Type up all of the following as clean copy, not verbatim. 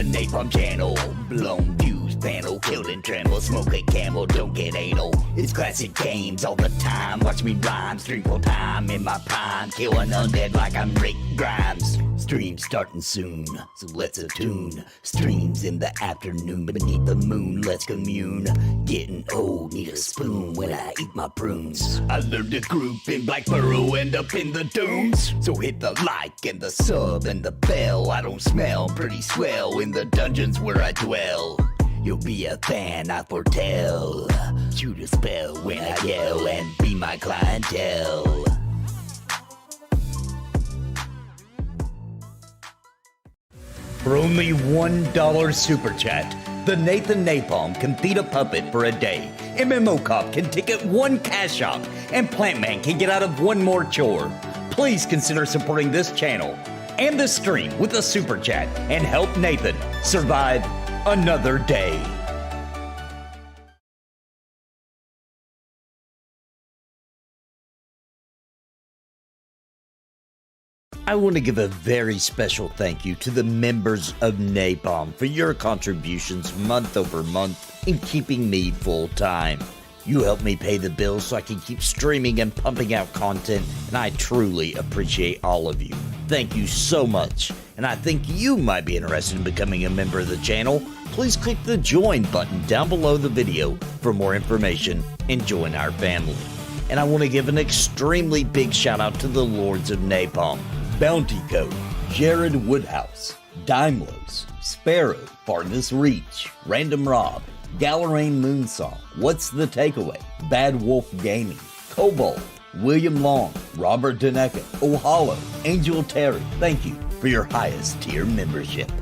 the napalm channel. Blown fuse panel, killed and tremble. Smoke a camel, don't get anal. It's classic games all the time. Watch me rhyme, stream full time in my prime. Killing undead like I'm Rick Grimes. Stream starting soon, so let's attune. Streams in the afternoon beneath the moon. Let's commune. Getting old, need a spoon when I eat my prunes. I learned to group in Black Burrow, end up in the dunes. So hit the like and the sub and the bell. I don't smell pretty swell in the dungeons where I dwell. You'll be a fan, I foretell. Shoot a spell when I yell and be my clientele. For only $1 super chat, the Nathan Napalm can feed a puppet for a day. MMO Cop can ticket one cash shop, and Plant Man can get out of one more chore. Please consider supporting this channel and this stream with a super chat and help Nathan survive another day. I want to give a very special thank you to the members of Napalm for your contributions month over month in keeping me full time. You help me pay the bills so I can keep streaming and pumping out content, and I truly appreciate all of you. Thank you so much, and I think you might be interested in becoming a member of the channel. Please click the join button down below the video for more information and join our family. And I want to give an extremely big shout out to the Lords of Napalm. Bounty Code, Jared Woodhouse, Daimlos, Sparoh, Farthest Reach, Random Rob, Galerain Moonsong, What's the Takeaway, Bad Wolf Gaming, Cobalt, William Long, Robert Deneka, Ohalo, Angel Terry. Thank you for your highest tier membership.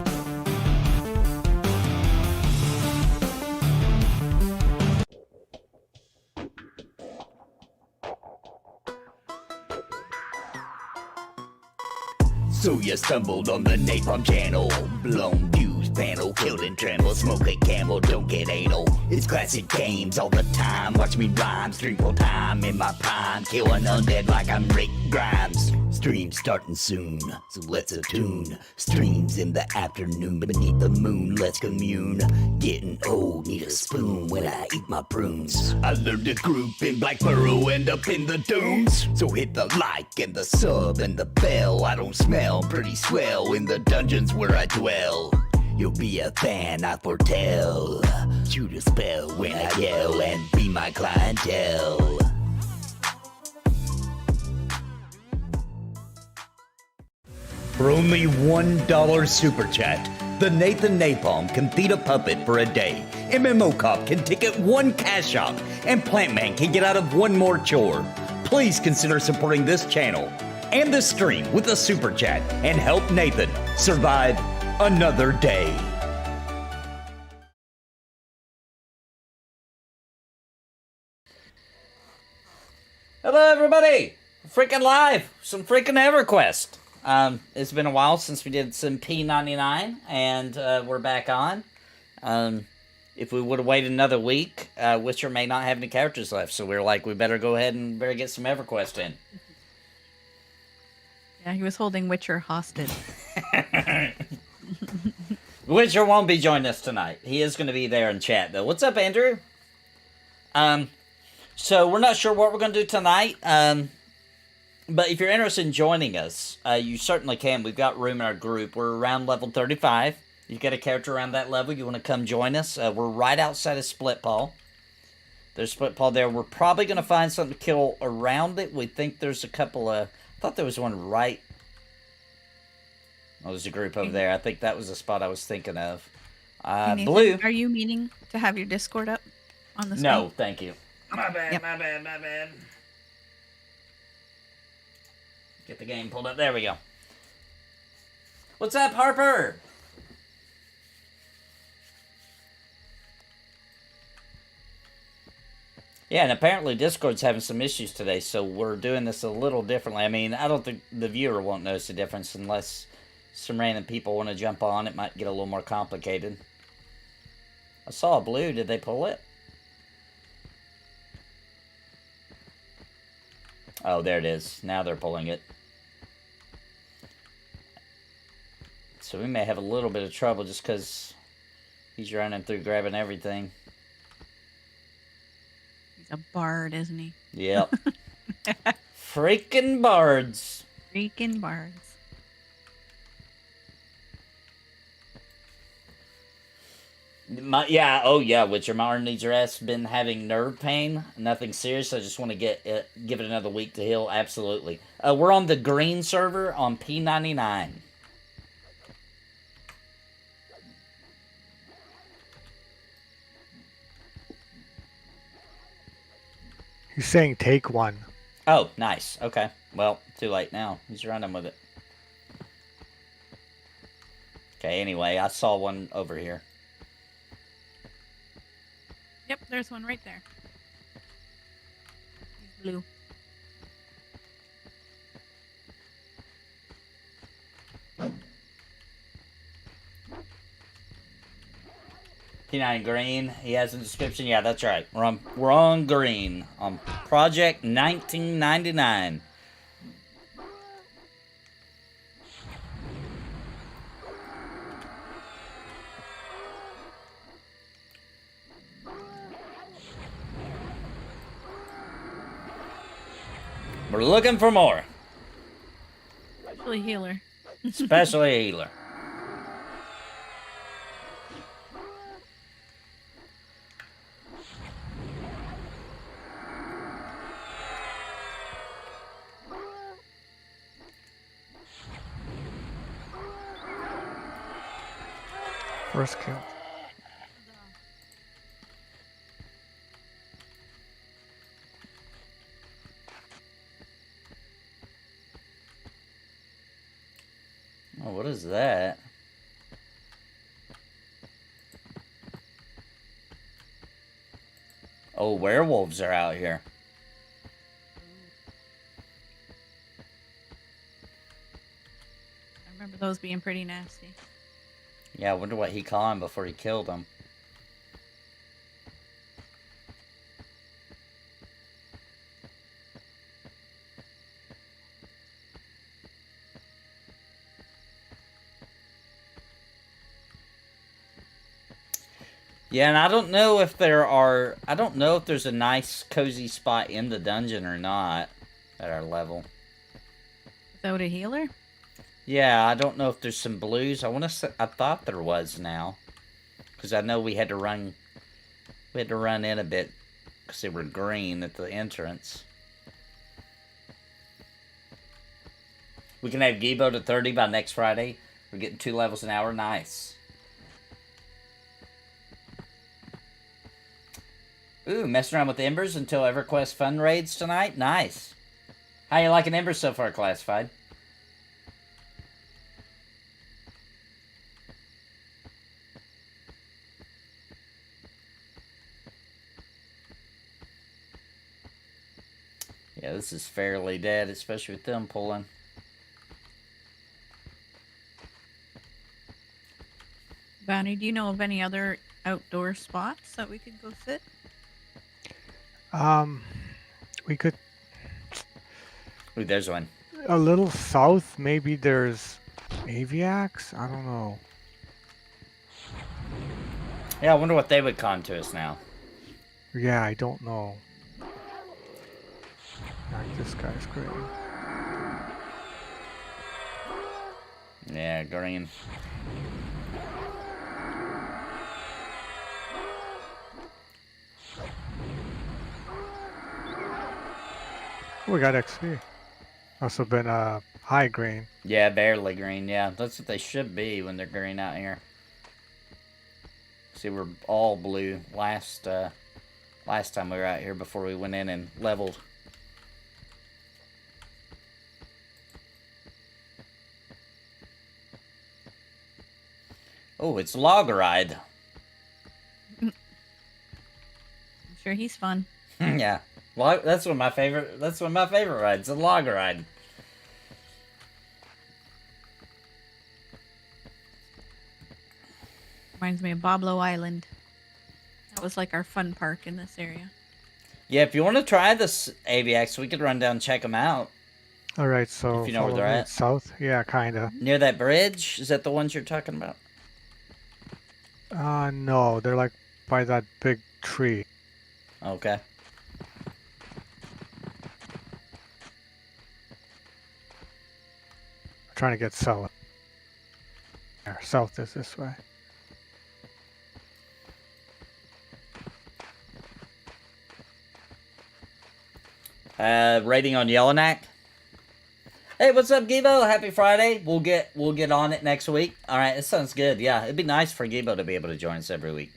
So you stumbled on the napalm channel. Blown fuse panel, killed and tremble. Smoke a camel, don't get anal. It's classic games all the time. Watch me rhyme, stream full time in my prime. Killing undead like I'm Rick Grimes. Stream starting soon, so let's attune. Streams in the afternoon beneath the moon. Let's commune. Getting old, need a spoon when I eat my prunes. I learned to group in Black Burrow, end up in the dunes. So hit the like and the sub and the bell. I don't smell pretty swell in the dungeons where I dwell. You'll be a fan, I foretell. Shoot a spell when I yell and be my clientele. For only $1 super chat, the Nathan Napalm can feed a puppet for a day. MMO Cop can ticket one cash shop, and Plant Man can get out of one more chore. Please consider supporting this channel and this stream with a super chat and help Nathan survive another day. Hello everybody! Freaking live! Some freaking EverQuest! It's been a while since we did some P99, and we're back on. If we would have waited another week, Witcher may not have any characters left, so we were like, we better go ahead and better get some EverQuest in. Yeah, he was holding Witcher hostage. Witcher won't be joining us tonight. He is going to be there in chat, though. What's up, Andrew? So we're not sure what we're going to do tonight, but if you're interested in joining us, you certainly can. We've got room in our group. We're around level 35. You've got a character around that level, you want to come join us. We're right outside of Splitpaw. There's Splitpaw there. We're probably going to find something to kill around it. We think there's a couple of... I thought there was one right... Oh, there's a group over there. I think that was the spot I was thinking of. Blue. Are you meaning to have your Discord up on the screen? No, thank you. My bad, yep. my bad. Get the game pulled up. There we go. What's up, Harper? Yeah, and apparently Discord's having some issues today, so we're doing this a little differently. I mean, I don't think the viewer won't notice the difference unless some random people want to jump on. It might get a little more complicated. I saw a blue. Did they pull it? Oh, there it is. Now they're pulling it. So we may have a little bit of trouble just because he's running through grabbing everything. He's a bard, isn't he? Yep. Freaking bards. Freaking bards. Oh yeah, Witcher. My arm needs rest. Been having nerve pain. Nothing serious. I just want to give it another week to heal. Absolutely. We're on the green server on P99. He's saying take one. Oh, nice. Okay. Well, too late now. He's running with it. Okay, anyway, I saw one over here. Yep, there's one right there. He's blue. P99 Green. He has a description. Yeah, that's right. We're on green on Project 1999. We're looking for more. Especially healer. Especially a healer. First kill. Oh, what is that? Oh, werewolves are out here. I remember those being pretty nasty. Yeah, I wonder what he called him before he killed him. Yeah, and I don't know if there's a nice cozy spot in the dungeon or not at our level. Without a healer? Yeah, I don't know if there's some blues. I thought there was now. Because I know we had to run in a bit because they were green at the entrance. We can have Gibo to 30 by next Friday. We're getting 2 levels an hour. Nice. Ooh, messing around with Embers until EverQuest fun raids tonight. Nice. How you liking Embers so far, Classified? Yeah, this is fairly dead, especially with them pulling. Bounty, do you know of any other outdoor spots that we could go sit? We could Ooh, there's one. a little south. Maybe there's Aviax. I don't know. Yeah, I wonder what they would con to us now. Yeah, I don't know. Like this guy's great. Yeah, green. Oh, we got XP. Must have been high green. Yeah, barely green. Yeah, that's what they should be when they're green out here. See, we're all blue last time we were out here before we went in and leveled. Oh, it's Log Ride. I'm sure he's fun. Yeah. Well, that's one of my favorite rides, the Log Ride. Reminds me of Boblo Island. That was like our fun park in this area. Yeah, if you want to try this AVX, we could run down and check them out. All right, so If you know where follow they're me at. south. Yeah, kinda. Near that bridge? Is that the ones you're talking about? No, they're like by that big tree. Okay. I'm trying to get south. There, south is this way. Rating on Yellowknack. Hey, what's up, Gibo? Happy Friday. We'll get on it next week. All right, it sounds good. Yeah, it'd be nice for Gibo to be able to join us every week.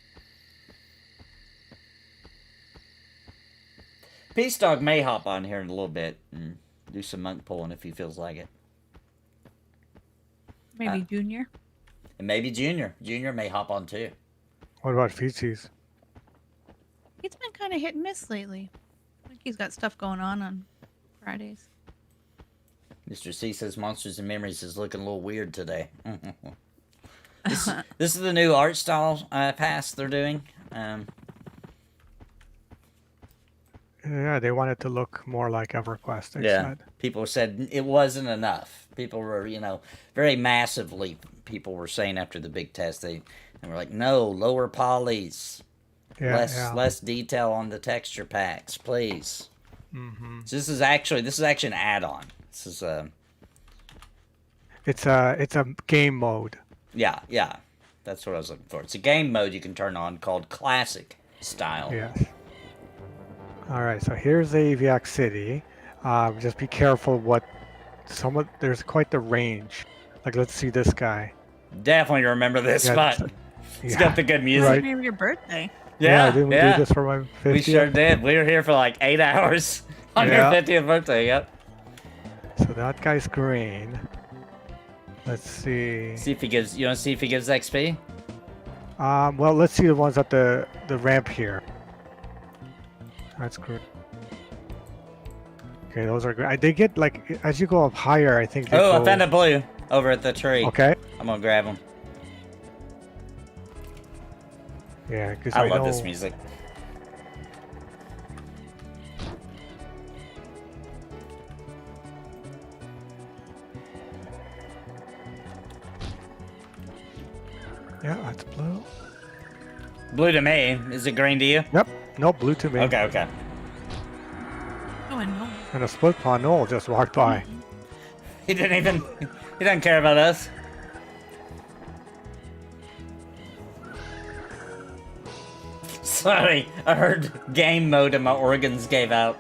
Peace Dog may hop on here in a little bit and do some monk pulling if he feels like it. Maybe Junior. And maybe Junior. Junior may hop on too. What about feces? He's been kind of hit and miss lately. I think he's got stuff going on Fridays. Mr. C says Monsters and Memories is looking a little weird today. This is the new art style pass they're doing. Yeah, they want it to look more like EverQuest, they Yeah, said. people said it wasn't enough. People were, very massively, people were saying after the big test, they were like, no, lower polys, Yeah, less detail on the texture packs, please. Mm-hmm. So this is actually an add-on. This is It's a game mode. yeah, that's what I was looking for. It's a game mode you can turn on called Classic Style. Yes. All right, so here's Aviac City. Just be careful what there's quite the range. Like, let's see this guy. Definitely remember this Yeah, spot. It's yeah. got the good music. Right. Maybe your birthday. Yeah, didn't we do this for my 50th? We sure did. We were here for like 8 hours on Yeah. your 50th birthday. Yep. So that guy's green. Let's see. See if he gives. You want to see if he gives XP? Well, let's see the ones at the ramp here. That's green. Okay, those are great. They get, like, as you go up higher, I think they Oh, go... I found a blue over at the tree. Okay. I'm gonna grab him. Yeah, because I love this music. Yeah, that's blue. Blue to me. Is it green to you? Yep. Nope, blue to me. Okay, okay. Oh, I know. And a Splitpaw Knoll just walked by. He didn't even. He doesn't care about us. Sorry, I heard game mode and my organs gave out.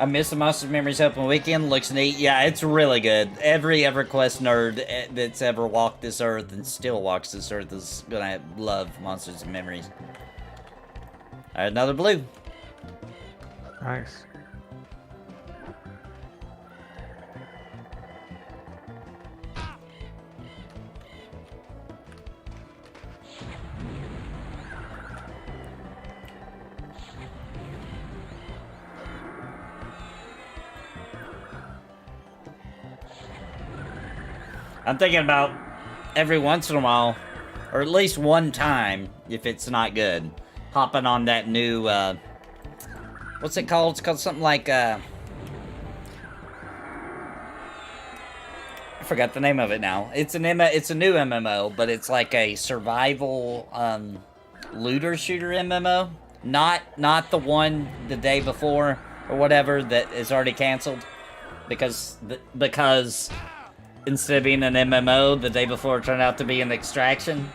I miss the Monsters Memories Open Weekend. Looks neat. Yeah, it's really good. Every EverQuest nerd that's ever walked this earth and still walks this earth is gonna love Monsters and Memories. All right, another blue. Nice. I'm thinking about every once in a while, or at least one time, if it's not good, hopping on that new, what's it called? It's called something like, I forgot the name of it now. It's a new MMO, but it's like a survival, looter shooter MMO. Not the one the day before, or whatever, that is already canceled. Because instead of being an MMO, the day before it turned out to be an extraction.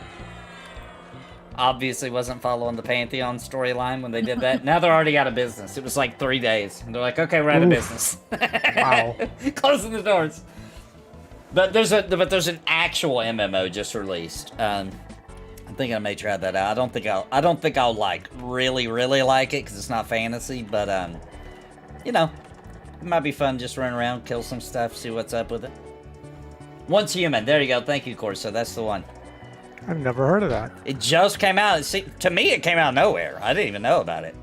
Obviously wasn't following the Pantheon storyline when they did that. Now they're already out of business. It was like 3 days. And they're like, okay, we're out of business. Wow. Closing the doors. But there's an actual MMO just released. I think I may try that out. I don't think I'll like really like it because it's not fantasy, but you know, it might be fun just run around, kill some stuff, see what's up with it. Once Human. There you go. Thank you, Corso. That's the one. I've never heard of that. It just came out. See, to me, it came out of nowhere. I didn't even know about it.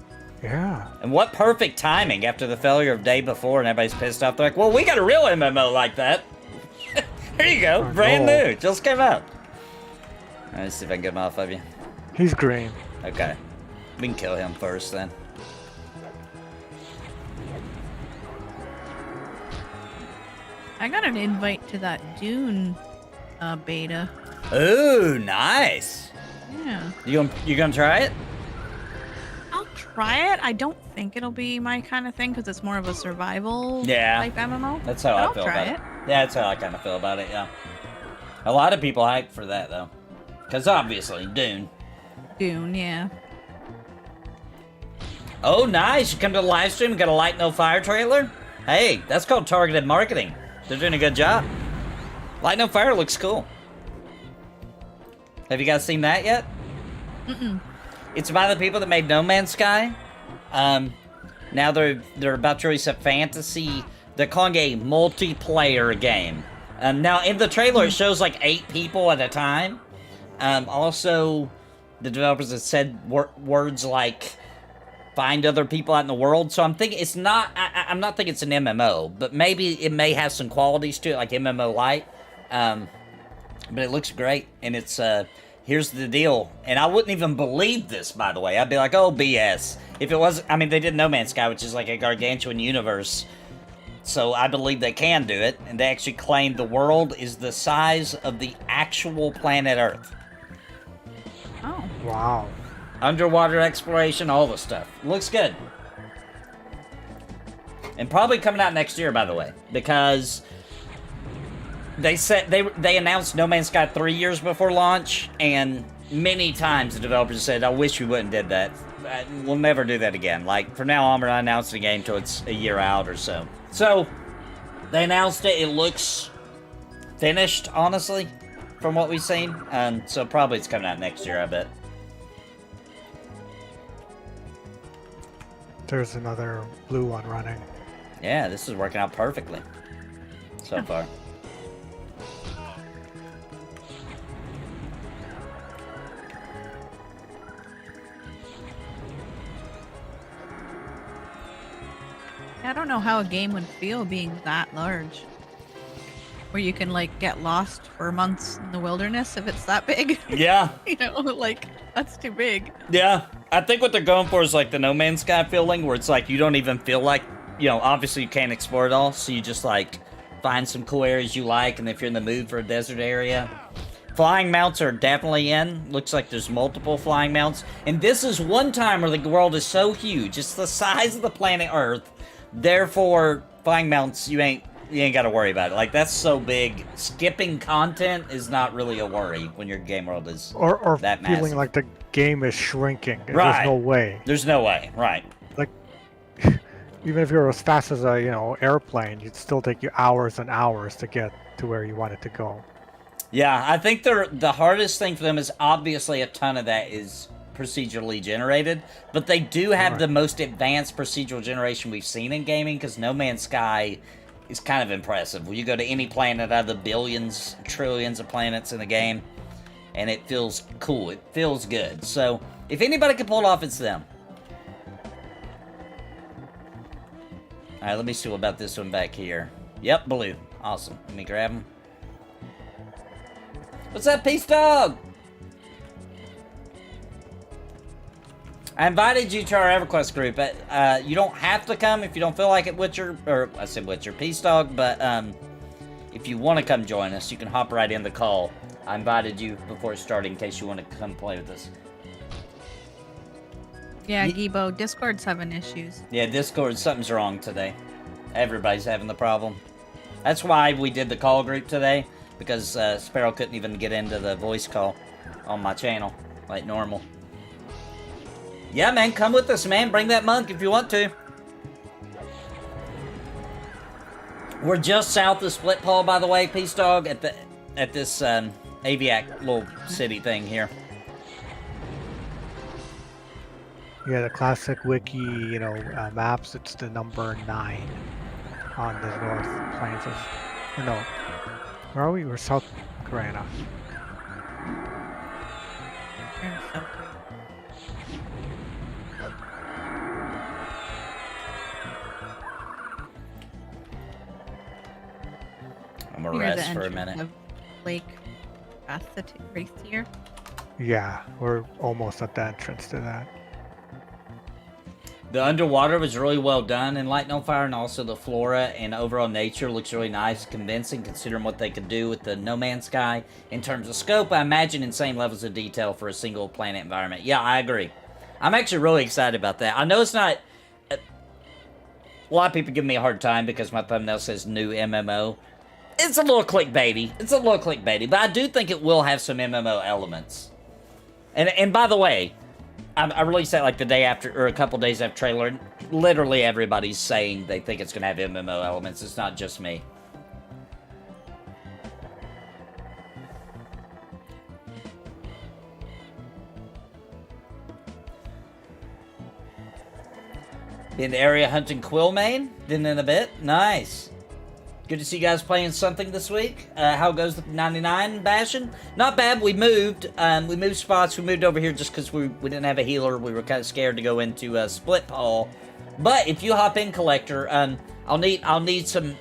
Yeah. And what perfect timing after the failure of Day Before and everybody's pissed off. They're like, well, we got a real MMO like that. Here you go. Brand new. Just came out. Let's see if I can get him off of you. He's green. Okay. We can kill him first then. I got an invite to that Dune beta. Ooh, nice. Yeah. You gonna try it? I'll try it. I don't think it'll be my kind of thing because it's more of a survival type MMO. That's how but I I'll feel try about it. it. Yeah, that's how I kind of feel about it, yeah. A lot of people hype for that, though. Because obviously, Dune. Dune, yeah. Oh, nice. You come to the live stream and got a Light No Fire trailer? Hey, that's called targeted marketing. They're doing a good job. Light No Fire looks cool. Have you guys seen that yet? Mm-mm. It's by the people that made No Man's Sky. Now they're about to release a fantasy. They're calling a multiplayer game. Now in the trailer it shows like 8 people at a time. Also, the developers have said words like find other people out in the world. So I'm thinking it's not. I'm not thinking it's an MMO, but maybe it may have some qualities to it, like MMO Lite. But it looks great, and it's here's the deal. And I wouldn't even believe this, by the way. I'd be like, oh, BS. If it was, I mean, they did No Man's Sky, which is like a gargantuan universe. So I believe they can do it, and they actually claim the world is the size of the actual planet Earth. Oh. Wow. Underwater exploration, all the stuff. Looks good. And probably coming out next year, by the way, because they said they announced No Man's Sky 3 years before launch, and many times the developers said, I wish we wouldn't did that. We'll never do that again. Like, from now on, we're not announcing a game until it's a year out or so. So, they announced it. It looks finished, honestly, from what we've seen. So probably it's coming out next year, I bet. There's another blue one running. Yeah, this is working out perfectly so far. I don't know how a game would feel being that large. Where you can, like, get lost for months in the wilderness if it's that big. Yeah. You know, like, that's too big. Yeah. I think what they're going for is like the No Man's Sky feeling, where it's like you don't even feel like, you know, obviously you can't explore it all, so you just like find some cool areas you like, and if you're in the mood for a desert area. Flying mounts are definitely in. Looks like there's multiple flying mounts. And this is one time where the world is so huge. It's the size of the planet Earth. Therefore, flying mounts, you ain't got to worry about it. Like, that's so big. Skipping content is not really a worry when your game world is Or that feeling massive. like the game is shrinking. Right. There's no way. There's no way, right. Like, even if you're as fast as a, airplane, it'd still take you hours and hours to get to where you want it to go. Yeah, I think the hardest thing for them is obviously a ton of that is procedurally generated, but they do have the most advanced procedural generation we've seen in gaming, because No Man's Sky is kind of impressive. When you go to any planet out of the billions, trillions of planets in the game, and it feels cool. It feels good. So, if anybody can pull it off, it's them. Alright, let me see what about this one back here. Yep, blue. Awesome. Let me grab him. What's up, Peace Dog? I invited you to our EverQuest group, but you don't have to come if you don't feel like it, Witcher, or I said Witcher, Peace Dog, but if you want to come join us, you can hop right in the call. I invited you before starting in case you want to come play with us. Yeah, Gibo, Discord's having issues. Yeah, Discord, something's wrong today. Everybody's having the problem. That's why we did the call group today, because Sparoh couldn't even get into the voice call on my channel, like normal. Yeah, man, come with us, man. Bring that monk if you want to. We're just south of Splitpaw, by the way, Peace Dog, at this Aviac little city thing here. Yeah, the classic wiki, maps, it's the number 9 on the North Plains of... No. Where are we? We're South Korea. I'm gonna rest for a minute. Of Lake Race here. Yeah, we're almost at the entrance to that. The underwater was really well done in Light No Fire, and also the flora and overall nature looks really nice, convincing, considering what they could do with the No Man's Sky. In terms of scope, I imagine insane levels of detail for a single planet environment. Yeah, I agree. I'm actually really excited about that. I know it's not... A lot of people give me a hard time because my thumbnail says new MMO. It's a little clickbaity. But I do think it will have some MMO elements. And by the way... I released that like the day after, or a couple days after trailer, and literally everybody's saying they think it's going to have MMO elements. It's not just me. In the area hunting Quillmane? Didn't in a bit? Nice. Good to see you guys playing something this week. How goes the 99 bashing? Not bad. We moved. We moved spots. We moved over here just because we didn't have a healer. We were kind of scared to go into Splitpaw. But if you hop in, Collector, I'll need some.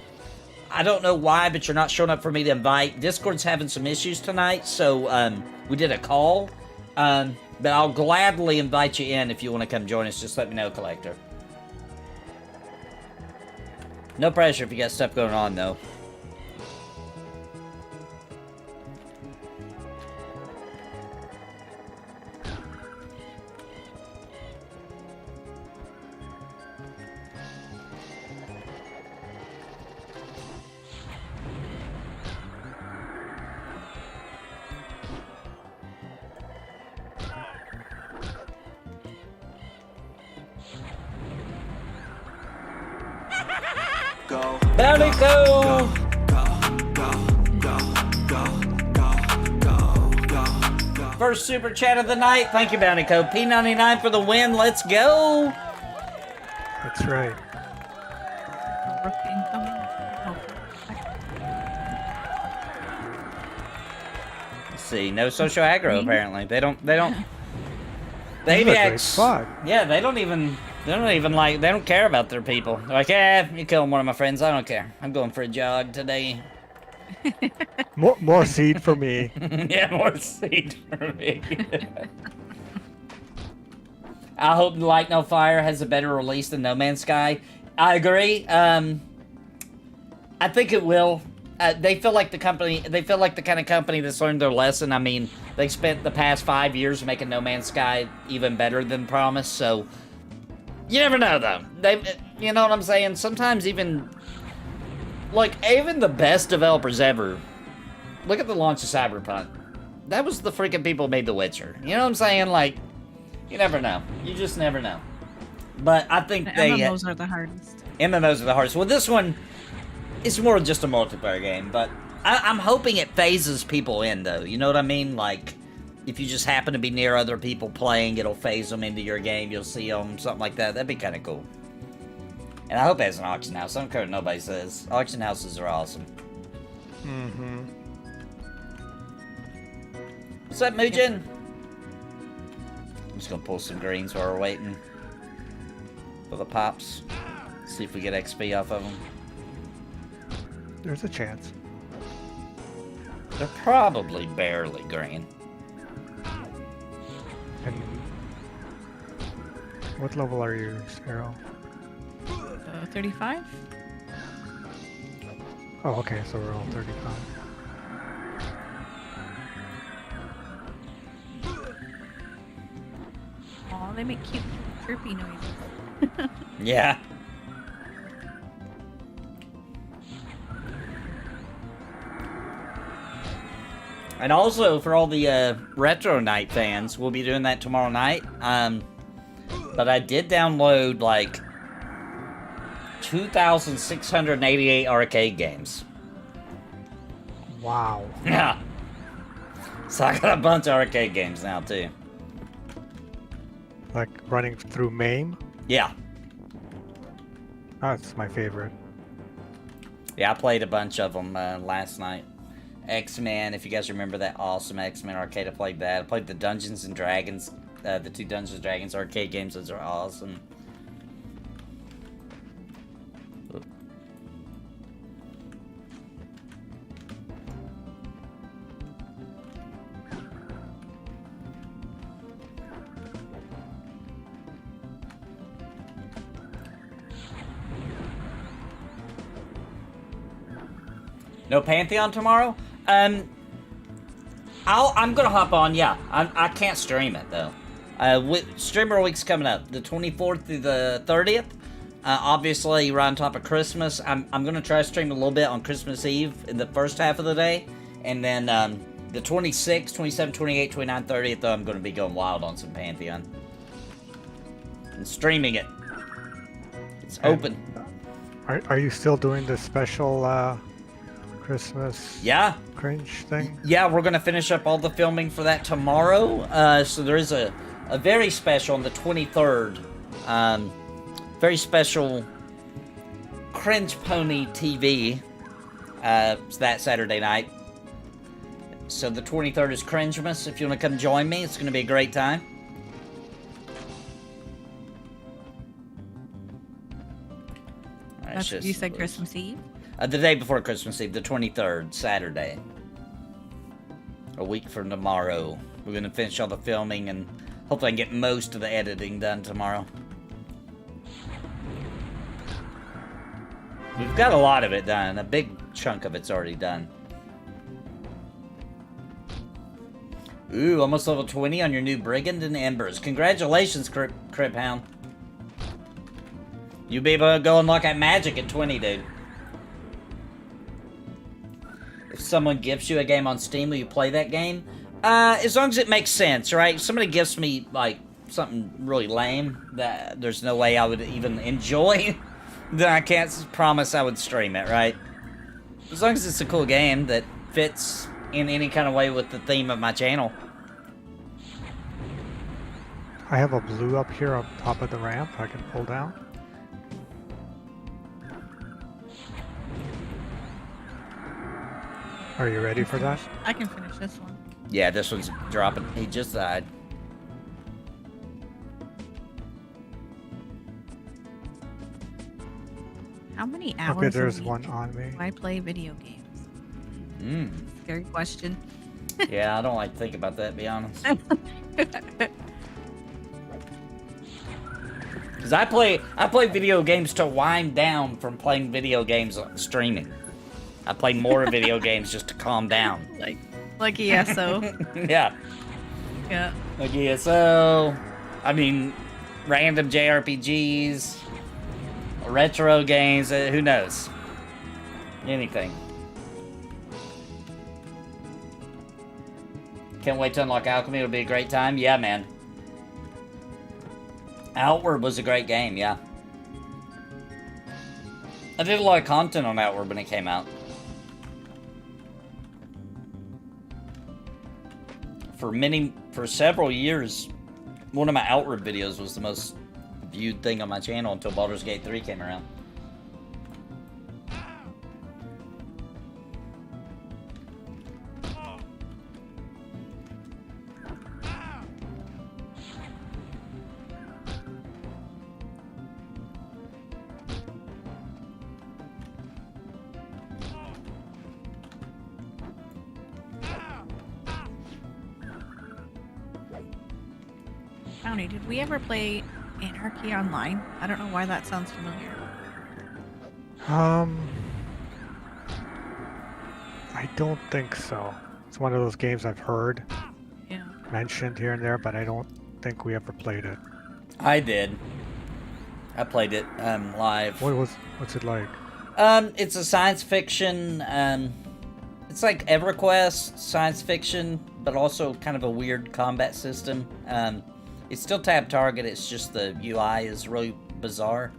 I don't know why, but you're not showing up for me to invite. Discord's having some issues tonight, so we did a call. But I'll gladly invite you in if you want to come join us. Just let me know, Collector. No pressure if you got stuff going on, though. Bounty go! First super chat of the night. Thank you, Bounty Code. P99 for the win. Let's go! That's right. Rook incoming. Let's see. No social aggro, apparently. They don't... The This is a great AVX... spot. Yeah, they don't care about their people. They're like, you're killing one of my friends. I don't care. I'm going for a jog today. More seed for me. Yeah, more seed for me. I hope Light No Fire has a better release than No Man's Sky. I agree. I think it will. They feel like the kind of company that's learned their lesson. I mean, they spent the past 5 years making No Man's Sky even better than promised, so... You never know, though. You know what I'm saying? Sometimes even the best developers ever. Look at the launch of Cyberpunk. That was the freaking people who made The Witcher. You know what I'm saying? Like, you never know. You just never know. But I think MMOs are the hardest. MMOs are the hardest. Well, this one is more just a multiplayer game, but I'm hoping it phases people in, though. You know what I mean? Like, if you just happen to be near other people playing, it'll phase them into your game. You'll see them, something like that. That'd be kind of cool. And I hope it has an auction house. I don't care what nobody says. Auction houses are awesome. Mm-hmm. What's up, Mujin? I'm just gonna pull some greens while we're waiting for the pops. See if we get XP off of them. There's a chance. They're probably barely green. And what level are you, Sparoh? 35? Oh, okay, so we're all 35. Oh, they make cute chirpy noises. Yeah. And also, for all the Retro Night fans, we'll be doing that tomorrow night. But I did download, like, 2,688 arcade games. Wow. Yeah. So I got a bunch of arcade games now, too. Like running through MAME? Yeah. That's my favorite. Yeah, I played a bunch of them last night. X-Men, if you guys remember that awesome X-Men arcade, I played that. I played the Dungeons and Dragons, the two Dungeons and Dragons arcade games. Those are awesome. No Pantheon tomorrow? I'm gonna hop on, yeah. I can't stream it, though. Streamer Week's coming up, the 24th through the 30th. Obviously, right on top of Christmas. I'm gonna try to stream a little bit on Christmas Eve in the first half of the day. And then the 26th, 27th, 28th, 29th, 30th, though, I'm gonna be going wild on some Pantheon. And streaming it. It's open. Are you still doing the special Christmas cringe thing? Yeah, we're gonna finish up all the filming for that tomorrow. So there is a very special on the 23rd. Very special Cringe Pony TV. It's that Saturday night. So the 23rd is Cringemas. If you want to come join me, it's gonna be a great time. That's what you said, Christmas Eve? The day before Christmas Eve, the 23rd, Saturday. A week from tomorrow. We're going to finish all the filming and hopefully I can get most of the editing done tomorrow. We've got a lot of it done. A big chunk of it's already done. Ooh, almost level 20 on your new Brigand and Embers. Congratulations, Crip Hound. You'll be able to go unlock that magic at 20, dude. If someone gifts you a game on Steam, will you play that game? As long as it makes sense, right? If somebody gifts me, like, something really lame that there's no way I would even enjoy, then I can't promise I would stream it, right? As long as it's a cool game that fits in any kind of way with the theme of my channel. I have a blue up here on top of the ramp I can pull down. Are you ready for that? I can finish this one. Yeah, this one's dropping. He just died. How many hours Okay, there's a week one on me. do I play video games? Scary question. Yeah, I don't like to think about that, to be honest. Because I play video games to wind down from playing video games streaming. I play more video games just to calm down. Like ESO. Yeah. Yeah. Like ESO. I mean, random JRPGs, retro games, who knows? Anything. Can't wait to unlock Alchemy, it'll be a great time. Yeah, man. Outward was a great game, yeah. I did a lot of content on Outward when it came out. For several years, one of my Outward videos was the most viewed thing on my channel until Baldur's Gate 3 came around. Bounty, did we ever play Anarchy Online? I don't know why that sounds familiar. I don't think so. It's one of those games I've heard mentioned here and there, but I don't think we ever played it. I did. I played it live. What's it like? It's a science fiction. It's like EverQuest science fiction, but also kind of a weird combat system. It's still tab target. It's just the UI is really bizarre.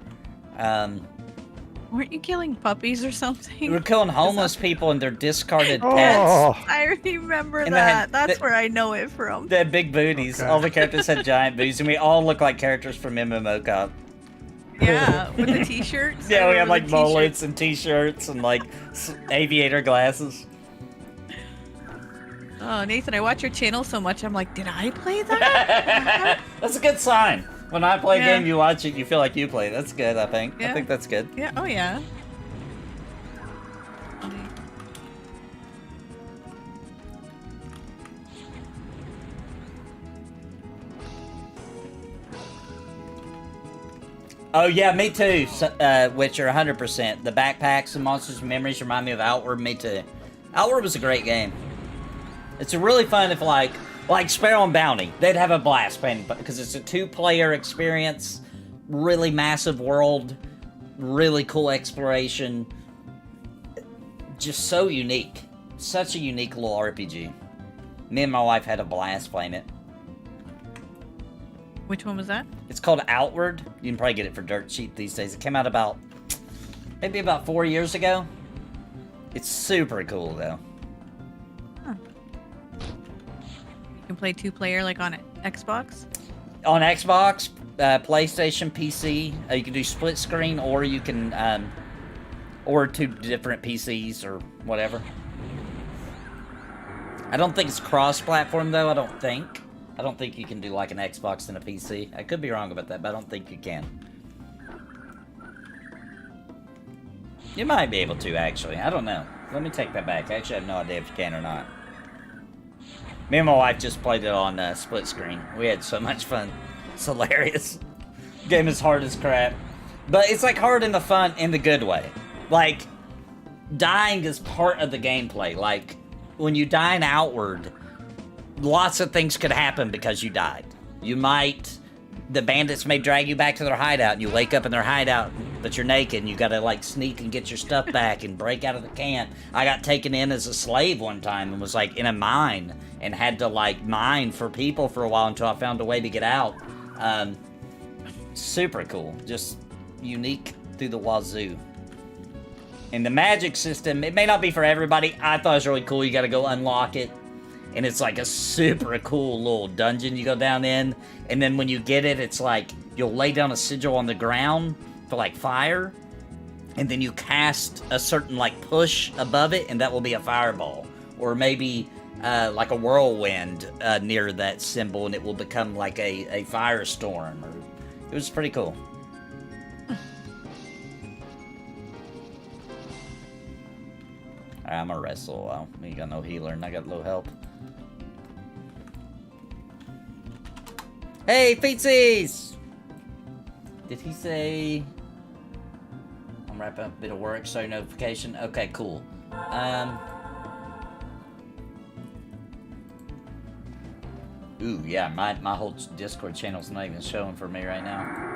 Weren't you killing puppies or something? We're killing homeless people and their discarded pets. I remember And that. That's where I know it from. They had big booties. Okay. All the characters had giant booties, and we all look like characters from MMO Cop. Yeah, with the t-shirts. Yeah, we had like mullets and t-shirts and like aviator glasses. Oh, Nathan, I watch your channel so much, I'm like, did I play that? That's a good sign. When I play a game, you watch it, you feel like you play it. That's good, I think. I think that's good. Yeah, oh yeah. Oh yeah, me too. Witcher 100%. The backpacks and Monsters and Memories remind me of Outward. Me too. Outward was a great game. It's really fun if like Sparoh and Bounty. They'd have a blast playing because it's a 2-player experience. Really massive world. Really cool exploration. Just so unique. Such a unique little RPG. Me and my wife had a blast playing it. Which one was that? It's called Outward. You can probably get it for dirt cheap these days. It came out maybe about 4 years ago. It's super cool though. Huh. You can play 2-player like on Xbox? On Xbox, PlayStation, PC, you can do split screen, or you can, or 2 different PCs or whatever. I don't think it's cross-platform though. I don't think you can do like an Xbox and a PC. I could be wrong about that, but I don't think you can. You might be able to, actually. I don't know. Let me take that back. Actually, I have no idea if you can or not. Me and my wife just played it on split screen. We had so much fun. It's hilarious. Game is hard as crap. But it's like hard in the fun, in the good way. Like, dying is part of the gameplay. Like, when you die in Outward, lots of things could happen because you died. The bandits may drag you back to their hideout, and you wake up in their hideout, but you're naked, and you gotta, like, sneak and get your stuff back and break out of the camp. I got taken in as a slave one time and was, like, in a mine, and had to, like, mine for people for a while until I found a way to get out. Super cool. Just unique through the wazoo. And the magic system, it may not be for everybody. I thought it was really cool. You gotta go unlock it. And it's like a super cool little dungeon you go down in. And then when you get it, it's like you'll lay down a sigil on the ground for like fire. And then you cast a certain like push above it, and that will be a fireball. Or maybe like a whirlwind near that symbol, and it will become like a firestorm. It was pretty cool. Alright, I'm gonna rest a little while. You got no healer, and I got low health. Hey, Feetsies! Did he say... I'm wrapping up a bit of work, so notification. Okay, cool. Ooh, yeah, my whole Discord channel's not even showing for me right now.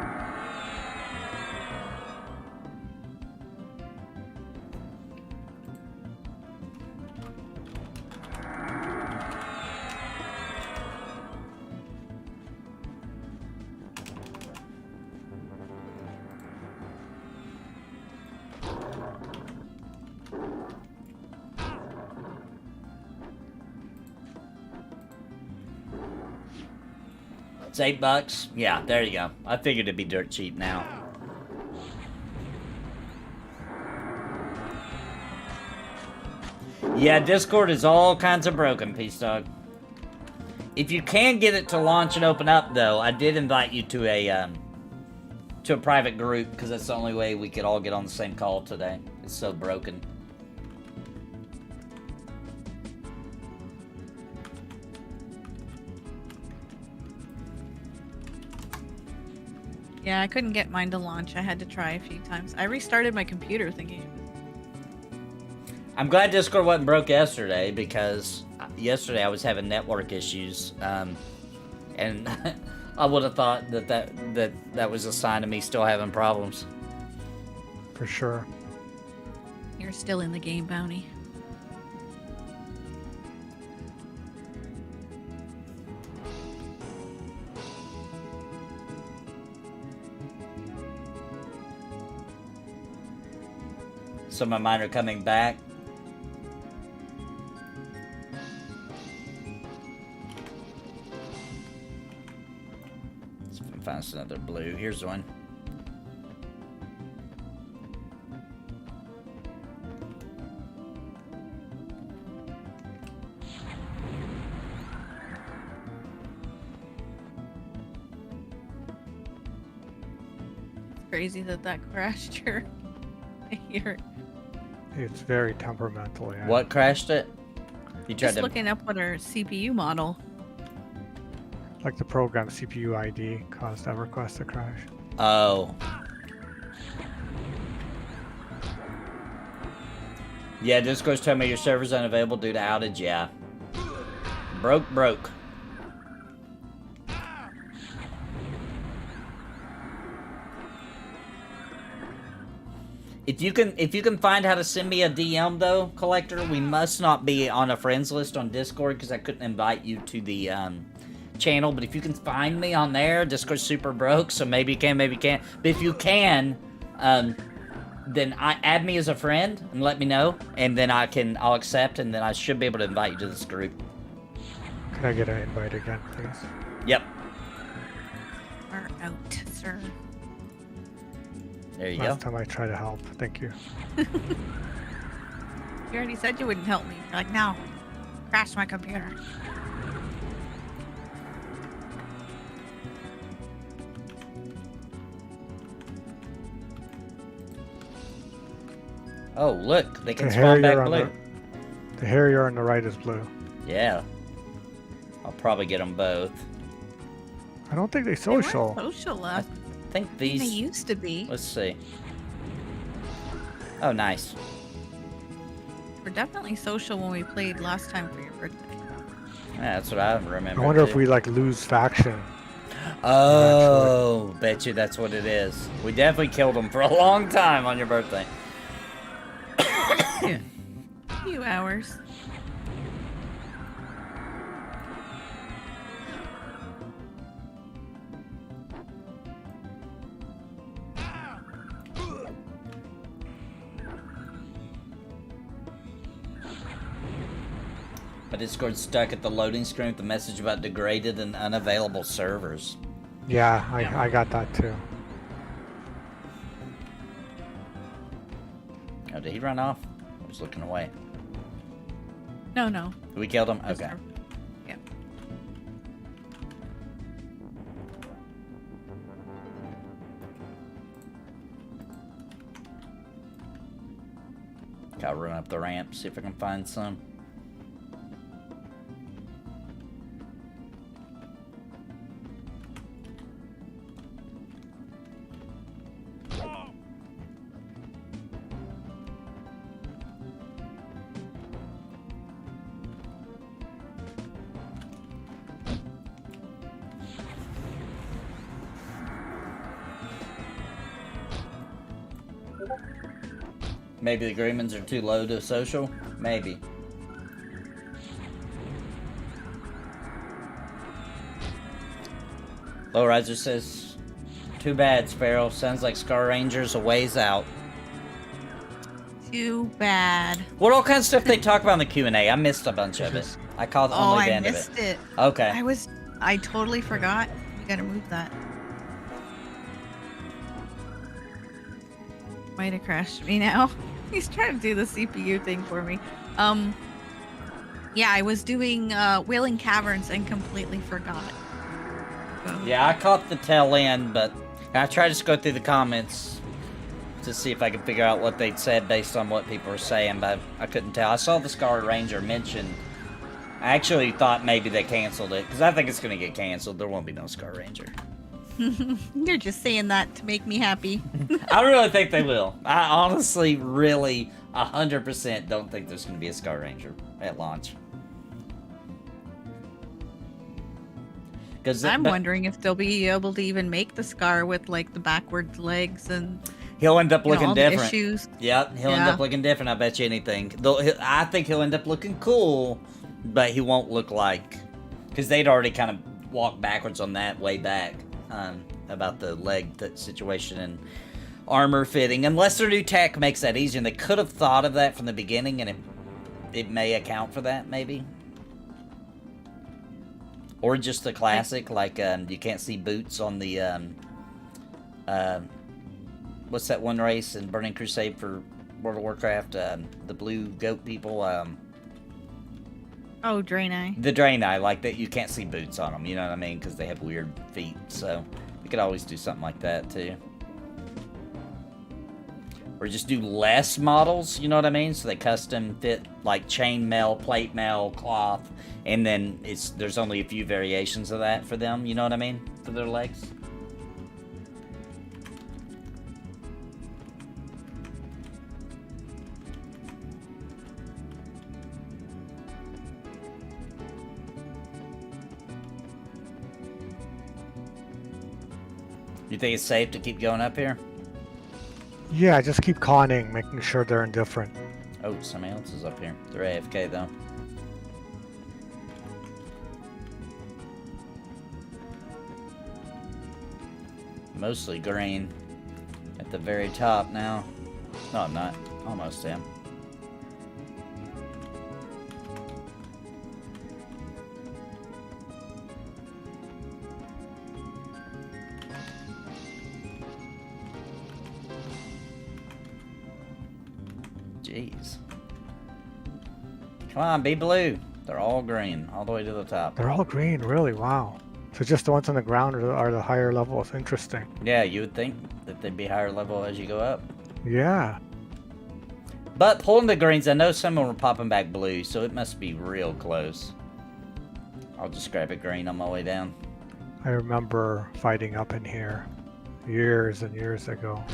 It's $8. Yeah, there you go. I figured it'd be dirt cheap now. Yeah, Discord is all kinds of broken, Peace Dog. If you can get it to launch and open up, though, I did invite you to a private group, because that's the only way we could all get on the same call today. It's so broken. Yeah, I couldn't get mine to launch. I had to try a few times. I restarted my computer thinking it was... I'm glad Discord wasn't broke yesterday, because yesterday I was having network issues, and I would have thought that was a sign of me still having problems. For sure. You're still in the game, Bounty. Some of mine are coming back. Let's find us another blue. Here's one. It's crazy that crashed your... It's very temperamental, yeah. What crashed it? You tried Just looking up what our CPU model. Like the program CPU ID caused EverQuest to crash. Oh. Yeah, Discord's telling me your server's unavailable due to outage. Yeah. Broke. If you can find how to send me a DM though, Collector, we must not be on a friends list on Discord because I couldn't invite you to the channel. But if you can find me on there, Discord's super broke, so maybe you can, maybe you can't. But if you can, then add me as a friend and let me know, and then I'll accept, and then I should be able to invite you to this group. Can I get an invite again, please? Yep. Are out, sir. There you Last go. time I tried to help. Thank you. You already said you wouldn't help me. You're like, no. Crash my computer. Oh, look, they can The spawn back Harrier on blue. the Harrier on the right is blue. Yeah. I'll probably get them both. I don't think they They weren't social. social I think They these... used to be. Let's see. Oh, nice. We're definitely social when we played last time for your birthday. Yeah, that's what I remember. I wonder if too. we like lose faction. Oh, bet you that's what it is. We definitely killed them for a long time on your birthday. Yeah. A few hours. My Discord's stuck at the loading screen with the message about degraded and unavailable servers. Yeah, I got that too. Oh, did he run off? I was looking away. No. We killed him? Just Okay. our- Yeah. Gotta run up the ramp, see if I can find some. Maybe the agreements are too low to social? Maybe. Lowriser says, too bad, Sparoh. Sounds like Scar Ranger's a ways out. Too bad. What all kind of stuff they talk about in the Q&A? I missed a bunch of it. I caught Oh, only the I end of missed it. it. Okay. I totally forgot. You gotta move that. Might have crashed me now. He's trying to do the CPU thing for me. Yeah, I was doing Wailing Caverns and completely forgot. So, Yeah, I caught the tail end, but I tried to just go through the comments to see if I could figure out what they'd said based on what people were saying, but I couldn't tell. I saw the Scar Ranger mentioned. I actually thought maybe they canceled it, because I think it's going to get canceled. There won't be no Scar Ranger. You're just saying that to make me happy. I really think they will. I honestly, really, 100% don't think there's going to be a Scar Ranger at launch. I'm wondering if they'll be able to even make the Scar with like the backwards legs and he'll end up looking all the different. issues. Yep, he'll end Yeah. up looking different. I bet you anything. I think he'll end up looking cool, but he won't look like, because they'd already kind of walked backwards on that way back about the leg situation and armor fitting. Unless their new tech makes that easier, and they could have thought of that from the beginning, and it may account for that, maybe. Or just the classic, like you can't see boots on the what's that one race in Burning Crusade for World of Warcraft? The blue goat people. Oh, Draenei. The Draenei, like that, you can't see boots on them. You know what I mean? Because they have weird feet. So we could always do something like that too. Or just do less models, you know what I mean? So they custom fit like chainmail, plate mail, cloth, and then there's only a few variations of that for them, you know what I mean? For their legs. You think it's safe to keep going up here? Yeah, just keep conning, making sure they're indifferent. Oh, somebody else is up here. They're AFK though. Mostly green. At the very top now. No, I'm not. Almost am. Jeez. Come on, be blue. They're all green, all the way to the top. They're all green, really? Wow. So just the ones on the ground are the higher levels. Interesting. Yeah, you would think that they'd be higher level as you go up. Yeah. But pulling the greens, I know some of them were popping back blue, so it must be real close. I'll just grab a green on my way down. I remember fighting up in here years and years ago.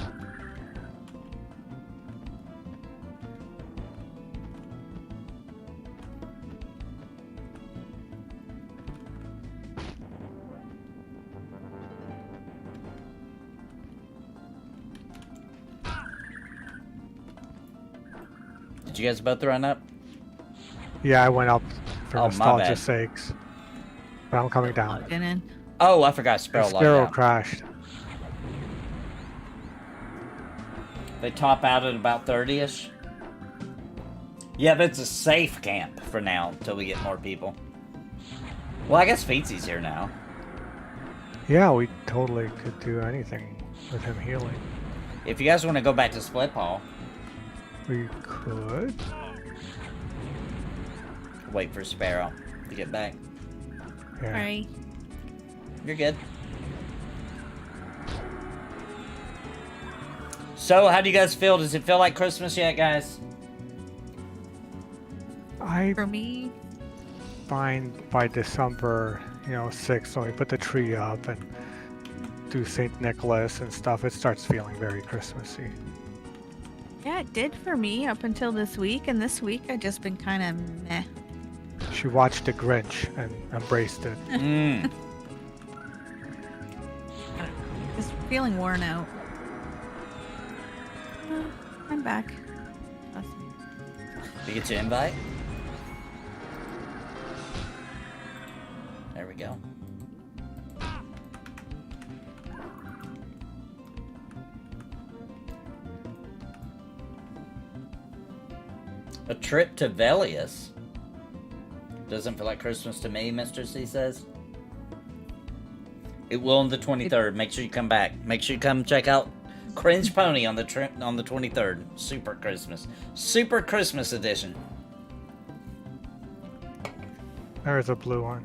Did you guys both run up? Yeah, I went up for Oh, my nostalgia's bad. sakes. But I'm coming down. Logging in. Oh, I forgot Sparoh logged Sparoh out. crashed. They top out at about 30-ish. Yeah, but it's a safe camp for now until we get more people. Well, I guess Feetsy's here now. Yeah, we totally could do anything with him healing. If you guys want to go back to Splitpaw, We could. wait for Sparoh to get back. Yeah. Sorry. You're good. So, how do you guys feel? Does it feel like Christmas yet, guys? I For me, find by December, 6th, when we put the tree up and do St. Nicholas and stuff, it starts feeling very Christmassy. yeah, it did for me up until this week, and this week I've just been kind of meh. She watched The Grinch and embraced it. Mmm. Just feeling worn out. I'm back. Awesome. Did you get your invite? There we go. A trip to Velius? Doesn't feel like Christmas to me, Mr. C says. It will on the 23rd. Make sure you come back. Make sure you come check out Cringe Pony on the 23rd. Super Christmas. Super Christmas edition. There's a blue one.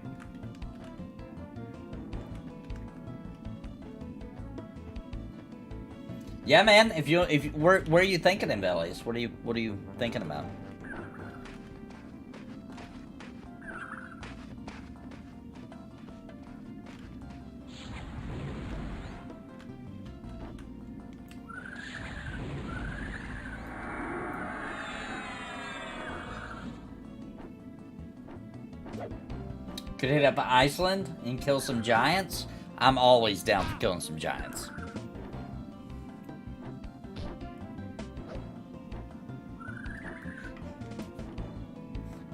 Yeah, man. Where are you thinking in Velius? What are you thinking about? Could hit up Iceland and kill some giants. I'm always down for killing some giants.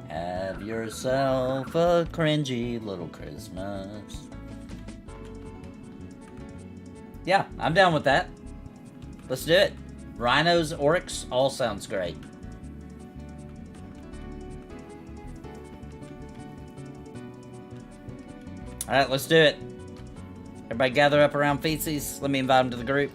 Have yourself a cringy little Christmas. Yeah, I'm down with that. Let's do it. Rhinos, orcs, all sounds great. Alright, let's do it. Everybody gather up around Feetsies. Let me invite them to the group.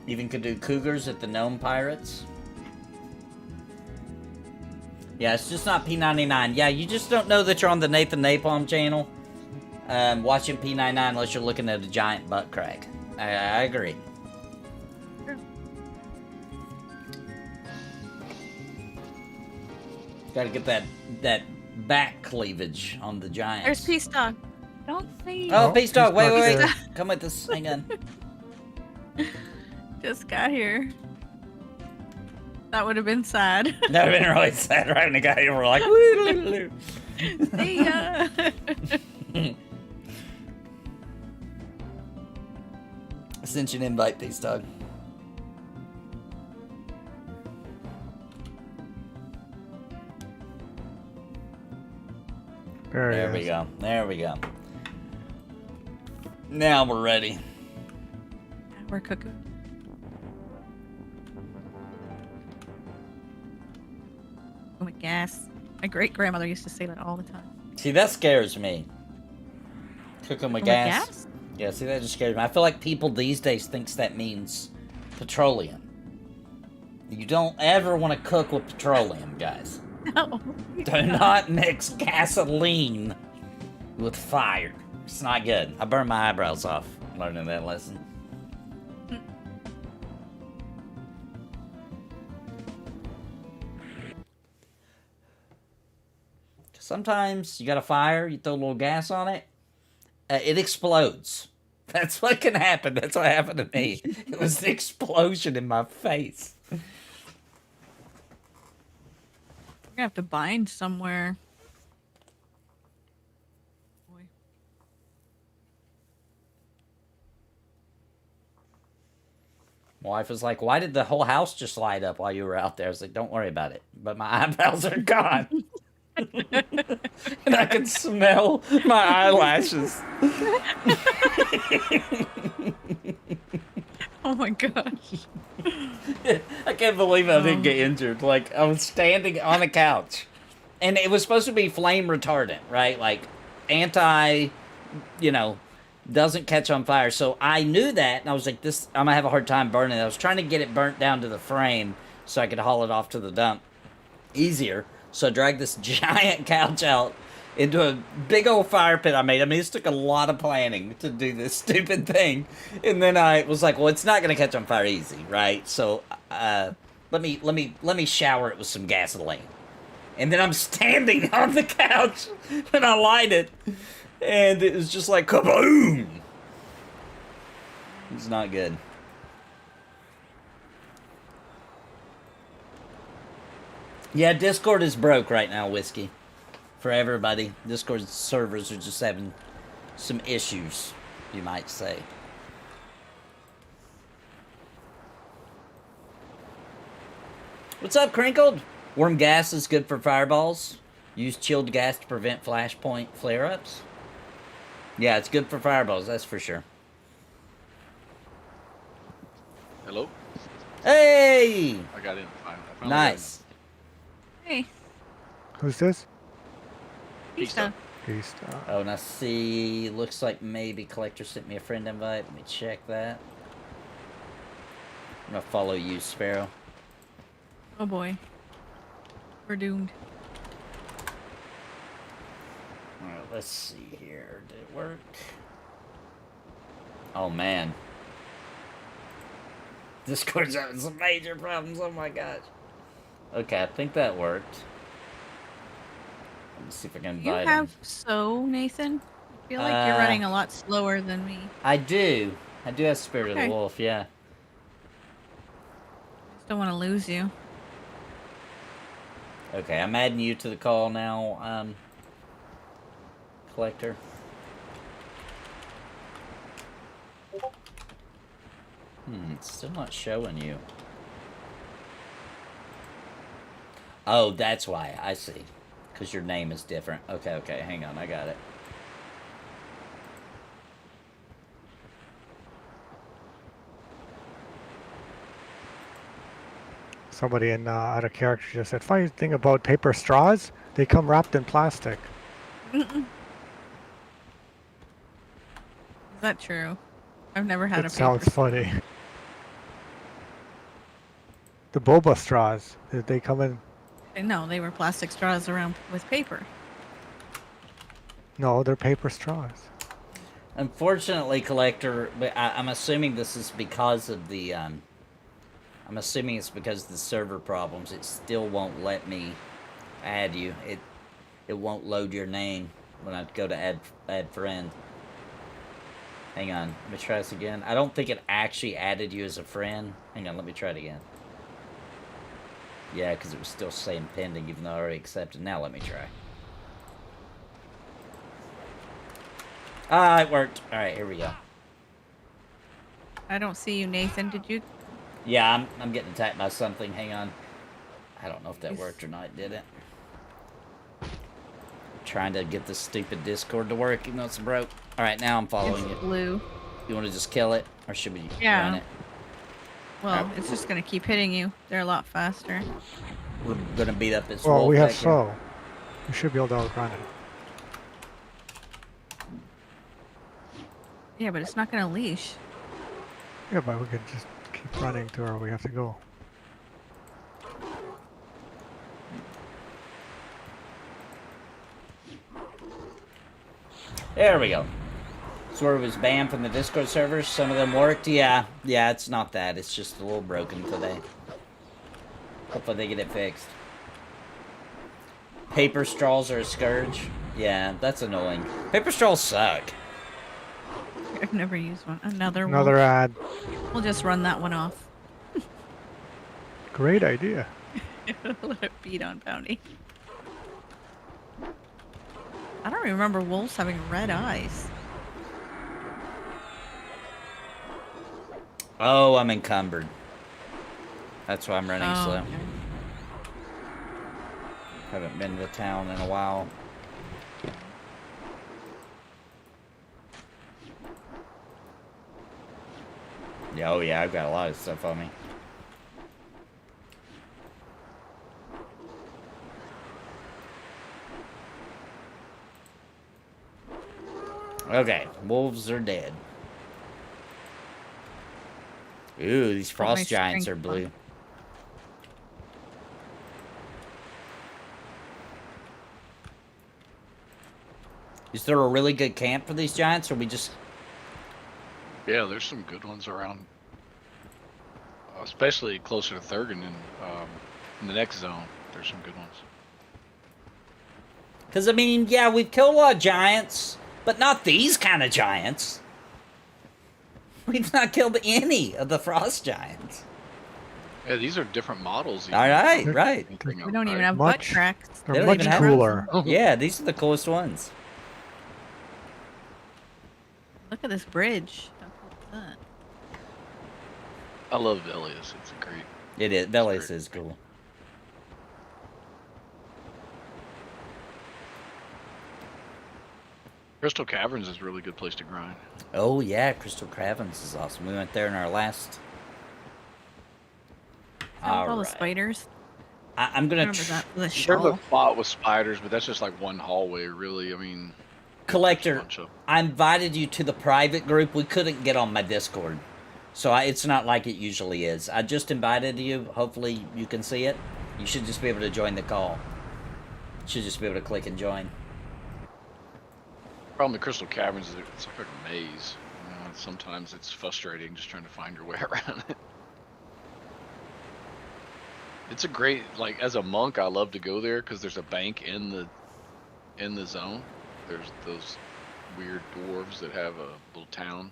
Even could do cougars at the Gnome Pirates. Yeah, it's just not P99. Yeah, you just don't know that you're on the Nathan Napalm channel. Watching P99 unless you're looking at a giant butt crack. I agree. Gotta get that back cleavage on the giants. There's Peace Dog. Don't say. Oh, Oh, Peace Dog, Peace wait, Dog's wait, wait. there. Come with us. Hang on. Just got here. That would have been sad. That would have been really sad, right? And the guy here were like, woo. See ya. I sent you an invite, Peace Dog. There we go. There we go. Now we're ready. We're cooking. Oh my gas. My great grandmother used to say that all the time. See, that scares me. Cooking with gas? Yeah, see, that just scares me. I feel like people these days thinks that means petroleum. You don't ever want to cook with petroleum, guys. No. Do not mix gasoline with fire. It's not good. I burned my eyebrows off learning that lesson. Sometimes you got a fire, you throw a little gas on it, it explodes. That's what can happen. That's what happened to me. It was an explosion in my face. We're gonna have to bind somewhere. Boy. My wife was like, why did the whole house just light up while you were out there? I was like, don't worry about it. But my eyebrows are gone. And I can smell my eyelashes. Oh my gosh. I can't believe I didn't get injured. Like, I was standing on a couch. And it was supposed to be flame retardant, right? Like, doesn't catch on fire. So I knew that, and I was like, I'm gonna have a hard time burning it. I was trying to get it burnt down to the frame so I could haul it off to the dump easier. So I dragged this giant couch out into a big old fire pit I made. I mean, this took a lot of planning to do this stupid thing. And then I was like, well, it's not going to catch on fire easy, right? So let me shower it with some gasoline. And then I'm standing on the couch and I light it. And it was just like, kaboom! It's not good. Yeah, Discord is broke right now, Whiskey. For everybody. Discord servers are just having some issues, you might say. What's up, Crinkled? Warm gas is good for fireballs. Use chilled gas to prevent flashpoint flare-ups. Yeah, it's good for fireballs, that's for sure. Hello? Hey! I got in. I finally Nice. Hey. Who's this? Pizza. Peace. Oh, and I see, looks like maybe Collector sent me a friend invite. Let me check that. I'm gonna follow you, Sparoh. Oh boy. We're doomed. Alright, let's see here. Did it work? Oh, man. Discord's having some major problems. Oh, my gosh. Okay, I think that worked. Let me see if I can You invite have him. so, Nathan? I feel like you're running a lot slower than me. I do. I do have Spirit of the Wolf, yeah. I just don't want to lose you. Okay, I'm adding you to the call now, Collector. It's still not showing you. Oh, that's why. I see. Because your name is different. Okay, okay, hang on. I got it. Somebody in out of character just said, funny thing about paper straws, they come wrapped in plastic. Is that true? I've never had It a paper. sounds funny. The boba straws, they come in. No, they were plastic straws around with paper. No, they're paper straws. Unfortunately, Collector, but I'm assuming this is because of the, I'm assuming it's because of the server problems. It still won't let me add you. It won't load your name when I go to add friend. Hang on, let me try this again. I don't think it actually added you as a friend. Hang on, let me try it again. Yeah, because it was still saying pending, even though I already accepted. Now let me try. Ah, it worked. All right, here we go. I don't see you, Nathan. Did you? Yeah, I'm getting attacked by something. Hang on. I don't know if that Is- worked or not. Did it? Trying to get this stupid Discord to work, even though it's broke. All right, now I'm following It's you. blue. You want to just kill it, or should we Yeah. run it? Well, it's just gonna keep hitting you. They're a lot faster. We're gonna beat up its Well, wolf we have back here. slow. We should be able to outrun it. Yeah, but it's not gonna leash. Yeah, but we can just keep running to where we have to go. There we go. Sort of was banned from the Discord servers. Some of them worked. Yeah, it's not that. It's just a little broken today. Hopefully they get it fixed. Paper straws are a scourge. Yeah, that's annoying. Paper straws suck. I've never used one. Another Another wolf. ad. We'll just run that one off. Great idea. Let it beat on bounty. I don't remember wolves having red eyes. Oh, I'm encumbered. That's why I'm running Oh, slow. okay. Haven't been to town in a while. Yeah, oh yeah, I've got a lot of stuff on me. Okay, wolves are dead. Ooh, these Got my frost giants are strength blue. up. Is there a really good camp for these giants, or we just... Yeah, there's some good ones around. Especially closer to Thurgan and in the next zone. There's some good ones. Because, I mean, yeah, we've killed a lot of giants, but not these kind of giants. We've not killed any of the frost giants. Yeah, these are different models. All right, right. We don't even have butt Much- cracks. They They're don't much even have- cooler. Yeah, these are the coolest ones. Look at this bridge. How cool is that? I love Velius. It's a great. It is. Velius is cool. Crystal Caverns is a really good place to grind. Oh, yeah, Crystal Caverns is awesome. We went there in our last... All the Alright. spiders. I'm going Remember to... that? The There's shawl. a spot with spiders, but that's just like one hallway, really. I mean, Collector, bunch of- I invited you to the private group. We couldn't get on my Discord. So it's not like it usually is. I just invited you. Hopefully you can see it. You should just be able to join the call. You should just be able to click and join. problem with Crystal Caverns is it's like a maze. You know, sometimes it's frustrating just trying to find your way around it. It's a great, like, as a monk, I love to go there because there's a bank in the zone. There's those weird dwarves that have a little town.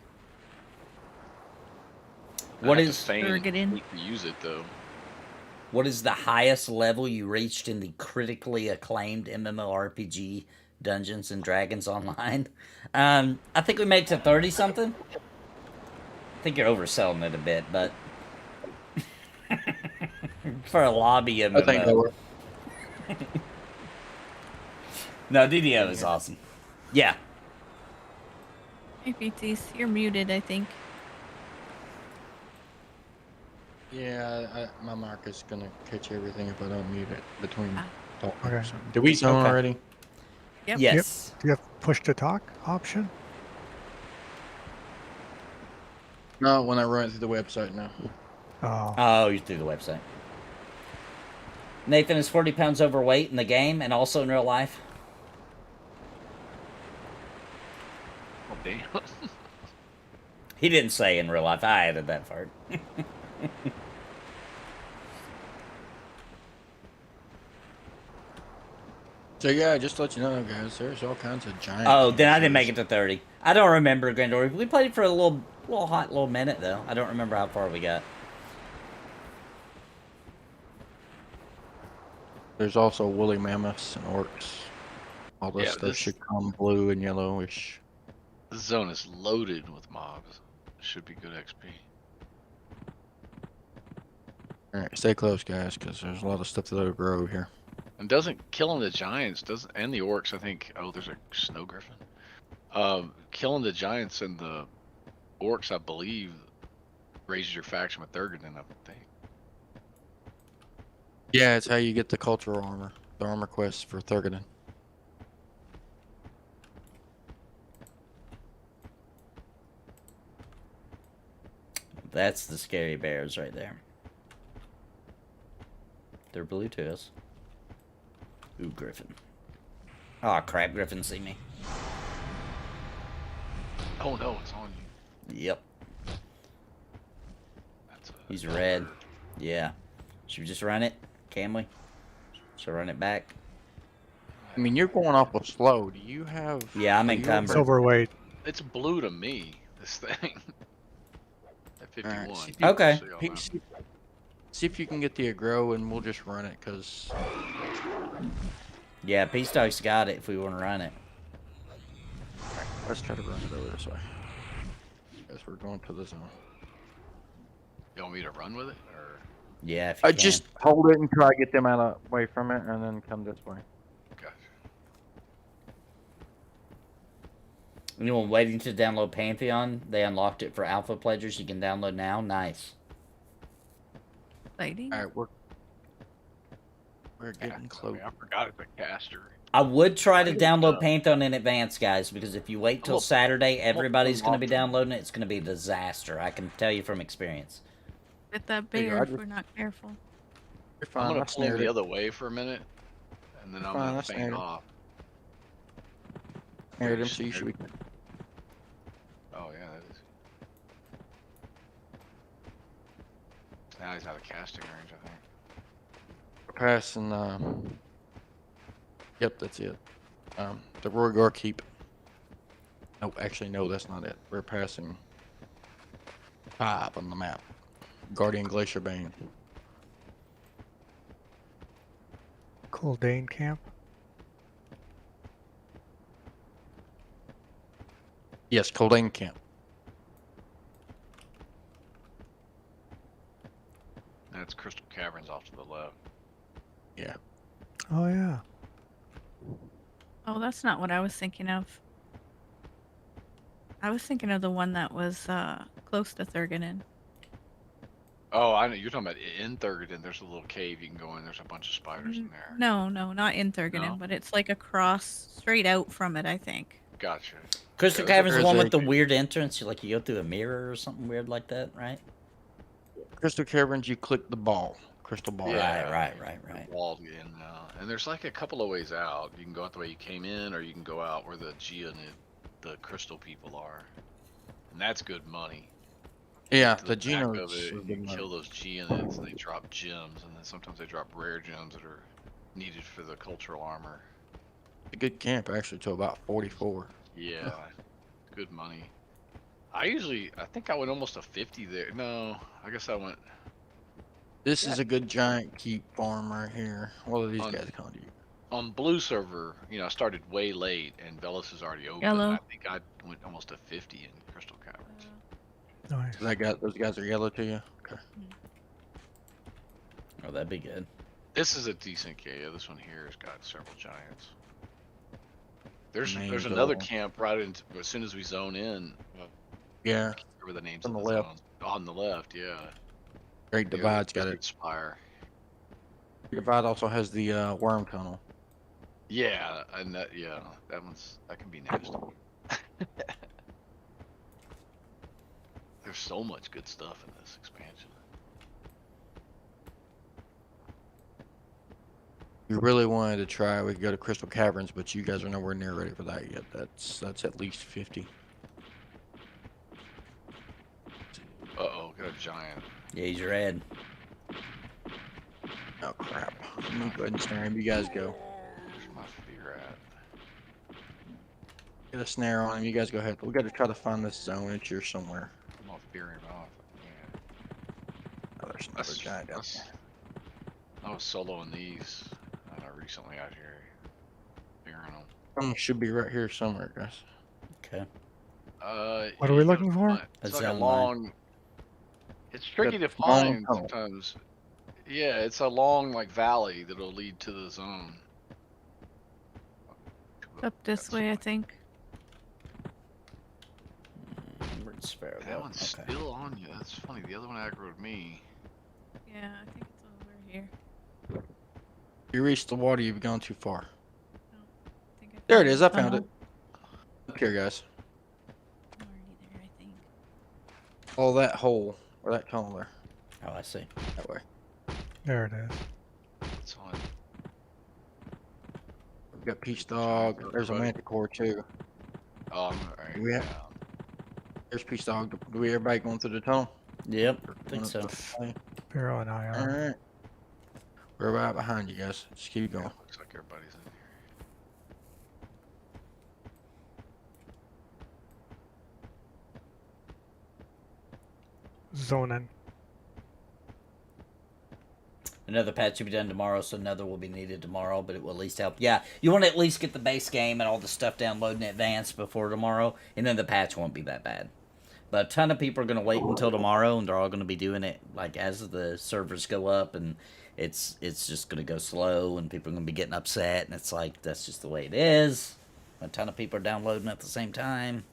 What I have is- to feign Get in. to use it though? What is the highest level you reached in the critically acclaimed MMORPG Dungeons and Dragons Online? I think we made it to 30-something. I think you're overselling it a bit, but... for a lobby MMO. I think that works. No, DDO is awesome. Yeah. Hey, BTs, you're muted, I think. Yeah, my mark is gonna catch everything if I don't mute it between Ah. talking. Okay. So, did we zone Okay. already? Yep. Yes. Do you have push to talk option? No, when I run it through the website now. Oh, Oh, you're through the website. Nathan is 40 pounds overweight in the game and also in real life. Oh, damn. He didn't say in real life. I added that part. So yeah, just to let you know, guys, there's all kinds of giant. Oh, then I didn't make it to 30. I don't remember Grandori. We played for a little hot little minute though. I don't remember how far we got. There's also woolly mammoths and orcs. All this Yeah, stuff this- should come blue and yellowish. This zone is loaded with mobs. Should be good XP. Alright, stay close, guys, because there's a lot of stuff that'll grow here. And doesn't killing the giants doesn't and the orcs, I think. Oh, there's a snow griffin. Killing the giants and the orcs, I believe, raises your faction with Thurgoden, I think. Yeah, it's how you get the cultural armor. The armor quest for Thurgoden. That's the scary bears right there. They're blue to us. Ooh, Griffin. Aw, crap, Griffin see me. Oh no, it's on you. Yep. That's a He's red. Yeah. Should we just run it? Can we? Should I run it back? I mean, you're going awful slow. Do you have... Yeah, I'm do you have- encumbered. It's overweight. It's blue to me, this thing. At 51. Alright, see if you- Okay. So y'all Hey, know. see if you can get the aggro, and we'll just run it, because... Yeah, Peace Dog's got it if we want to run it. Let's try to run it over this way. Guess we're going to the zone. You want me to run with it? Or Yeah, if you can. Just hold it and try to get them out of away from it, and then come this way. gotcha. Anyone waiting to download Pantheon? They unlocked it for alpha pledgers. You can download now. Nice. Exciting. Alright, we're getting I close. mean, I forgot it's a caster. I would try to I think, download Pantheon in advance, guys, because if you wait till Well, Saturday, everybody's going to be option. downloading it. It's going to be a disaster. I can tell you from experience. Get that There you go, bear I if just- we're not careful. You're I'm fine. gonna I pull him snared the it. other way for a minute, and then I'm Fine, I gonna snared feint it. off. Snared him, so you should be... Oh yeah, that is. Now he's out of casting range, I think. Passing, Yep, that's it. The Roygor Keep. No, actually, no, that's not it. We're passing 5 on the map. Guardian Glacier Bane. Kuldane camp. Yes, Coldane Camp. That's Crystal Caverns off to the left. Yeah. Oh yeah. Oh, that's not what I was thinking of. I was thinking of the one that was close to Thurgoden. Oh, I know you're talking about in Thurgoden. There's a little cave you can go in. There's a bunch of spiders in there. No, not in Thurgoden, No? but it's like across, straight out from it, I think. Gotcha. Crystal Yeah, Caverns is the there's one a- with the weird entrance. You go through a mirror or something weird like that, right? Crystal Caverns, you click the ball. Crystal ball. Yeah. Right. Walled in now, and there's like a couple of ways out. You can go out the way you came in, or you can go out where the the crystal people are, and that's good money. Yeah, To the back of Genos. it, are you good can money. kill those Geonids, and they drop gems, and then sometimes they drop rare gems that are needed for the cultural armor. A good camp, actually, to about 44. Yeah, good money. I think I went almost a 50 there. No, I guess I went. This is a good giant keep farm right here. What are these On- guys calling you? On blue server, I started way late, and Velas is already open. Yellow. I think I went almost to 50 in Crystal Caverns. Nice. Those guys are yellow to you? Okay. Oh, that'd be good. This is a decent cave. This one here has got several giants. There's Names another all- camp right in as soon as we zone in. Yeah. I can't remember the names On of the the left. zones. On the left, yeah. Great The Divide's other got it. Spire. Divide also has the worm tunnel. Yeah, and that that can be nasty. There's so much good stuff in this expansion. We really wanted to try, we could go to Crystal Caverns, but you guys are nowhere near ready for that yet. That's at least 50. Uh-oh, got a giant. Yeah, he's red. Oh crap. Let me go ahead and snare him. You guys go. Where's my fear at? Get a snare on him. You guys go ahead. We got to try to find this zone. It's here somewhere. I'm not fearing off. Yeah. Oh, there's another That's- giant out that's- there. I was soloing these. I recently out here. Figuring them. Should be right here somewhere, guys. Okay. What are we looking for? It's A like a zone line. long. It's tricky to long find tunnel. sometimes. Yeah, it's a long like valley that'll lead to the zone. Up this way, I think. Where'd Sparoh That go? one's Okay. still on you. That's funny. The other one aggroed me. Yeah, I think it's over here. If you reach the water, you've gone too far. I think There it found is. the I found it. tunnel. Up here, guys. Already there, I think. Oh, that hole or that tunnel there. Oh, I see. That way. There it is. It's on. We've got Peach Dog. There's a Manticore too. Oh, I'm alright. We have- There's Peach Dog. Do we everybody going through the tunnel? Yep, I think so. Spiro and I All are. right. We're right behind you guys. Just keep going. Looks like everybody's in here. Zoning. Another patch will be done tomorrow, so another will be needed tomorrow, but it will at least help. Yeah, you want to at least get the base game and all the stuff downloaded in advance before tomorrow, and then the patch won't be that bad. But a ton of people are going to wait until tomorrow, and they're all going to be doing it like as the servers go up, and it's just going to go slow, and people are going to be getting upset, and it's like, that's just the way it is. A ton of people are downloading at the same time.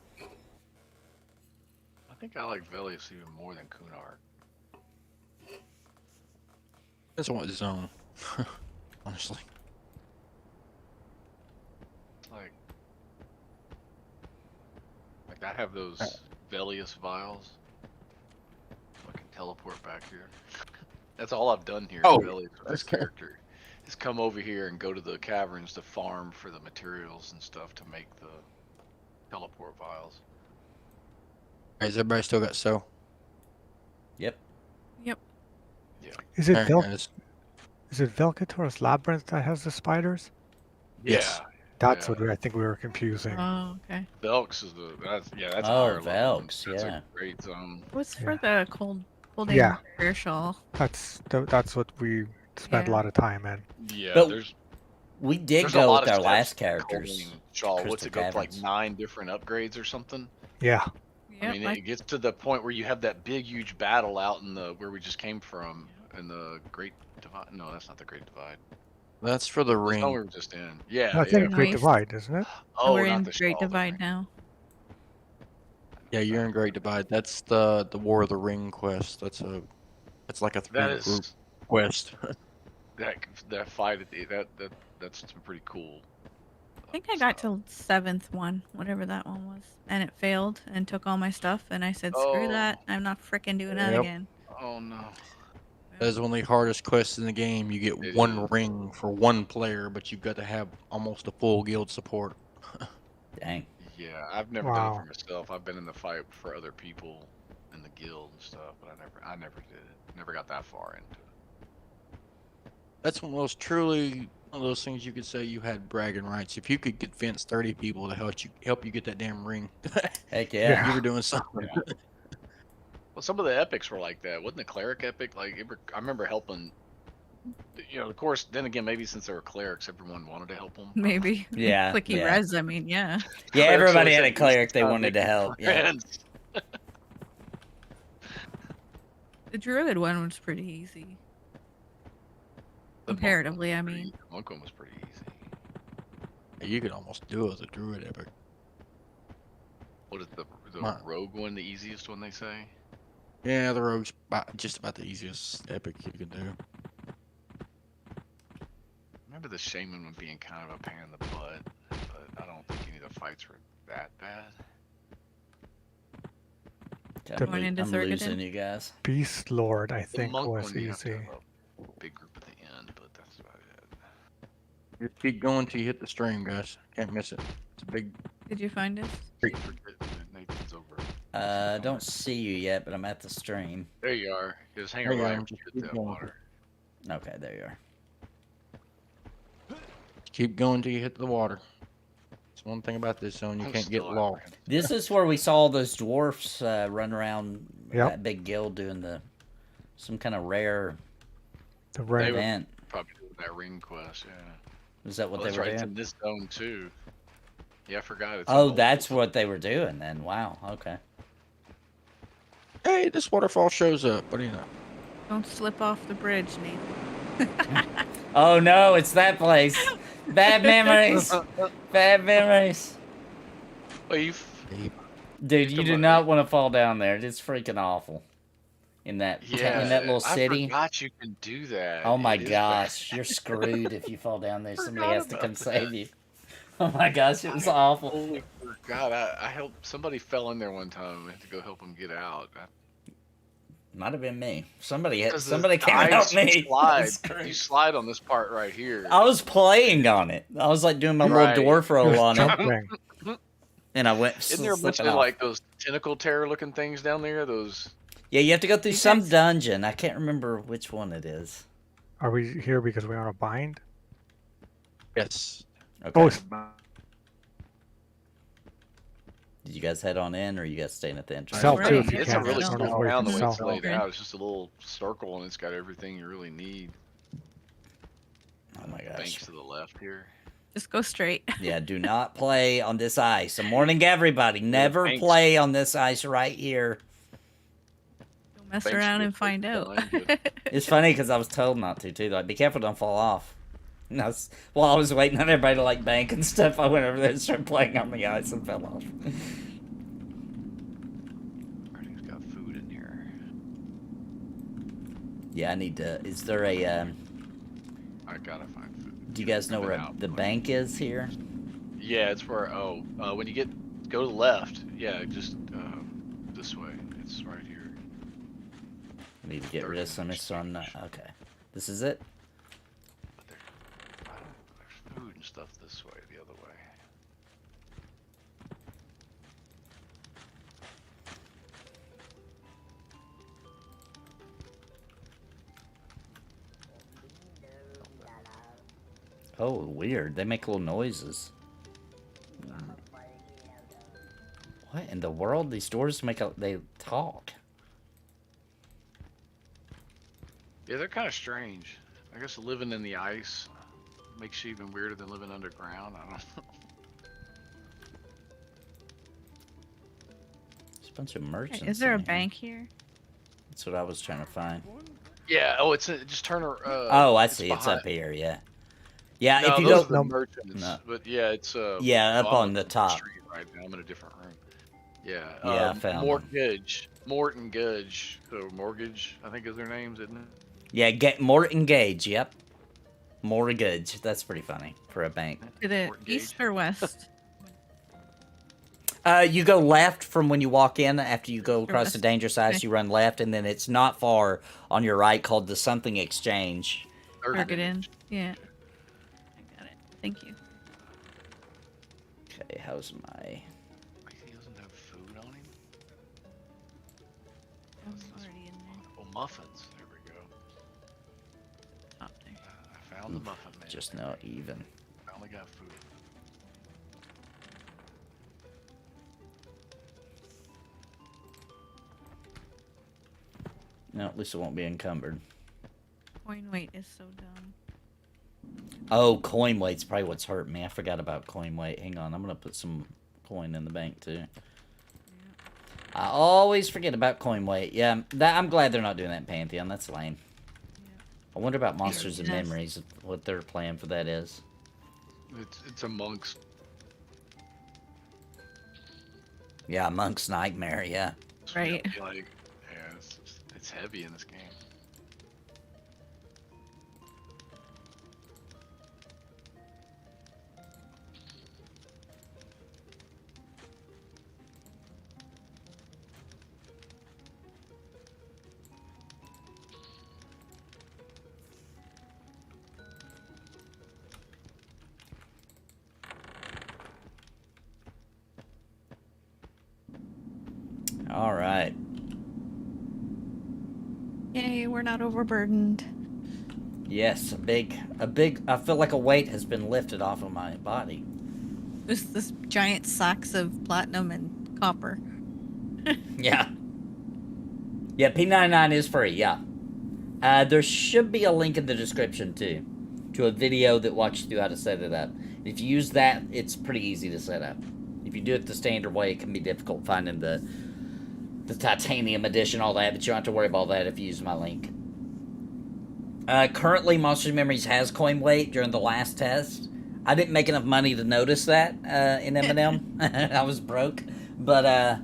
I think I like Velius even more than Kunark. That's what zone. Honestly. It's like I have those Velius vials. I can teleport back here. That's all I've done here. Oh, Velius with this okay. character is come over here and go to the caverns to farm for the materials and stuff to make the teleport vials. Has everybody still got so? Yep. Yep. Is it Guys. Is it Velcator's Labyrinth that has the spiders? Yes. That's Yeah. what I think we were confusing. Oh, okay. Velks is that's a Oh, higher level one. Velks, That's yeah. a great zone. What's for the cold holding Yeah. prayer shawl? That's what we spent a Yeah. lot of time in. Yeah, But there's We did a go lot with of our steps last to characters. Colding Shaw. What's Crystal it go for like Caverns. 9 different upgrades or something? Yeah. Yep, I mean, it gets to the point where you have that big, huge battle out in the where we just came from in the Great Divide. No, that's not the Great Divide. That's for the That's the one we ring. were just in. Yeah. I think yeah. Great Nice. Divide, isn't it? Oh, we're not in the Great Shaw, the Divide ring. now. Yeah, you're in Great Divide. That's the War of the Ring quest. That's like a That 3 group is quest. that fight at the that's pretty cool. I think I got to 7th one, whatever that one was, and it failed and took all my stuff. And I said, "Screw that! I'm not fricking doing that Yep. again." Oh no. That is one of the hardest quests in the game. You get It one is. ring for one player, but you've got to have almost a full guild support. Dang. Yeah, I've never done it Wow. for myself. I've been in the fight for other people in the guild and stuff, but I never did it. Never got that far into it. That's one of those truly one of those things you could say you had bragging rights. If you could convince 30 people to help you get that damn ring, Heck yeah. you were doing something. Well, some of the epics were like that. Wasn't the cleric epic I remember helping. You know, of course. Then again, maybe since they were clerics, everyone wanted to help them. Maybe. Yeah, Clicky yeah. res. I mean, yeah. Yeah, Clerics everybody always had a had cleric they time wanted to making help. Yeah. friends. The druid one was pretty easy. The monk Comparatively, I was pretty mean. easy. The monk one was pretty easy. You could almost do it as a druid epic. What is the Mine. rogue one? The easiest one they say. Yeah, the rogue's just about the easiest epic you can do. Remember the shaman one being kind of a pain in the butt, but I don't think any of the fights were that bad. Going into I'm Thurgoden? losing you guys. Beast Lord, I The think, monk was one you have to easy. have a big group at the end, but that's about it. Just keep going till you hit the stream, guys. Can't miss it. It's a big. Did you find us? Nathan's over. Don't see you yet, but I'm at the stream. There you are. Just hang There you around are, and just hit keep that going. water. Okay, there you are. Keep going till you hit the water. It's one thing about this zone, you I'm can't get still lost. apprehensive. This is where we saw those dwarfs run around Yep. that big guild doing some kind of rare The red. They were- event. Probably doing that ring quest, yeah. Is that what Well, they that's were right. It's doing? in this zone too. Yeah, I forgot. It's Oh, on that's multiple- what they were doing then. Wow. Okay. Hey, this waterfall shows up. What do you know? Don't slip off the bridge, Nathan. Oh no, it's that place. Bad memories. Bad memories. Well, you. Dude, you talking do about- not want to fall down there. It's freaking awful. In that Yeah, in that little I city. forgot you can do that. Oh my It is gosh, bad. you're screwed if you fall down there. Somebody Forgot has to about come that. save you. Oh my gosh, it was awful. Holy God, I helped somebody fell in there one time. I had to go help them get out. Might have been me. Somebody came and Ice, helped me. You slide, That's great. you slide on this part right here. I was playing on it. I was like doing my Right. little dwarf roll on it, Jumping. and I went. Isn't there a bunch slipping of off. like those tentacle terror looking things down there? Those. Yeah, you have to go through You some guys- dungeon. I can't remember which one it is. Are we here because we're on a bind? Yes. Okay. Oh, it's- Did you guys head on in, or you guys staying at the entrance? Sell too, if you It's can. a really I don't small know town the way it's sell. laid Okay. out. It's just a little circle and it's got everything you really need. Oh my gosh. Banks to the left here. Just go straight. Yeah, do not play on this ice. I'm warning everybody. Never thanks. play on this ice right here. Don't mess Banks around to and the find out. line, It's funny because I was told not to too. Like, be careful, don't fall off. And while I was waiting on everybody to like bank and stuff, I went over there and started playing on the ice and fell off. Everything's got food in here. Yeah, I need to. Is there a? I gotta find food. Do you guys know Coming where out, the like- bank is here? Yeah, it's where. When you go to the left. Yeah, just this way. It's right here. I need to get rid of some, so I'm not. Okay, this is it. But there's food and stuff this way, the other way. Oh, weird. They make little noises. What in the world? These doors they talk. Yeah, they're kind of strange. I guess living in the ice makes you even weirder than living underground. I don't know. There's a bunch of merchants. Is there a in here. bank here? That's what I was trying to find. Yeah. Oh, just turn her. Oh, I see. It's up here. Yeah. Yeah. No, if you those go. are the merchants. No. But yeah, it's Yeah, up I'm on the on top. Street right now. I'm in a different room. Yeah. Yeah, I found Morton Gudge. So Mortgage, I think is their names, isn't it? Yeah, get Morton Gage. Yep. Mortgage. That's pretty funny for a bank. To the Morton Gage. east or west? You go left from when you walk in. After you go across the west. dangerous ice, Okay. you run left, and then it's not far on your right called the Something Exchange. Target in. Yeah. I got it. Thank you. Okay, how's my? He doesn't have food on him. I'm already in there. Oh, muffins. There we go. Top there. I found the muffin man. Just no even. Finally got food. No, at least it won't be encumbered. Coin weight is so dumb. Oh, coin weight's probably what's hurting me. I forgot about coin weight. Hang on, I'm gonna put some coin in the bank too. I always forget about coin weight. Yeah, I'm glad they're not doing that in Pantheon. That's lame. I wonder about Monsters and Yes. Memories, what their plan for that is. It's amongst. Yeah, Monk's Nightmare, yeah. Right. Like, yeah, it's heavy in this game. All right. Yay, we're not overburdened. Yes, I feel like a weight has been lifted off of my body. Just this giant sacks of platinum and copper. Yeah. Yeah, P99 is free, yeah. There should be a link in the description, too. to a video that walks you through how to set it up. If you use that, it's pretty easy to set up. If you do it the standard way, it can be difficult finding the titanium edition, all that, but you don't have to worry about that if you use my link. Currently, Monsters Memories has coin weight during the last test. I didn't make enough money to notice that in M&M. I was broke. But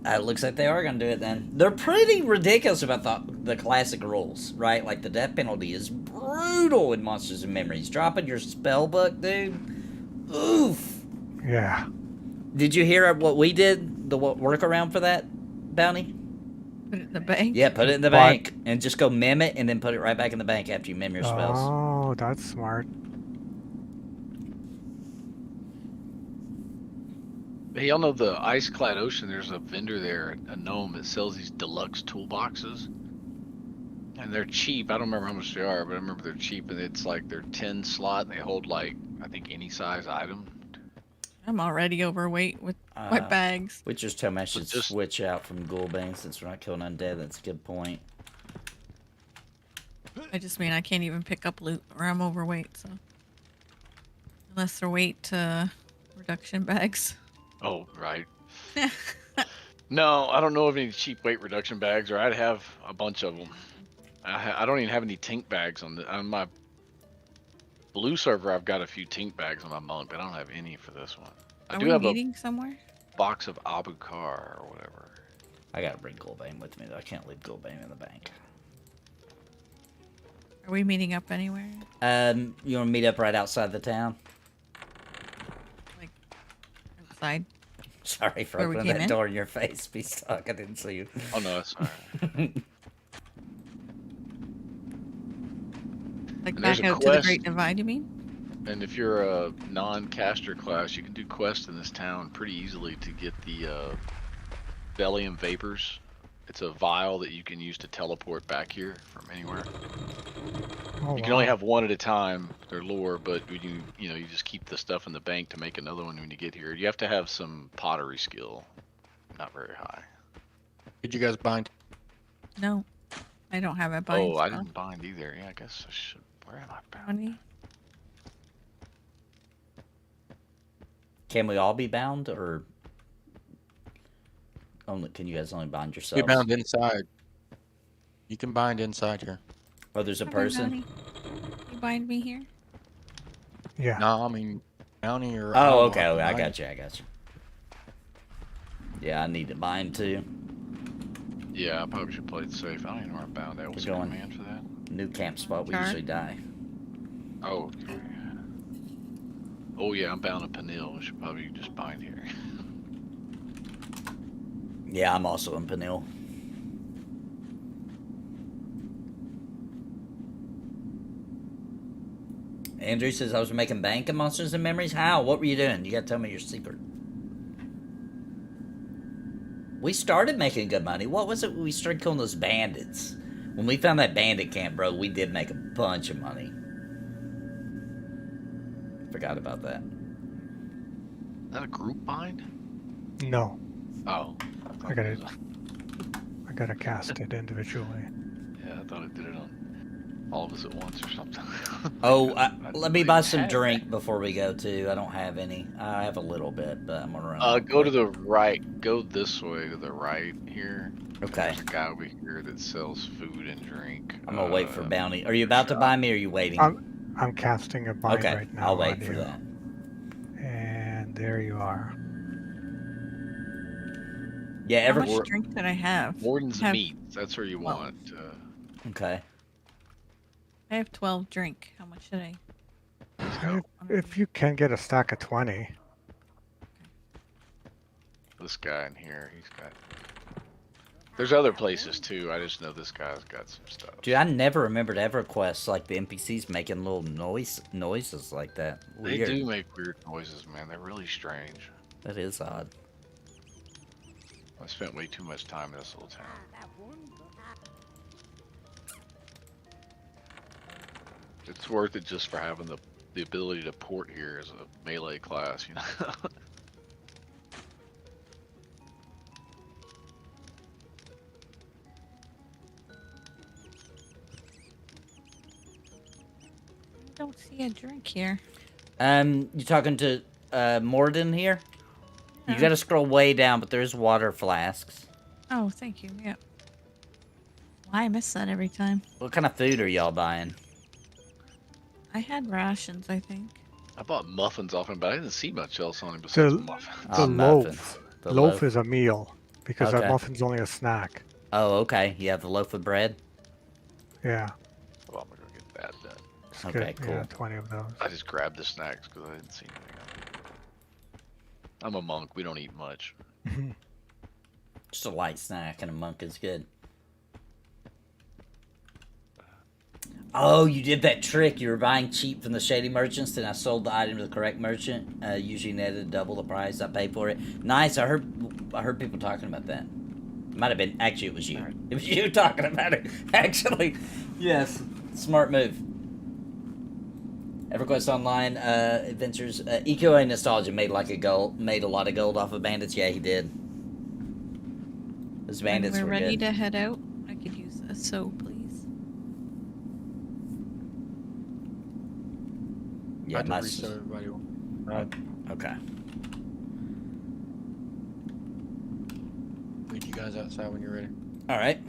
it looks like they are going to do it then. They're pretty ridiculous about the classic rules, right? Like, the death penalty is brutal in Monsters and Memories. Dropping your spell book, dude. Oof. Yeah. Did you hear what we did? The workaround for that, Bounty? Put it in the bank. Yeah, put it in the bank. And just go mem it and then put it right back in the bank after you mem your spells. Oh, that's smart. Hey, y'all know the Ice-Clad Ocean, there's a vendor there, a gnome, that sells these deluxe toolboxes. And they're cheap. I don't remember how much they are, but I remember they're cheap. And it's like they're 10 slot, and they hold, like, I think any size item. I'm already overweight with wet bags. Which just tell me I should switch out from Ghoulbane since we're not killing undead. That's a good point. I just mean I can't even pick up loot or I'm overweight, so. Unless they're weight reduction bags. Oh, right. No, I don't know of any cheap weight reduction bags, or I'd have a bunch of them. I don't even have any tink bags on my blue server. I've got a few tink bags on my monk, but I don't have any for this one. I do have meeting somewhere? Box of Abukar or whatever. I gotta bring Ghoulbane with me though. I can't leave Ghoulbane in the bank. Are we meeting up anywhere? You wanna meet up right outside the town? Like outside? Sorry for opening that door in your face. Be stuck. I didn't see you. Oh no, that's alright. Like back out to the Great Divide, you mean? And if you're a non-caster class, you can do quests in this town pretty easily to get the Bellium Vapors. It's a vial that you can use to teleport back here from anywhere. Oh, you can only have one at a time. They're lore, but you just keep the stuff in the bank to make another one when you get here. You have to have some pottery skill, not very high. Did you guys bind? No, I don't have a bind. Oh, I didn't bind either. Yeah, I guess I should. Where am I bound? Can we all be bound, or can you guys only bind yourselves? Be bound inside. You can bind inside here. Oh, there's a person. You bind me here? Yeah. No, I mean bounty or. Oh, okay. I got you. Yeah, I need to bind too. Yeah, I probably should play it safe. I don't even know where I'm bound at. What's the command for that? New camp spot. We usually die. Oh, okay. Oh yeah, I'm bound to Panil. I should probably just bind here. Yeah, I'm also in Panil. Andrew says I was making bank in Monsters and Memories. How? What were you doing? You gotta tell me your secret. We started making good money. What was it? We started killing those bandits. When we found that bandit camp, bro, we did make a bunch of money. Forgot about that. Is that a group bind? No. Oh. I gotta cast it individually. Yeah, I thought it did it on all of us at once or something. Oh, let me buy some drink before we go too. I don't have any. I have a little bit, but I'm gonna run. Go to the right. Go this way to the right here. Okay. There's a guy over here that sells food and drink. I'm gonna wait for Bounty. Are you about to buy me, or are you waiting? I'm casting a bind right now. I'll wait for that. And there you are. Yeah, How much drink did I have? Warden's Meat. That's where you want. Okay. I have 12 drink. How much should I? If you can get a stack of 20. This guy in here, he's got. There's other places too. I just know this guy's got some stuff. Dude, I never remembered EverQuest, like the NPCs making little noises like that. Weird. They do make weird noises, man. They're really strange. That is odd. I spent way too much time in this little town. It's worth it just for having the ability to port here as a melee class, you know. don't see a drink here. You talking to Morden here? You gotta scroll way down, but there's water flasks. Oh, thank you. Yep. Why I miss that every time? What kind of food are y'all buying? I had rations, I think. I bought muffins off him, but I didn't see much else on him besides The- the muffins. The muffins. loaf. The Loaf is a meal because Okay. a muffin's only a snack. Oh, okay. You have the loaf of bread. Yeah. Well, I'm gonna go get that done. Just Okay, get, yeah, cool. 20 of those. I just grabbed the snacks because I didn't see anything else. I'm a monk. We don't eat much. Just a light snack and a monk is good. Oh, you did that trick. You were buying cheap from the shady merchants, then I sold the item to the correct merchant. Usually netted double the price I paid for it. Nice. I heard people talking about that. Might have been. Actually, it was you. It was you talking about it. Actually, yes. Smart move. EverQuest Online Adventures. EQA Nostalgia made a lot of gold off of bandits. Yeah, he did. Those bandits When we're were ready good. to head out, I could use a soap, please. Yeah, I my had to restart everybody. Okay. Meet you guys outside when you're ready. All right.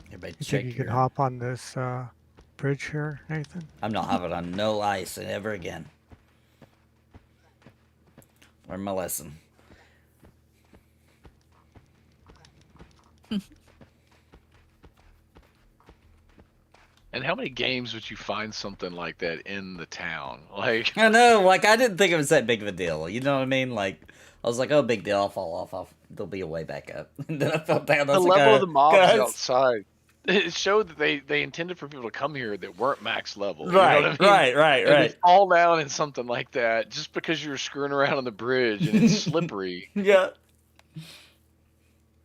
Everybody You check think you can your- hop on this bridge here, Nathan? I'm not hopping on no ice ever again. Learn my lesson. And how many games would you find something like that in the town? Like, I know, like I didn't think it was that big of a deal. You know what I mean? Like I was like, oh, big deal. I'll fall off. There'll be a way back up. And then I fell down. I the was like, level of the mobs guys. outside. It showed that they intended for people to come here that weren't max level. You know what I mean? Right. And to fall down in something like that just because you're screwing around on the bridge and it's slippery. Yeah.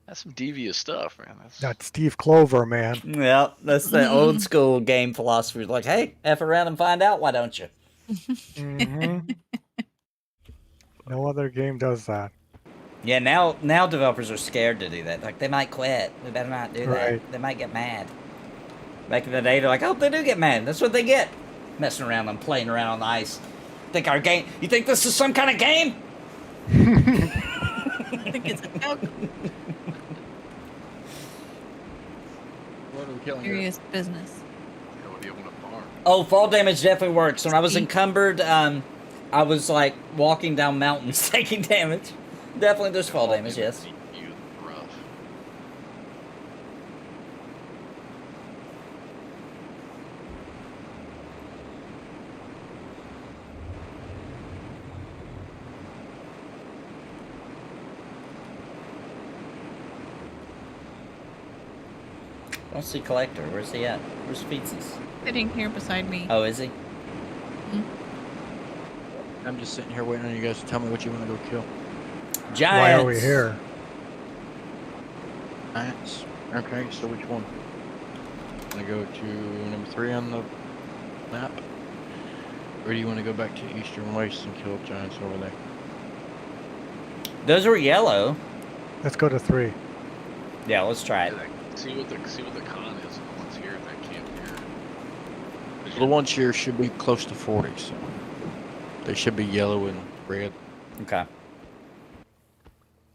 That's some devious stuff, man. That's Steve Clover, man. Yeah, that's the old school game philosophy. Like, hey, F around and find out, why don't you? hmm No other game does that. Yeah, now developers are scared to do that. Like, they might quit. They better not do that. Right. They might get mad. Back in the day, they're like, I hope they do get mad. That's what they get. Messing around and playing around on the ice. You think this is some kind of game? I think it's a joke. What are we killing here? Serious business. You know, what do you want to farm? Oh, fall damage definitely works. When I was encumbered, I was like walking down mountains taking damage. Definitely there's fall damage, yes. You rough. I don't see Collector. Where's he at? Where's Speetsies? Sitting here beside me. Oh, is he? I'm just sitting here waiting on you guys to tell me what you want to go kill. Giants. Why are we here? Giants. Okay, so which one? Want to go to number 3 on the map? Or do you want to go back to Eastern Waste and kill giants over there? Those were yellow. Let's go to 3. Yeah, let's try it. See what the con is on the ones here that camp here. The ones here should be close to 40, so they should be yellow and red. Okay.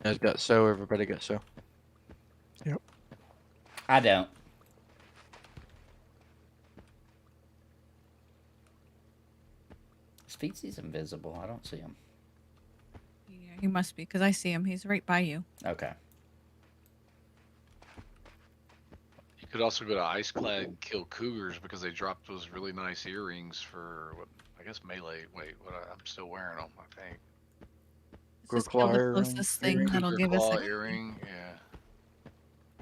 Guys got so, everybody got so. I don't. Speetsies invisible. I don't see him. Yeah, he must be, because I see him. He's right by you. Okay. You could also go to Iceclad and kill cougars because they dropped those really nice earrings for what I guess melee. Wait, I'm still wearing them. I think. Let's just Claw kill the earring, closest thing earring, that'll Cougar give us claw a... earring. Yeah.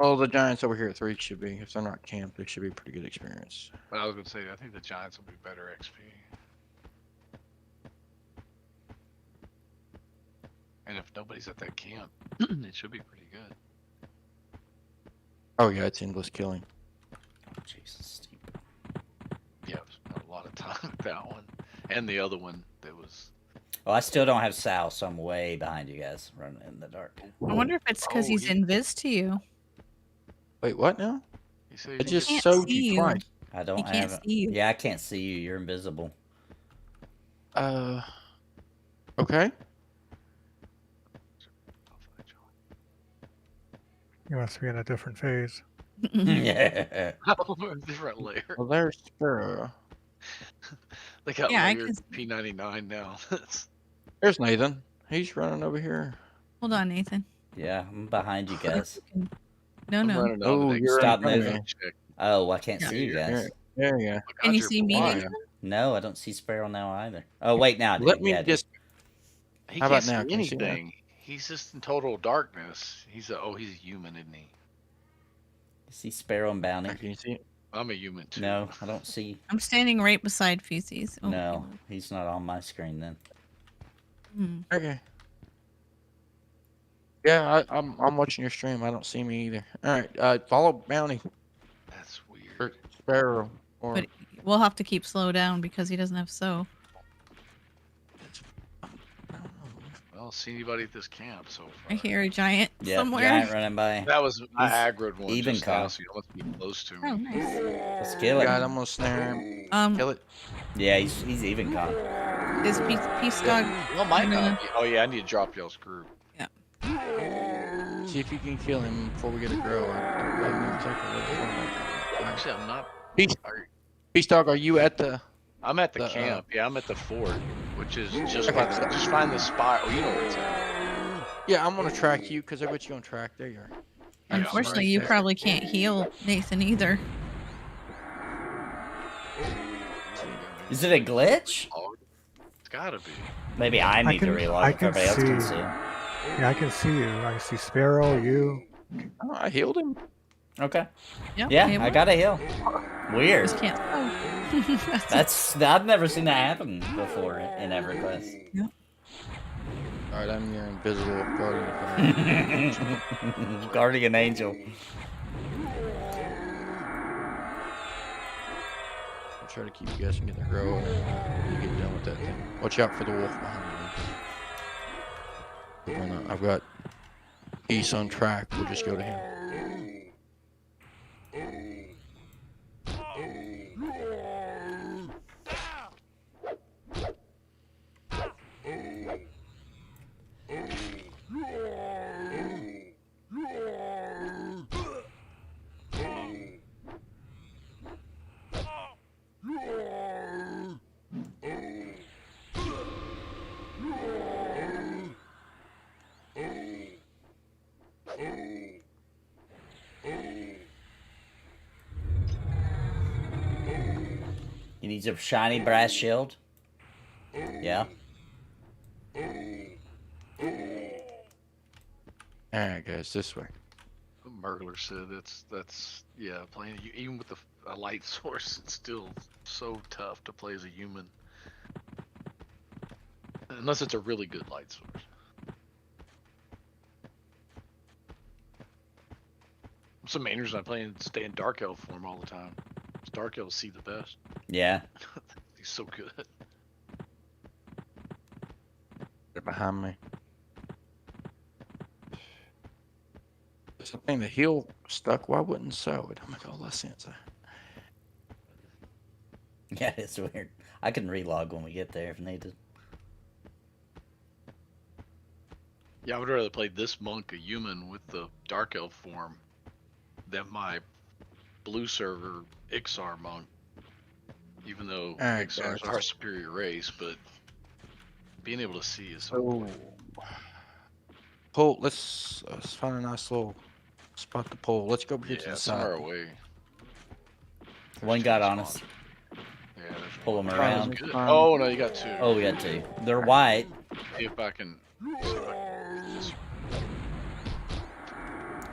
Oh, the giants over here at 3 should be, if they're not camped, they should be a pretty good experience. But I was gonna say I think the giants will be better XP. And if nobody's at that camp, it should be pretty good. Oh yeah, it's endless killing. Oh, Jesus. Yeah, I've spent a lot of time with that one, and the other one that was. Oh, I still don't have Sal, so I'm way behind you guys, running in the dark. I wonder if it's because Oh, he's he- invis to you. Wait, what now? He said It you just can't showed see you you. twice. I don't He can't have it. see you. Yeah, I can't see you. You're invisible. Okay. You must be in a different phase. Yeah. different layer. Well, there's Sparoh. They got Yeah, I layer can see. P99 now. There's Nathan. He's running over here. Hold on, Nathan. Yeah, I'm behind you guys. No, I'm no. running on Oh, the next you're Stop in front of moving. me. check. Oh, I can't Yeah. see you guys. There you go. Can you God, see you're me, blind. Nathan? No, I don't see Sparoh now either. Oh, wait, now I do. Let me Yeah, I do. just. He How can't about now? see Can you see now? anything. He's just in total darkness. He's a human, isn't he? See Sparoh and Bounty? Can you see it? I'm a human too. No, I don't see. I'm standing right beside Feces. Oh, No, he's not on my screen then. Hmm. Okay. Yeah, I'm watching your stream. I don't see me either. All right, follow Bounty That's weird. or Sparoh or. But we'll have to keep slow down because he doesn't have so. I don't see anybody at this camp so far. I hear a giant Yeah, somewhere. giant running by. That was I He's aggroed one even just now, con. so you must be close to me. Oh, nice. Let's kill it. God, I'm gonna snare him. Kill it. Yeah, he's even con. Is Peace Dog? Well, might gonna- not be. Oh yeah, I need to drop y'all's group. See if you can kill him before we get a grow. Actually, I'm not. Peace, are- Peace Dog, are you at the? I'm at the The, camp. Yeah, I'm at the fort, which is just Okay. just find the spot. Oh, you know where it's at. Yeah, I'm gonna track you because I got you on track. There you are. Unfortunately, you probably can't heal Nathan either. Is it a glitch? Oh, it's gotta be. Maybe I need to relog if everybody else can see. Yeah, I can see you. I see Sparoh, you. Oh, I healed him. Okay. Yep, Yeah, it I works. got a heal. Weird. Just can't. Oh. I've never seen that happen before in EverQuest. All right, I'm your invisible guardian. Guardian angel. I'll try to keep you guys from getting a grow and you get done with that thing. Watch out for the wolf behind you. I've got Peace on track. We'll just go to him. He needs a shiny brass shield. Yeah. All right, guys, this way. The Murgler said that's yeah. Playing even with a light source, it's still so tough to play as a human, unless it's a really good light source. That's the main reason I play and stay in Dark Elf form all the time. Dark Elves see the best. Yeah. He's so good. They're behind me. Something the heal stuck. Why wouldn't so? It don't make all that sense. Yeah, it's weird. I can relog when we get there if needed. Yeah, I would rather play this monk, a human, with the Dark Elf form than my blue server Ixar monk. Even though Alright, Ixars guys. are a superior race, but being able to see is so Oh. Pull. Let's find a nice little spot to pull. Let's go over here to yeah, the somewhere side. away. One There's got two on us. spots. Yeah, there's Pull one. them Trying around. to Good. find- Oh no, you got two. Oh, we got two. They're white. See if I can.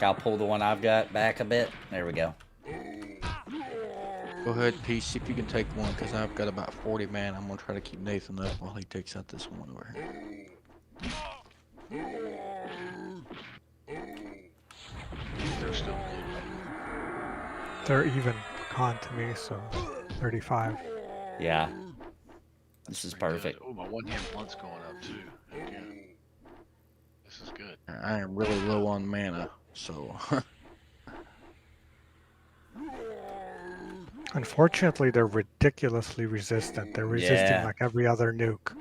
I'll pull the one I've got back a bit. There we go. Go ahead, Peace. See if you can take one, because I've got about 40 man. I'm gonna try to keep Nathan up while he takes out this one over here. They're still blue. They're even con to me, so 35. Yeah. This is Pretty good. perfect. Oh, my one-hand blunt's going up too. Heck yeah. This is good. I am really low on mana, so Unfortunately, they're ridiculously resistant. They're resisting Yeah. like every other nuke.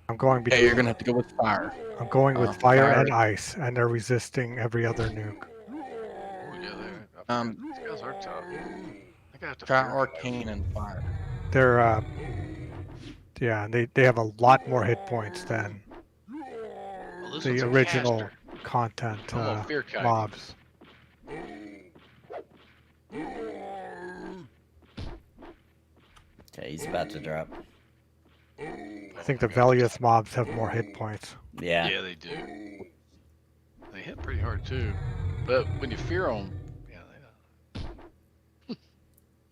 I'm going yeah, between. you're gonna have to go with fire. I'm going with fire. fire and ice, and they're resisting every other nuke. Oh yeah, these guys are tough. I think I have to Try fear arcane and fire. They're yeah, they have a lot more hit points than Oh, this the one's a original caster. content I'm gonna fear kite. mobs. Okay, he's about to drop. I think the Velious mobs have more hit points. Yeah. Yeah, they do. They hit pretty hard too. But when you fear them, yeah, they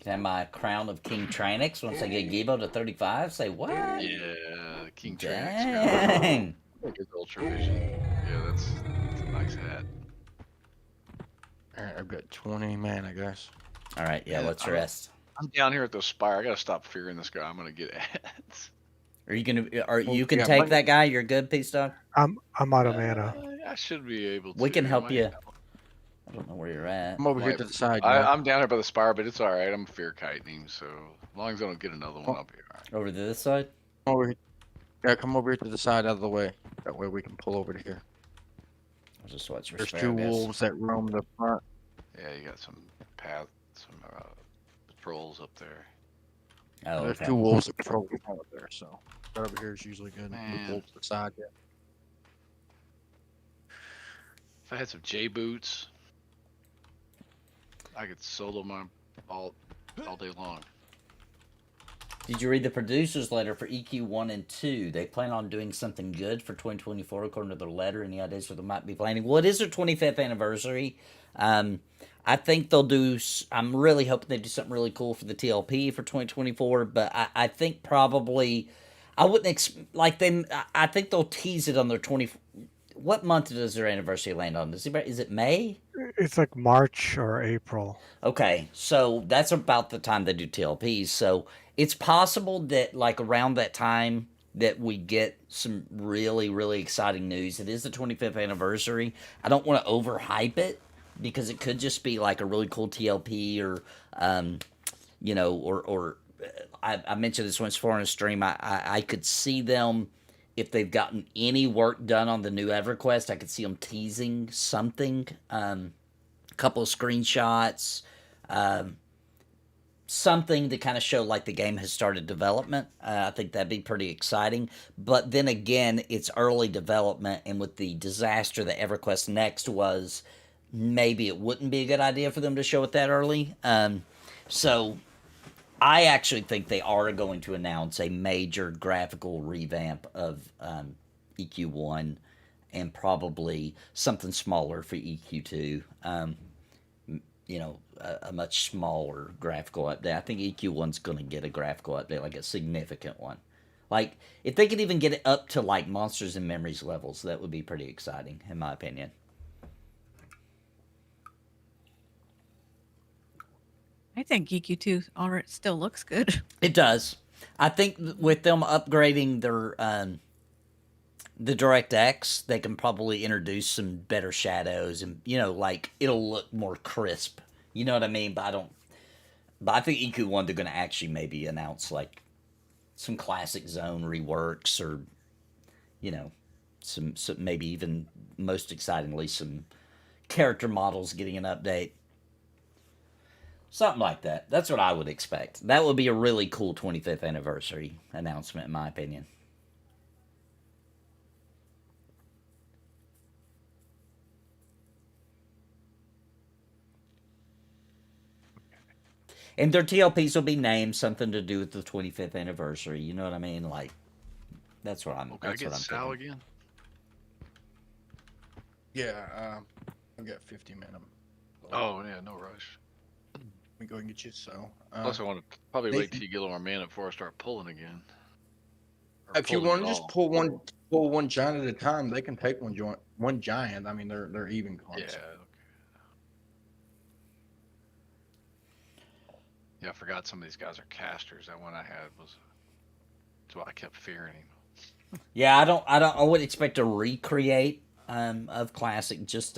Can I have my crown of King Tranix once I get Gibo to 35? Say what? Yeah, King Tranix. Dang. His Ultra Vision. Yeah, that's a nice hat. Alright, I've got 20 mana, guys. All right, yeah, Yeah, let's I'm- rest. I'm down here at the spire. I gotta stop fearing this guy. I'm gonna get ads. Are you gonna? Or Well, you can yeah, take what- that guy. You're good, Peace Dog. I'm out of mana. I should be able to. We can help I- you. I don't know where you're at. I'm over here Like, to the side. now. I'm down here by the spire, but it's all right. I'm fear kiting, so as long as I don't get another one, I'll be all right. Over to this side. Come over here. Yeah, come over here to the side out of the way. That way we can pull over to here. I'll just watch for There's two Sparoh, guys. wolves that roam the front. Yeah, you got some patrols up there. Oh, There's okay. two wolves that patrol the front up there, so right over here is usually good. Man. The wolves to the side, yeah. If I had some J boots, I could solo my all day long. Did you read the producer's letter for EQ1 and 2? They plan on doing something good for 2024 according to their letter. Any ideas what they might be planning? Well, it is their 25th anniversary. I think they'll do... I'm really hoping they do something really cool for the TLP for 2024, but I think probably... I wouldn't... I think they'll tease it on their 20... What month does their anniversary land on? Is it May? It's like March or April. Okay, so that's about the time they do TLPs. So it's possible that like around that time that we get some really, really exciting news. It is the 25th anniversary. I don't want to overhype it because it could just be like a really cool TLP or, I mentioned this once before on a stream. I could see them, if they've gotten any work done on the new EverQuest, I could see them teasing something. Couple of screenshots, something to kind of show like the game has started development. I think that'd be pretty exciting. But then again, it's early development, and with the disaster that EverQuest Next was, maybe it wouldn't be a good idea for them to show it that early. So I actually think they are going to announce a major graphical revamp of EQ1 and probably something smaller for EQ2. A much smaller graphical update. I think EQ1's going to get a graphical update, like a significant one. Like, if they could even get it up to, like, Monsters and Memories levels, that would be pretty exciting, in my opinion. I think EQ2 already still looks good. It does. I think with them upgrading their the DirectX, they can probably introduce some better shadows and like it'll look more crisp. You know what I mean? But I think EQ1 they're going to actually maybe announce like some classic zone reworks or some maybe even most excitingly some character models getting an update. Something like that. That's what I would expect. That would be a really cool 25th anniversary announcement, in my opinion. And their TLPs will be named something to do with the 25th anniversary. You know what I mean? Like, that's what I'm. Okay, I That's get what I'm Sal thinking. again. Yeah, I've got 50 mana. Oh yeah, no rush. Let me go and get you, so. Plus, I want to probably they- wait till you get a little more mana before I start pulling again. Or If you pulling want at to just all. pull one giant at a time, they can take one giant. I mean, they're even Yeah. cards. Yeah, I forgot some of these guys are casters. That one I had was. That's why I kept fearing him. Yeah, I would expect a recreate of Classic, just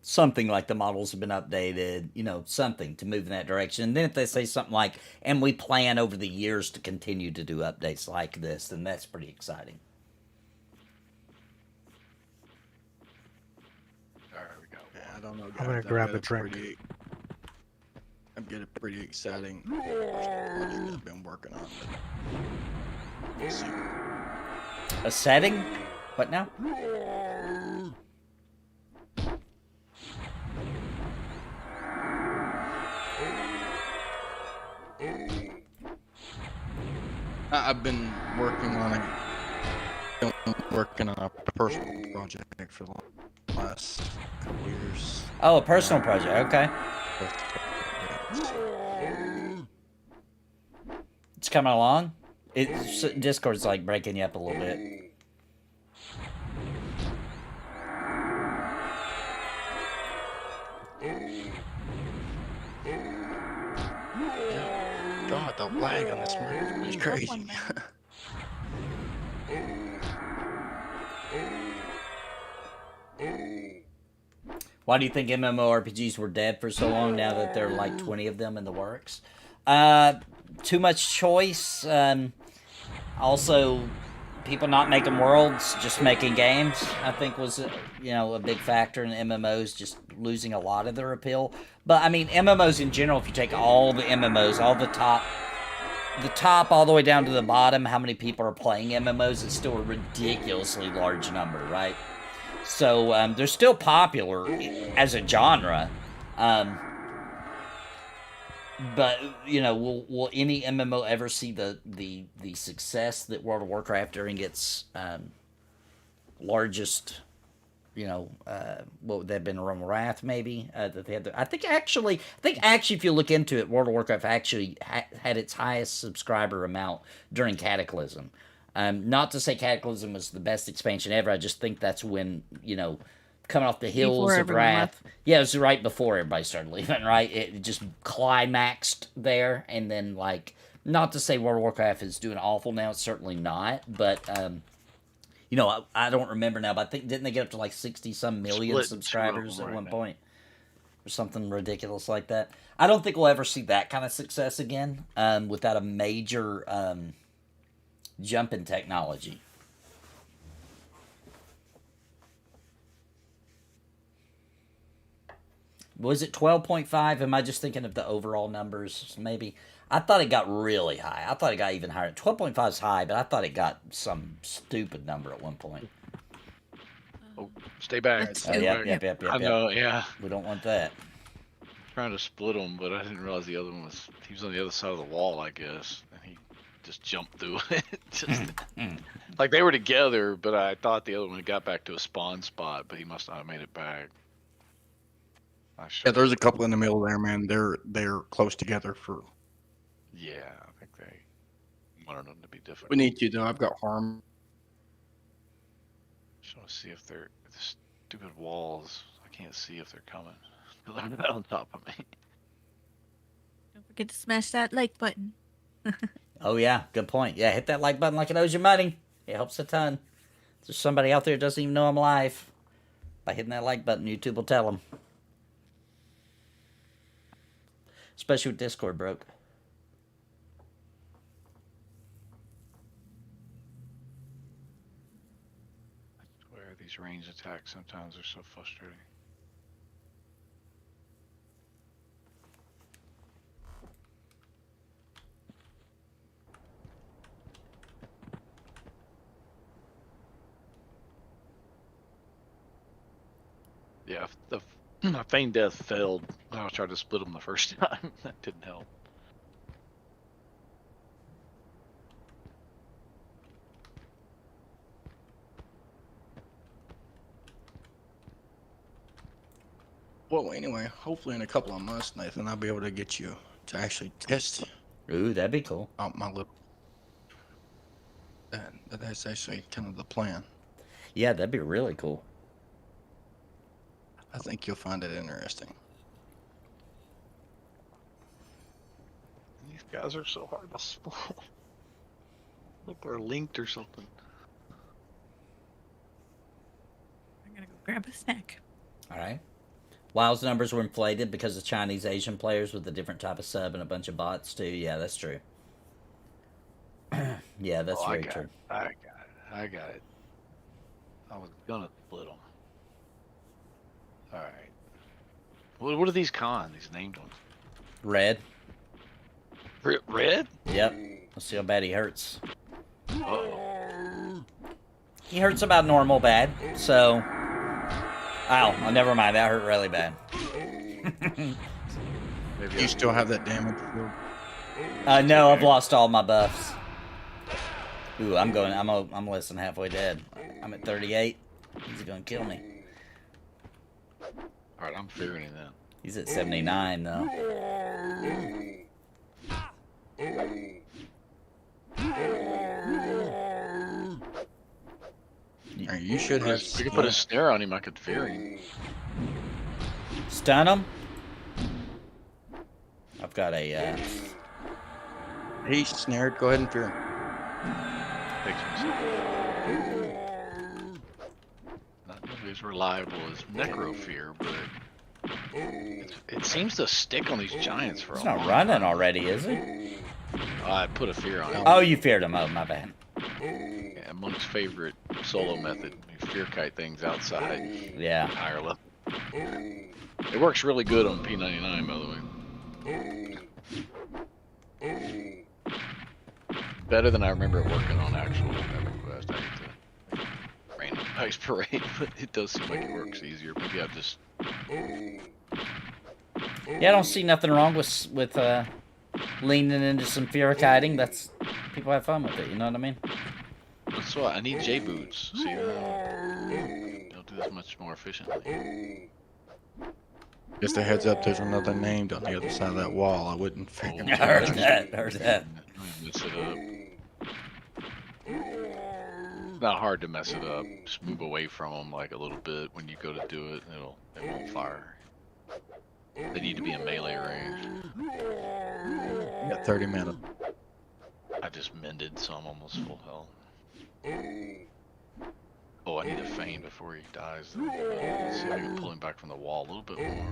something like the models have been updated, something to move in that direction. And then if they say something like, and we plan over the years to continue to do updates like this, then that's pretty exciting. There we go. Yeah, I don't know. I'm gonna guys. grab I've a got drink. I've got a pretty exciting project I've been working on. But we'll see. A setting? What now? I've been working on a personal project for the last couple years. Oh, a personal project. Okay. It's coming along. Discord's like breaking you up a little bit. God, the lag on this move is crazy. Why do you think MMORPGs were dead for so long now that there are like 20 of them in the works? Too much choice. Also, people not making worlds, just making games, I think was, a big factor in MMOs just losing a lot of their appeal. But, I mean, MMOs in general, if you take all the MMOs, all the top all the way down to the bottom, how many people are playing MMOs, it's still a ridiculously large number, right? So they're still popular as a genre, but will any MMO ever see the success that World of Warcraft during its largest, what would that have been, Norrath maybe that they had? I think actually, if you look into it, World of Warcraft actually had its highest subscriber amount during Cataclysm. Not to say Cataclysm was the best expansion ever. I just think that's when, coming off the heels Before of everyone Wrath. left. Yeah, it was right before everybody started leaving, right? It just climaxed there. And then, not to say World of Warcraft is doing awful now. It's certainly not. But, I don't remember now. But I think, didn't they get up to 60-some million Split subscribers two of at them one right point? Or something ridiculous like that. I don't think we'll ever see that kind of success again without a major jump in technology. Was it 12.5? Am I just thinking of the overall numbers? Maybe. I thought it got really high. I thought it got even higher. 12.5 is high, but I thought it got some stupid number at one point. Oh, stay back. That's Stay two. Yep. back. I know, yeah. We don't want that. Trying to split them, but I didn't realize the other one he was on the other side of the wall, I guess. And he just jumped through it. Like they were together, but I thought the other one got back to a spawn spot, but he must not have made it back. Yeah, there's a couple in the middle there, man. They're close together for. Yeah, I think they wanted them to be different. We need to though. I've got harm. Just want to see if they're the stupid walls. I can't see if they're coming. They're right on top of me. Don't forget to smash that like button. Oh, yeah. Good point. Yeah, hit that like button like it owes you money. It helps a ton. There's somebody out there who doesn't even know I'm live. By hitting that like button, YouTube will tell them. Especially with Discord broke. I swear these range attacks sometimes are so frustrating. Yeah, the feign death failed when I was trying to split them the first time. That didn't help. Well, anyway, hopefully in a couple of months, Nathan, I'll be able to get you to actually test Ooh, that'd be cool. out my little. That's actually kind of the plan. Yeah, that'd be really cool. I think you'll find it interesting. These guys are so hard to spawn. Like they're linked or something. I'm gonna go grab a snack. All right. WoW's numbers were inflated because of Chinese Asian players with a different type of sub and a bunch of bots too. Yeah, that's true. Yeah, that's very true. I got it. I was gonna split them. All right. What are these cons? These named ones? Red. Red? Yep. Let's see how bad he hurts. Uh-oh. He hurts about normal bad, so... Ow, oh, never mind, that hurt really bad. Maybe You still have that damage? No, I've lost all my buffs. Ooh, I'm less than halfway dead. I'm at 38. He's gonna kill me. Alright, I'm figuring it out. He's at 79, though. Alright, you should have. We could put a snare on him, I could fear him. Stun him? I've got a, He's snared. Go ahead and fear him. Fix himself. Not nearly as reliable as Necrofear, but it seems to stick on these giants for a he's while. not running already, is he? I put a fear on him. Oh, you feared him. Oh, my bad. Yeah, Monk's favorite solo method. You fear kite things outside. Yeah. Higher level. It works really good on P99, by the way. Better than I remember it working on actual EverQuest. I hate to random dice parade, but it does seem like it works easier. Maybe I just... Yeah, I don't see nothing wrong with leaning into some fear kiting. That's... People have fun with it, you know what I mean? That's why I need J boots. See, they'll do this much more efficiently. Just a heads up, there's another named on the other side of that wall. I wouldn't figure. I heard that. Mess it up. It's not hard to mess it up. Just move away from them like a little bit when you go to do it. It won't fire. They need to be in melee range. You got 30 mana. I just mended, so I'm almost full health. Oh, I need to feign before he dies. Let's see if I can pull him back from the wall a little bit more.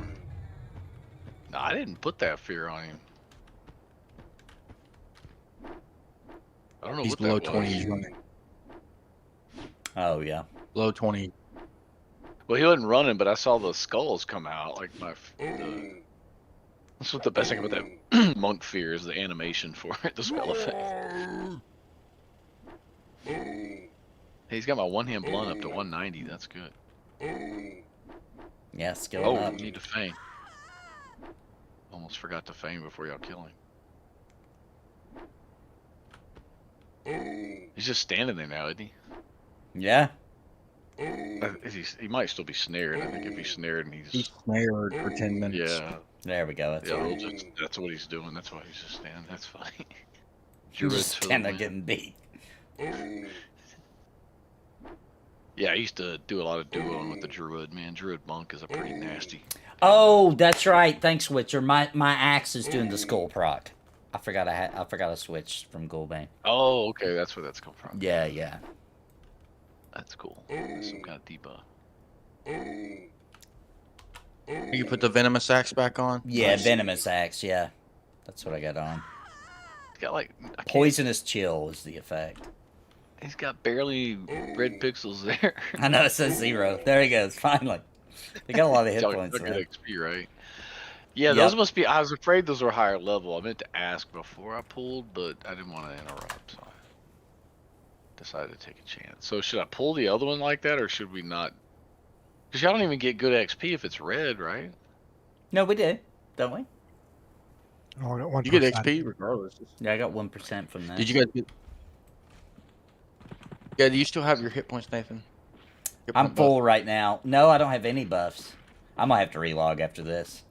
No, I didn't put that fear on him. I don't know He's what below that 20. was. He's running. Oh, yeah. Below 20. Well, he wasn't running, but I saw the skulls come out. Like that's what the best thing about that monk fear is, the animation for it, the spell effect. Hey, he's got my one-hand blunt up to 190. That's good. Yeah, skill Oh, up. need to feign. Almost forgot to feign before y'all kill him. He's just standing there now, isn't he? Yeah. He might still be snared. I think if he's snared and He's he's... snared for 10 minutes. Yeah, There we go. That's yeah, right. that's what he's doing. That's why he's just standing. That's funny. He's Druids just for the kind of win. getting beat. Yeah, I used to do a lot of duoing with the Druid. Man, Druid Monk is a pretty nasty. Oh, that's right. Thanks, Witcher. My axe is doing the skull proc. I forgot I switched from Gul'bane. Oh, okay, that's where that's come from. Yeah, yeah. That's cool. That's some kind of debuff. You put the venomous axe back on? Yeah, Nice. venomous axe. Yeah, that's what I got on. He's got like Poisonous chill is the effect. He's got barely red pixels there. I know it says 0. There he goes. Finally, they got a lot of hit Y'all points. got Man. good XP, right? Yeah, those must be. I was afraid those were higher level. I meant to ask before I pulled, but I didn't want to interrupt, so I decided to take a chance. So should I pull the other one like that, or should we not? Because y'all don't even get good XP if it's red, right? No, we did, don't we? Oh, 1%. You get XP regardless. Yeah, I got 1% from that. Did you guys get... Yeah, do you still have your hit points, Nathan? Hit I'm point full buff? right now. No, I don't have any buffs. I might have to relog after this.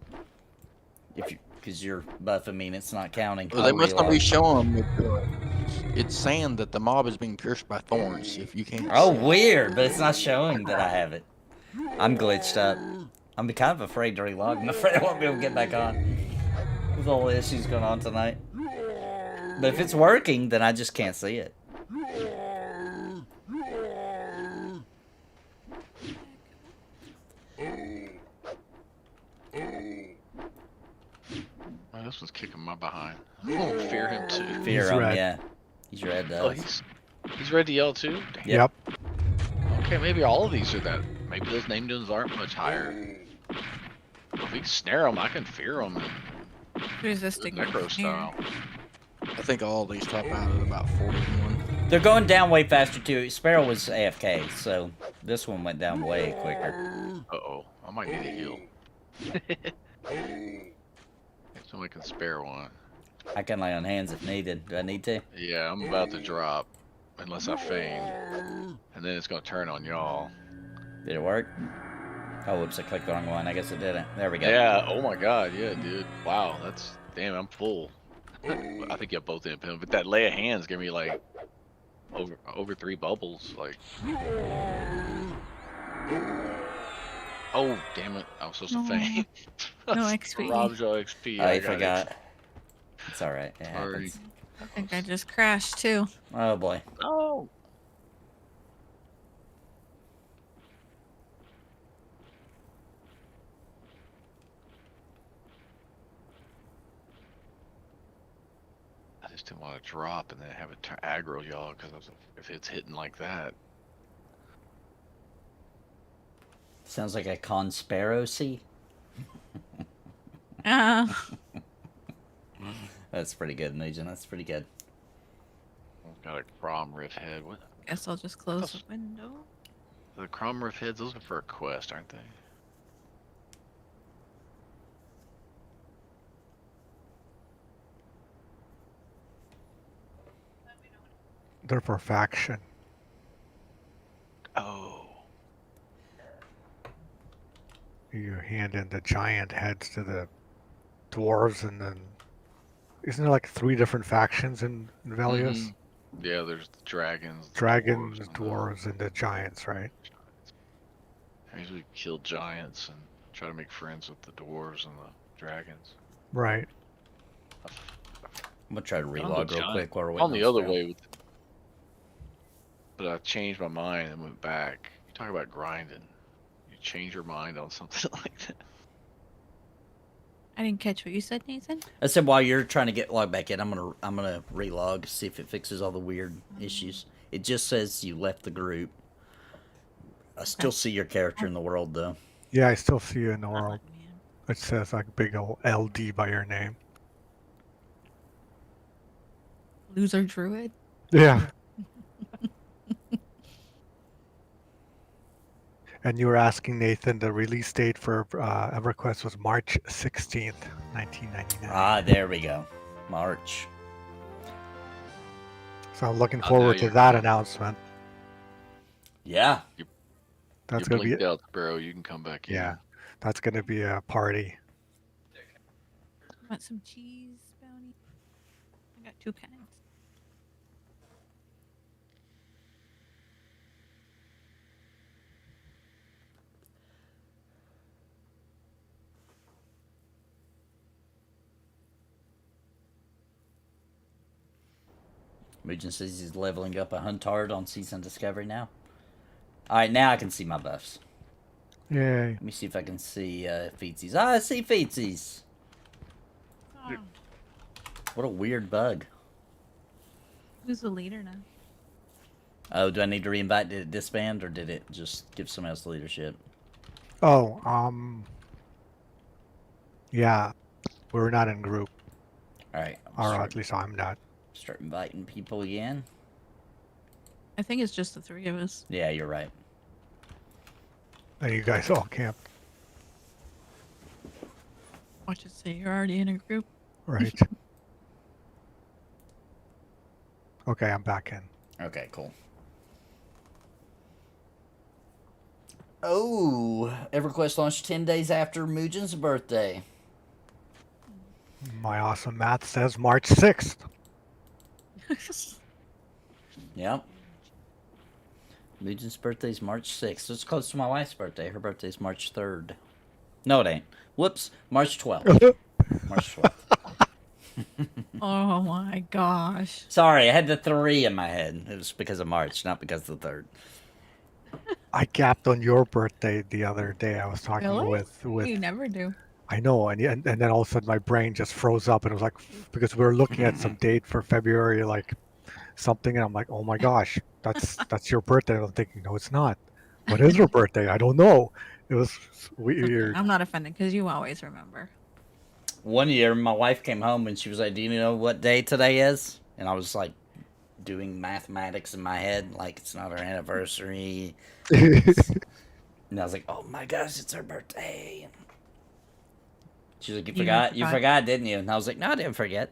Because you're buffing me and it's not counting. Well, they I'll must not be relog. showing that it's saying that the mob is being pierced by thorns. If you can't. Oh, see it. weird, but it's not showing that I have it. I'm glitched up. I'm kind of afraid to relog. I'm afraid I won't be able to get back on. With all the issues going on tonight. But if it's working, then I just can't see it. Oh, this one's kicking my behind. I'm gonna fear him too. Fear He's him, red. yeah. He's red, Oh, though. he's ready to yell too? Damn. Yep. Yep. Okay, maybe all of these are that. Maybe those name tunes aren't much higher. If we can snare them, I can fear them. Resisting. Necro fear. style. I think all these top out at about 41. They're going down way faster, too. Sparoh was AFK, so this one went down way quicker. Uh-oh, I might need a heal. Somebody can spare one. I can lay on hands if needed. Do I need to? Yeah, I'm about to drop. Unless I feign. And then it's gonna turn on y'all. Did it work? Oh, whoops, I clicked the wrong one. I guess it didn't. There we go. Yeah, oh my god, yeah, dude. Wow, that's... Damn, I'm full. I think you have both in pin, but that lay of hands gave me like... Over 3 bubbles, like... Oh, damn it. I was supposed to feign. No XP. Rob's your XP. I got forgot. It's alright. It Sorry. happens. I think I just crashed too. Oh, boy. Oh. I just didn't want to drop and then have it aggro y'all, because if it's hitting like that. Sounds like a conspiracy. That's pretty good, Legion. That's pretty good. Got a Crom Riff head. What? Guess I'll just close the window. The Crom Riff heads, those are for a quest, aren't they? They're for faction. Oh. You hand in the giant heads to the dwarves, and then isn't there like 3 different factions in Velius? Mhm. Yeah, there's the dragons. the Dragons, and the- dwarves, and the giants, right? I usually kill giants and try to make friends with the dwarves and the dragons. Right. I'm gonna try to On the relog real giant- quick while we're waiting On the other Sparoh. way, but I changed my mind and went back. You talk about grinding. You change your mind on something like that. I didn't catch what you said, Nathan. I said while you're trying to get logged back in, I'm gonna relog, see if it fixes all the weird issues. It just says you left the group. I still see your character in the world though. Yeah, I still see you in the world. Oh, man. It says like big old LD by your name. Loser druid. Yeah. And you were asking Nathan, the release date for EverQuest was March 16th, 1999. Ah, there we go. March. So I'm looking Oh, forward now to you're that good. announcement. Yeah. That's you gonna be blinked out, Sparoh. You can come back in. yeah. That's gonna be a party. Want some cheese, Bounty? I got 2 kinds. Regent says he's leveling up a Huntard on Season Discovery now. Alright, now I can see my buffs. Yay. Let me see if I can see Feetsies. Ah, I see Feetsies. Oh, What a weird bug. who's the leader now? Oh, do I need to reinvite? Did it disband or did it just give someone else the leadership? Oh, yeah. We're not in group. Alright, Or at least I'm not. start inviting people again. I think it's just the 3 of us. Yeah, you're right. And you guys all camp, Watch it say you're already in a group. right? Okay, I'm back in. Okay, cool. Oh, EverQuest launched 10 days after Mugen's birthday. My awesome math says March 6th. Yep. Mugen's birthday's March 6th. So it's close to my wife's birthday. Her birthday's March 3rd. No, it ain't. Whoops. March 12th. March 12th. Oh my gosh. Sorry, I had the 3 in my head. It was because of March, not because of the 3rd. I gapped on your birthday the other day. I was talking Really? with You never do. I know, and then all of a sudden my brain just froze up, and it was like because we were looking at some date for February, like something, and I'm like, oh my gosh, that's your birthday. And I'm thinking, no, it's not. What is your birthday? I don't know. It was weird. I'm not offended because you always remember. One year, my wife came home and she was like, "Do you know what day today is?" And I was like, doing mathematics in my head, like it's not our anniversary. And I was like, "Oh my gosh, it's her birthday!" She's like, "You forgot? You forgot, didn't you?" And I was like, "No, I didn't forget.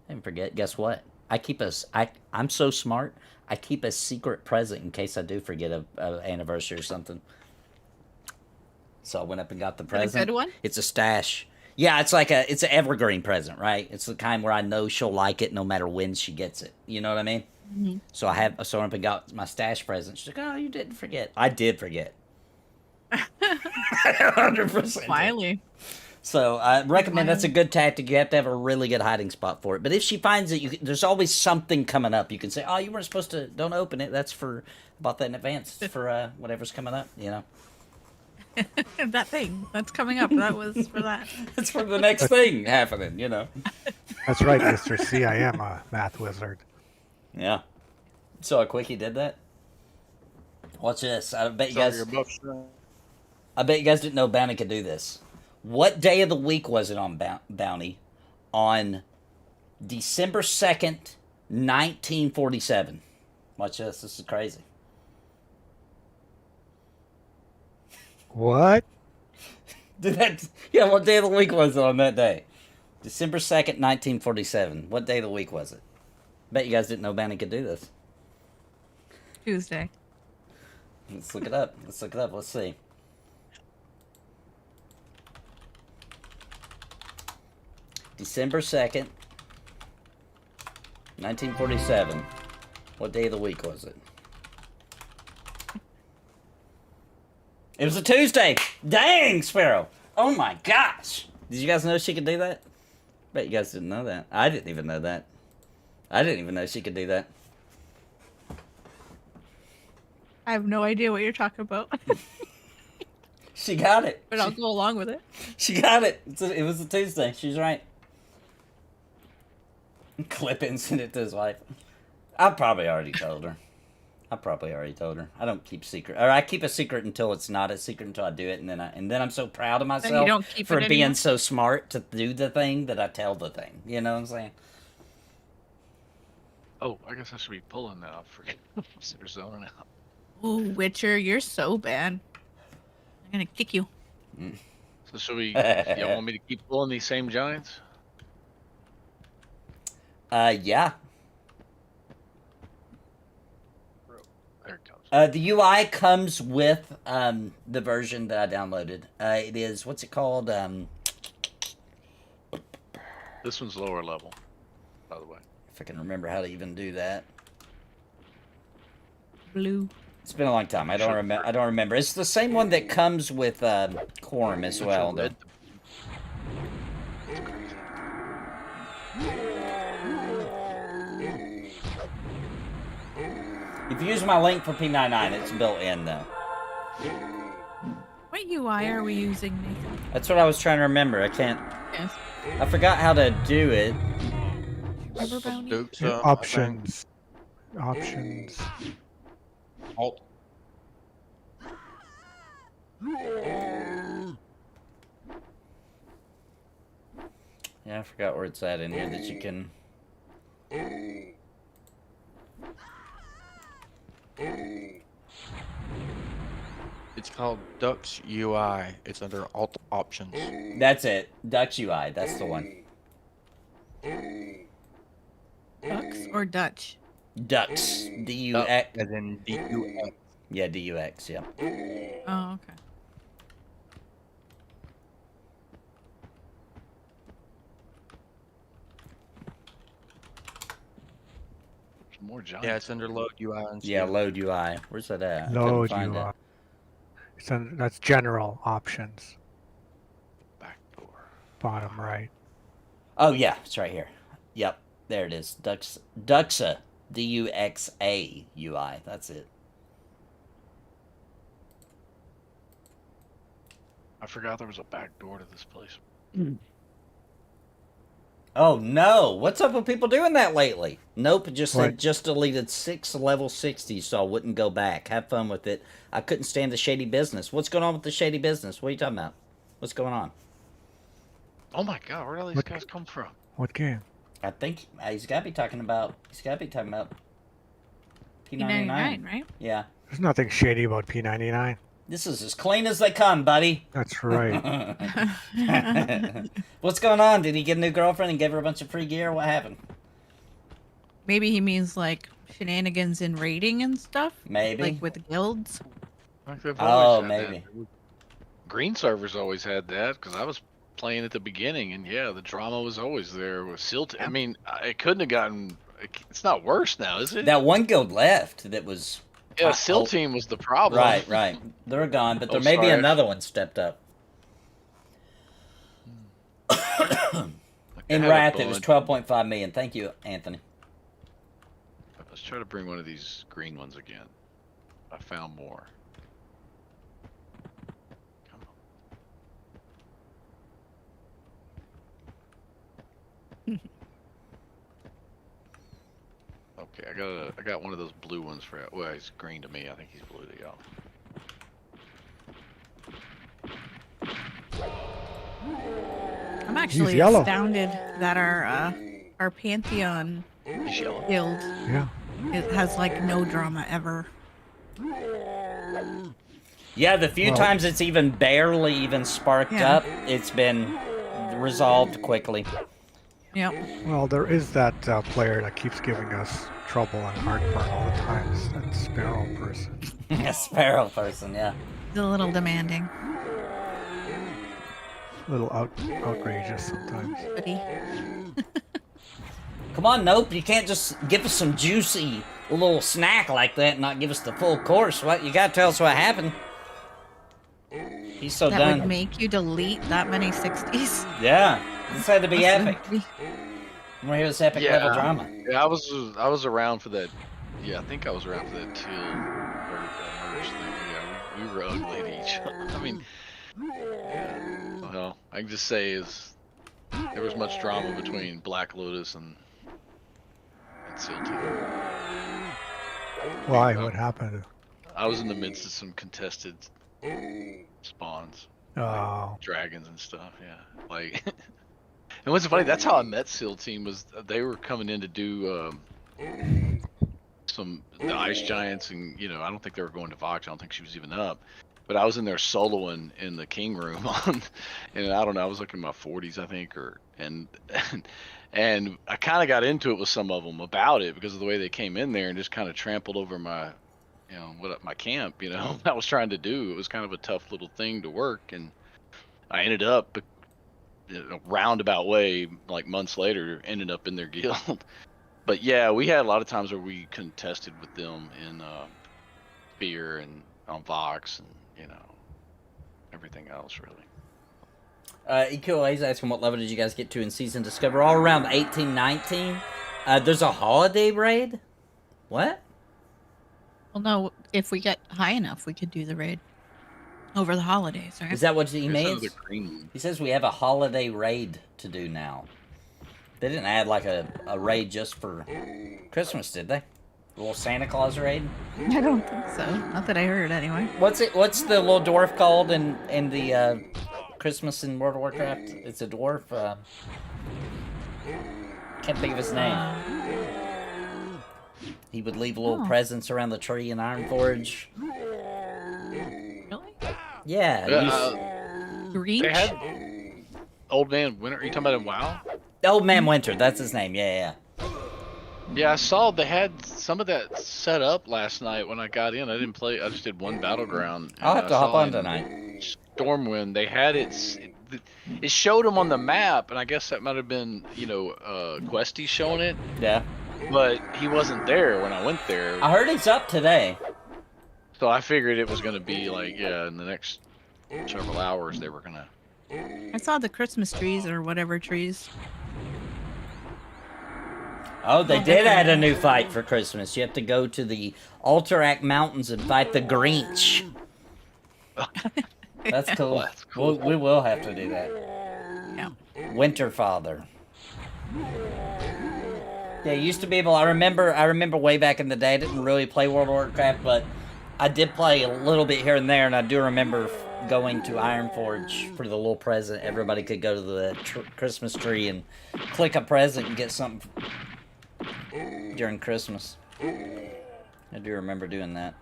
I didn't forget. Guess what? I'm so smart. I keep a secret present in case I do forget a anniversary or something." So I went up and got the present. A good one? It's a stash. Yeah, it's it's an evergreen present, right? It's the kind where I know she'll like it no matter when she gets it. You know what I mean? Mm-hmm. So I went up and got my stash present. She's like, "Oh, you didn't forget." I did forget. 100%. Finally. So I recommend that's a good tactic. You have to have a really good hiding spot for it. But if she finds it, there's always something coming up. You can say, "Oh, you weren't supposed to. Don't open it. That's for bought that in advance for whatever's coming up." You know. That thing that's coming up. That was for that. It's for the next thing happening. You know. That's right, Mr. C. I am a math wizard. Yeah. So how quick he did that. Watch this. I bet you guys. I bet you guys didn't know Bounty could do this. What day of the week was it on Bounty? On December 2nd, 1947. Watch this. This is crazy. What? Yeah, what day of the week was it on that day? December 2nd, 1947. What day of the week was it? Bet you guys didn't know Bounty could do this. Tuesday. Let's look it up. Let's see. December 2nd, 1947. What day of the week was it? It was a Tuesday! Dang, Sparoh! Oh my gosh! Did you guys know she could do that? Bet you guys didn't know that. I didn't even know that. I didn't even know she could do that. I have no idea what you're talking about. She got it. But I'll go along with it. She got it. It was a Tuesday. She's right. Clip and send it to his wife. I probably already told her. I don't keep secret, or I keep a secret until it's not a secret until I do it, and then I'm so proud of myself you don't keep for it being anymore? so smart to do the thing that I tell the thing. You know what I'm saying? Oh, I guess I should be pulling now. They're zoning out. Ooh, Witcher, you're so bad. I'm gonna kick you. So should we? Y'all want me to keep pulling these same giants? Yeah. There it comes. The UI comes with the version that I downloaded. It is, what's it called? This one's lower level, by the way. If I can remember how to even do that. Blue. It's been a long time. I don't remember. It's the same one that comes with Quorum as well. Though. If you use my link for P99, it's built in though. What UI are we using, Nathan? That's what I was trying to remember. I can't. Yes. I forgot how to do it. River Bounty? Dukes, Options. Options. Alt. Yeah, I forgot where it's at in here that you can. It's called Dux UI. It's under Alt Options. That's it. Dutch UI. That's the one. Ducks or Dutch? Dux. D-U-X. As in DUX. Yeah, D-U-X. Yeah. Oh, okay. More giants. Yeah, it's under Load UI. And Yeah, stuff. load UI. Where's that at? I couldn't Load find UI. it. That's general options. Back door. Bottom right. Oh yeah, it's right here. Yep, there it is. Duxa. D-U-X-A-U-I. That's it. I forgot there was a back door to this place. Oh no! What's up with people doing that lately? Nope, it just said What? just deleted 6 level 60s, so I wouldn't go back. Have fun with it. I couldn't stand the shady business. What's going on with the shady business? What are you talking about? What's going on? Oh my god, where did all these guys come from? What game? I think he's got to be talking about. P99. P99, right? Yeah. There's nothing shady about P99. This is as clean as they come, buddy. That's right. What's going on? Did he get a new girlfriend and give her a bunch of free gear? What happened? Maybe he means like shenanigans in raiding and stuff. Maybe. Like with guilds. Like they've Oh, always had maybe. that. Green servers always had that because I was playing at the beginning, and yeah, the drama was always there with Silt. I mean, it couldn't have gotten. It's not worse now, is it? That one guild left that was... Yeah, Sill team was the problem. Right. They're gone, but there Oh, may be sorry. another one stepped up. In Wrath, it was 12.5 million. Thank you, Anthony. Let's try to bring one of these green ones again. I found more. Come on. Okay, I got one of those blue ones for. Well, he's green to me. I think he's blue to y'all. I'm actually yellow. astounded that our Pantheon He's yellow. guild Yeah. it has like no drama ever. Yeah, the few Well- times it's even barely even sparked Yeah. up, it's been resolved quickly. Yep. Well, there is that player that keeps giving us trouble and heartburn all the time. It's that Sparoh person. A Sparoh person, yeah. He's a little demanding, A little outrageous sometimes. buddy. Come on, Nope, you can't just give us some juicy little snack like that and not give us the full course. What? You gotta tell us what happened. He's so That done. would make you delete that many 60s. Yeah, this had to be That's epic. pretty- We're here this epic level drama. Yeah, I was around for that. Yeah, I think I was around for that teal merge thing. Yeah, we were ugly to each other. I mean, yeah. Well, I can just say there was much drama between Black Lotus and Seal Team. Why? What happened? I was in the midst of some contested spawns, Oh, dragons and stuff. Yeah, like. And what's funny? That's how I met Seal Team. Was they were coming in to do the Ice Giants, and I don't think they were going to Vox. I don't think she was even up. But I was in there soloing in the King Room, and I don't know. I was like in my 40s, I think, and I kind of got into it with some of them about it because of the way they came in there and just kind of trampled over my, my camp. I was trying to do. It was kind of a tough little thing to work, and I ended up. In a roundabout way, like months later, ended up in their guild. But yeah, we had a lot of times where we contested with them in Fear and on Vox and everything else really. EQA's asking what level did you guys get to in Season Discover? All around 18, 19. There's a holiday raid? What? Well, no, if we get high enough, we could do the raid over the holidays, right? Is that what he There's means? another green one. He says we have a holiday raid to do now. They didn't add like a raid just for Christmas, did they? A little Santa Claus raid? I don't think so. Not that I heard, anyway. What's the little dwarf called in the Christmas in World of Warcraft? It's a dwarf. Can't think of his name. He would leave little presents around the tree in Ironforge. Really? Yeah. Green? They had Old Man Winter. Are you talking about in WoW? Old Man Winter. That's his name. Yeah. Yeah, I saw they had some of that set up last night when I got in. I didn't play. I just did one battleground. I'll and have to I hop saw on in tonight. Stormwind, they had it showed them on the map, and I guess that might have been Questy showing it, Yeah. but he wasn't there when I went there. I heard he's up today. So I figured it was gonna be like, in the next several hours they were gonna. I saw the Christmas trees or whatever trees. Oh, they did add a new fight for Christmas. You have to go to the Alterac Mountains and fight the Grinch. That's cool. That's cool. We will have to do that. Yeah. Winter Father. Yeah, you used to be able. I remember way back in the day. I didn't really play World of Warcraft, but I did play a little bit here and there, and I do remember going to Ironforge for the little present. Everybody could go to the Christmas tree and click a present and get something during Christmas. I do remember doing that.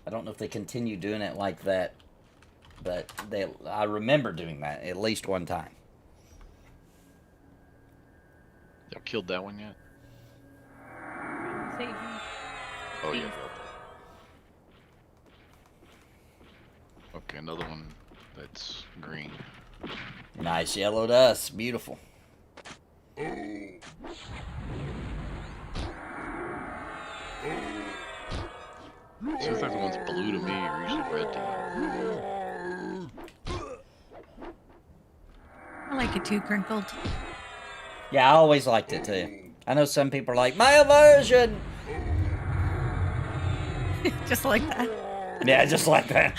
I don't know if they continue doing it like that, but I remember doing that at least one time. Y'all killed that one yet? Save me. Oh yeah. Okay, another one that's green. Nice yellow dust. Beautiful. Seems like the one's blue to me, or usually red to you. I like it too crinkled. Yeah, I always liked it too. I know some people are like, my aversion! Just like that. Yeah, just like that.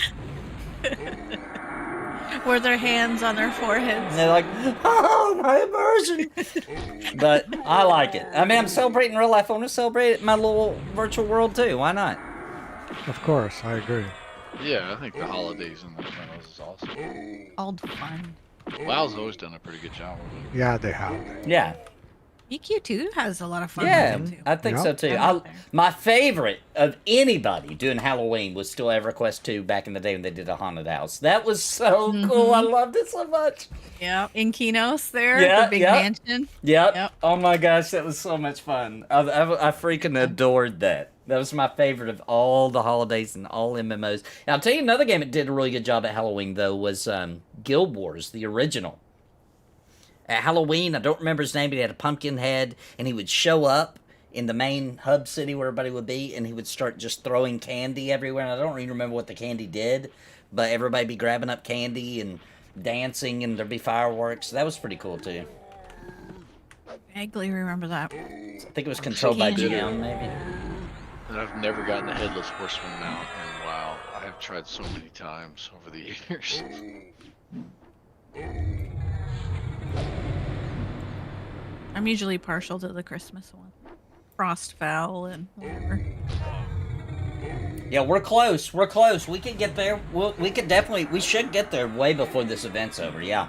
Were their hands on their foreheads. And they're like, oh, my aversion! But I like it. I mean, I'm celebrating real life. I want to celebrate it in my little virtual world too. Why not? Of course, I agree. Yeah, I think the holidays in the MMOs is awesome. Old fun. WoW's always done a pretty good job with it. Yeah, they have. Yeah. EQ2 has a lot of fun Yeah, with it too. I think Yep. so too. I'm out there. My favorite of anybody doing Halloween was still EverQuest 2 back in the day when they did a haunted house. That was so cool. I loved it so much. Yeah, in Kinos there, Yeah, the big yeah. mansion. Yep. Yep. Oh my gosh, that was so much fun. I freaking adored that. That was my favorite of all the holidays and all MMOs. And I'll tell you another game that did a really good job at Halloween, though, was Guild Wars, the original. At Halloween, I don't remember his name, but he had a pumpkin head, and he would show up in the main hub city where everybody would be, and he would start just throwing candy everywhere. And I don't even remember what the candy did, but everybody be grabbing up candy and dancing, and there'd be fireworks. That was pretty cool, too. Vaguely remember that. I think it was controlled by Candy. GM, maybe. And I've never gotten a Headless Horseman mount, and wow, I have tried so many times over the years. I'm usually partial to the Christmas one. Frostfell and whatever. Yeah, we're close. We're close. We could get there. We should get there way before this event's over, yeah.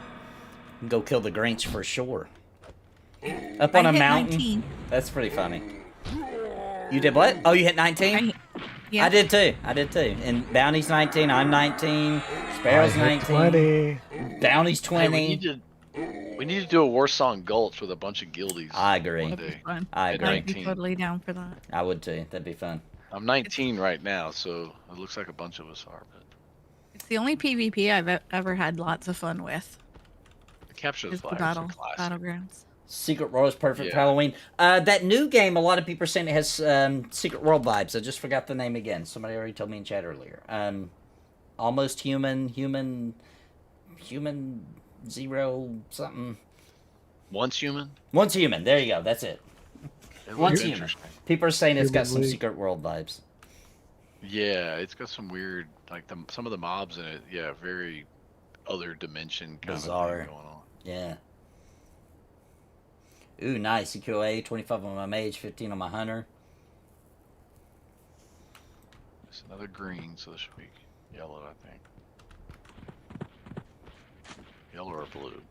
Go kill the Grinch for sure. Up on I a hit mountain. 19. That's pretty funny. You did what? Oh, you hit 19? Yeah. I did too. And Bounty's 19, I'm 19, Sparoh's I hit 19, 20. Bounty's Hey, 20. we need to do a Warsong Gulch with a bunch of guildies. I agree. one That'd be day. fun. I agree. I'd be 19. totally down for that. I would too. That'd be fun. I'm 19 right now, so it looks like a bunch of us are. But It's the only PvP I've ever had lots of fun with. the capture the Is the flag is a classic. battlegrounds. Secret World is perfect for Yeah. Halloween. That new game, a lot of people are saying it has Secret World vibes. I just forgot the name again. Somebody already told me in chat earlier. Almost human zero something. Once human. Once human. There you go. That's it. It Once looks human. interesting. People are saying it's got some Human League. Secret World vibes. Yeah, it's got some weird, like some of the mobs in it. Yeah, very other dimension kind Bizarre. of thing going on. Yeah. Ooh, nice. EQA, 25 on my mage, 15 on my hunter. It's another green, so this should be yellow, I think. Yellow or blue.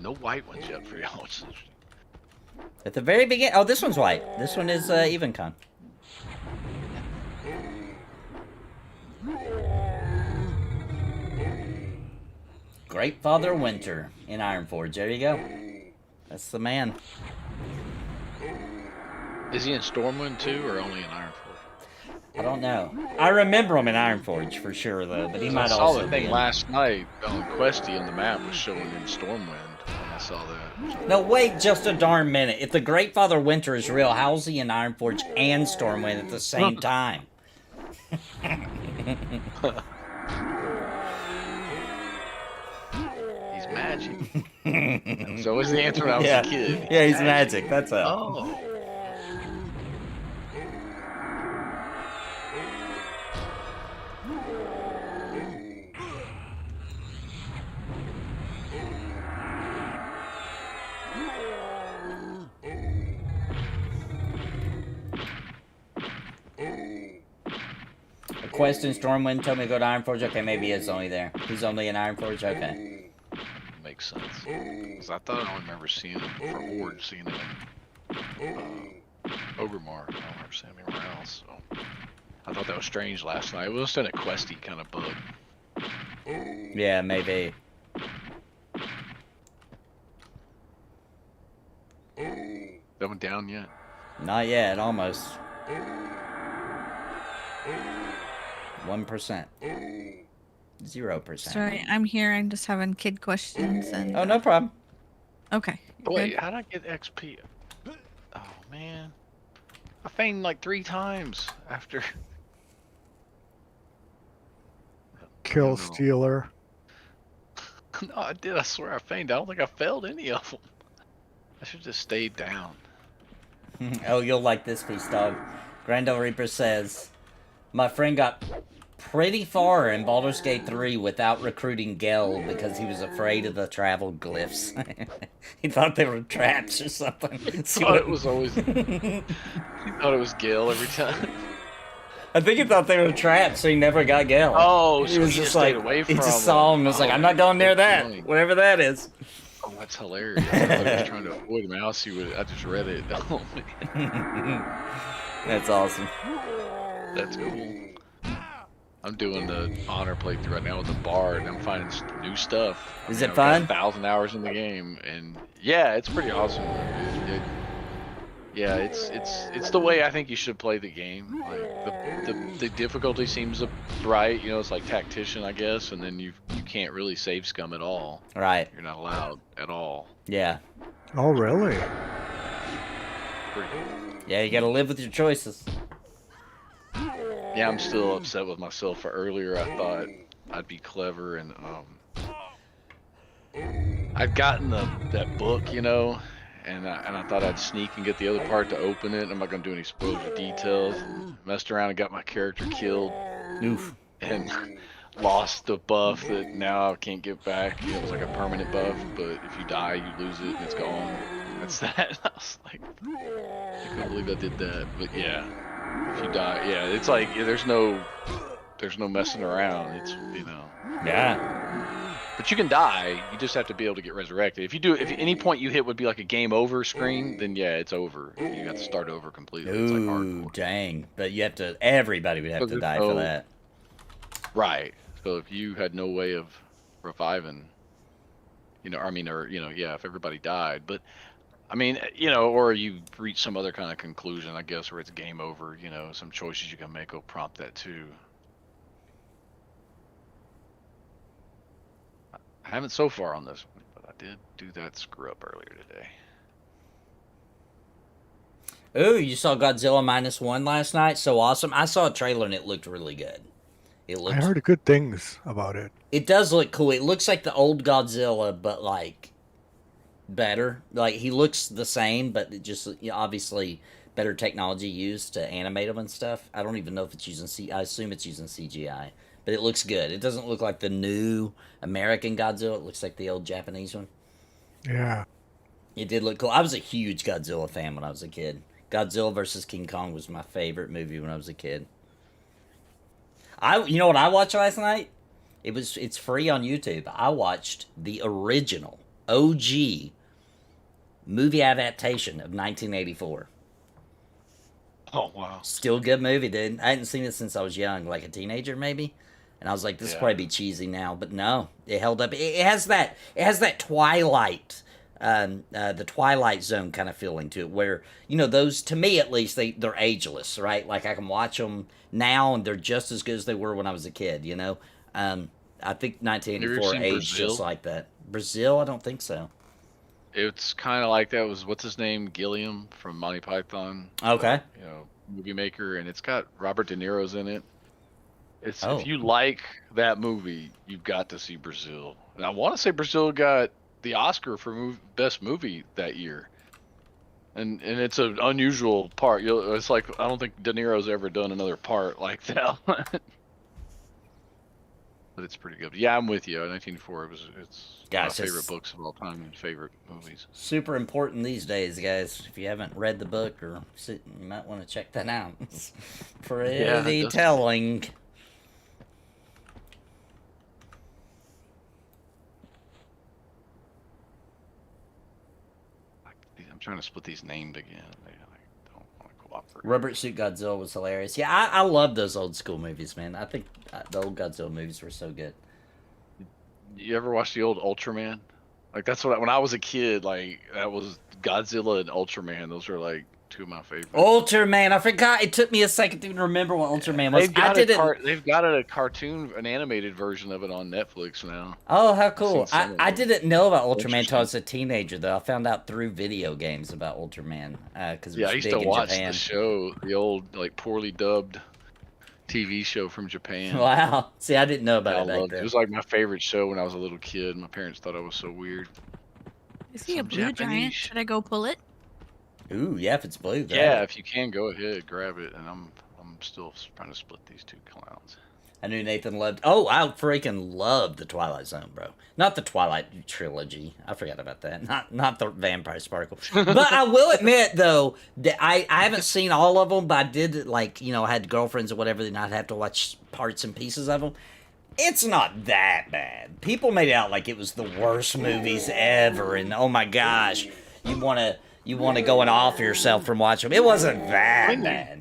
No white ones yet for yellow. Which is interesting. At the very beginning. Oh, this one's white. This one is Evencon. Great Father Winter in Ironforge. There you go. That's the man. Is he in Stormwind too, or only in Ironforge? I don't know. I remember him in Ironforge for sure, though, but he I might saw also the be thing in... last night on Questy on the map was showing in Stormwind when I saw that. No, wait just a darn minute. If the Great Father Winter is real, how's he in Ironforge and Stormwind at the same time? He's he's magic. So was the answer when I was Yeah. a kid. Yeah, he's magic. That's all. Oh. A quest in Stormwind told me to go to Ironforge. Okay, maybe it's only there. He's only in Ironforge. Okay. Makes sense. Because I thought I don't remember seeing him for Horde, seeing him in Ogremar. I don't remember seeing him anywhere else. So I thought that was strange last night. It was just a questy kind of bug. Yeah, maybe. That went down yet? Not yet. Almost. 1%. 0%. Sorry, I'm here. I'm just having kid questions and. Oh, no problem. Okay. you're Wait, good. how'd I get XP? Oh, man. I fainted like 3 times after. Kill No. Stealer. No, I did. I swear I fainted. I don't think I failed any of them. I should have just stayed down. Oh, you'll like this piece, dog. Grandel Reaper says, my friend got pretty far in Baldur's Gate 3 without recruiting Gel because he was afraid of the travel glyphs. He thought they were traps or something. He thought it was always. He thought it was Gil every time. I think he thought they were traps, so he never got Gel. Oh, he so was he just stayed like, away he from just saw him and was like, I'm not going near that, funny. whatever that is. Oh, that's hilarious. I thought he was trying to avoid him. I just read it. Oh, man. That's awesome. That's cool. I'm doing the honor playthrough right now with the bard, and I'm finding new stuff. Is it I've got fun? 1,000 hours in the game, and yeah, it's pretty awesome. Yeah, it's the way I think you should play the game. Like the difficulty seems right, you know, it's like tactician, I guess, and then you can't really save scum at all. Right. You're not allowed at all. Yeah. Oh, really? Pretty cool. Yeah, you gotta live with your choices. Yeah, I'm still upset with myself for earlier. I thought I'd be clever and I'd gotten that book, you know, and I thought I'd sneak and get the other part to open it. I'm not gonna do any spoilers or details. Messed around and got my character killed. Oof. And lost the buff that now I can't get back. You know, it was like a permanent buff, but if you die, you lose it and it's gone. That's that. I was like, I couldn't believe I did that. But yeah, if you die, yeah, it's like there's no messing around. It's, you know. Yeah. But you can die. You just have to be able to get resurrected. If any point you hit would be like a game over screen, then yeah, it's over. You have to start over completely. It's like Ooh, hardcore. dang. But you have to, everybody would have to Because die it's for so- that. Right. So if you had no way of reviving, you know, I mean, or, you know, yeah, if everybody died, but I mean, you know, or you reach some other kind of conclusion, I guess, where it's game over, you know, some choices you can make will prompt that too. I haven't so far on this one, but I did do that screw up earlier today. Ooh, you saw Godzilla -1 last night? So awesome. I saw a trailer and it looked really good. It I looks, heard good things about it. it does look cool. It looks like the old Godzilla, but like better. Like he looks the same, but it just, you know, obviously better technology used to animate him and stuff. I don't even know if it's using I assume it's using CGI, but it looks good. It doesn't look like the new American Godzilla. It looks like the old Japanese one. Yeah. It did look cool. I was a huge Godzilla fan when I was a kid. Godzilla vs. King Kong was my favorite movie when I was a kid. You know what I watched last night? It's free on YouTube. I watched the original OG movie adaptation of 1984. Oh, wow. Still a good movie, dude. I hadn't seen it since I was young, like a teenager maybe. And I was like, this will Yeah. probably be cheesy now, but no, it held up. It has that Twilight, the Twilight Zone kind of feeling to it, where, you know, those, to me at least, they're ageless, right? Like I can watch them now and they're just as good as they were when I was a kid, you know? I think 1984 seen aged Brazil? just like that. Brazil, I don't think so. It's kind of like that was, what's his name? Gilliam from Monty Python. Okay. You know, movie maker, and it's got Robert De Niro's in it. Oh. If you like that movie, you've got to see Brazil. And I want to say Brazil got the Oscar for best movie that year. And it's an unusual part. It's like I don't think De Niro's ever done another part like that. But it's pretty good. Yeah, I'm with you. 1984. It's one Guys, of my favorite it's books of all time and favorite movies. super important these days, guys. If you haven't read the book or you might want to check that out. It's pretty does- telling. I'm trying to split these named again. They don't want to cooperate. Rubber Suit Godzilla was hilarious. Yeah, I love those old school movies, man. I think the old Godzilla movies were so good. You ever watch the old Ultraman? Like that's what when I was a kid, like that was Godzilla and Ultraman. Those are like two of my favorites. Ultraman, I forgot. It took me a second to even remember what Ultraman was. They've got a cartoon, an animated version of it on Netflix now. Oh, how cool! seen some I of them. didn't know about Ultraman until I Interesting. was a teenager, though. I found out through video games about Ultraman because it Yeah, was I used big to in watch Japan. the show, the old like poorly dubbed TV show from Japan. Wow. See, I didn't know I about it back loved it. It then. was like my favorite show when I was a little kid. My parents thought I was so weird. I see a Some blue giant. Japanese. Should I go pull it? Ooh, yeah, if it's blue. grab Yeah, it. if you can, go ahead, grab it. And I'm still trying to split these two clowns. I knew Nathan loved. Oh, I freaking loved the Twilight Zone, bro. Not the Twilight trilogy. I forgot about that. Not the Vampire Sparkle. But I will admit though that I haven't seen all of them, but I did I had girlfriends or whatever, and I'd have to watch parts and pieces of them. It's not that bad. People made it out like it was the worst movies ever, and oh my gosh, you wanna go and off yourself from watching them. It wasn't that bad.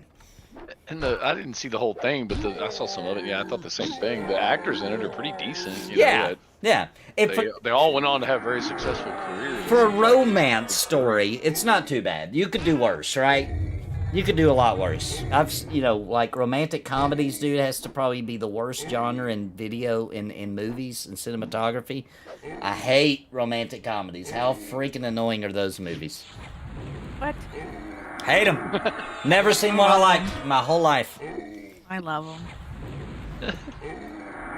And I didn't see the whole thing, but I saw some of it. Yeah, I thought the same thing. The actors in it are pretty decent. Yeah. They all went on to have very successful careers. For a romance story, it's not too bad. You could do worse, right? You could do a lot worse. Like romantic comedies, dude, has to probably be the worst genre in video, in movies and cinematography. I hate romantic comedies. How freaking annoying are those movies? What? Hate them. Never seen one I liked my whole life. I love them.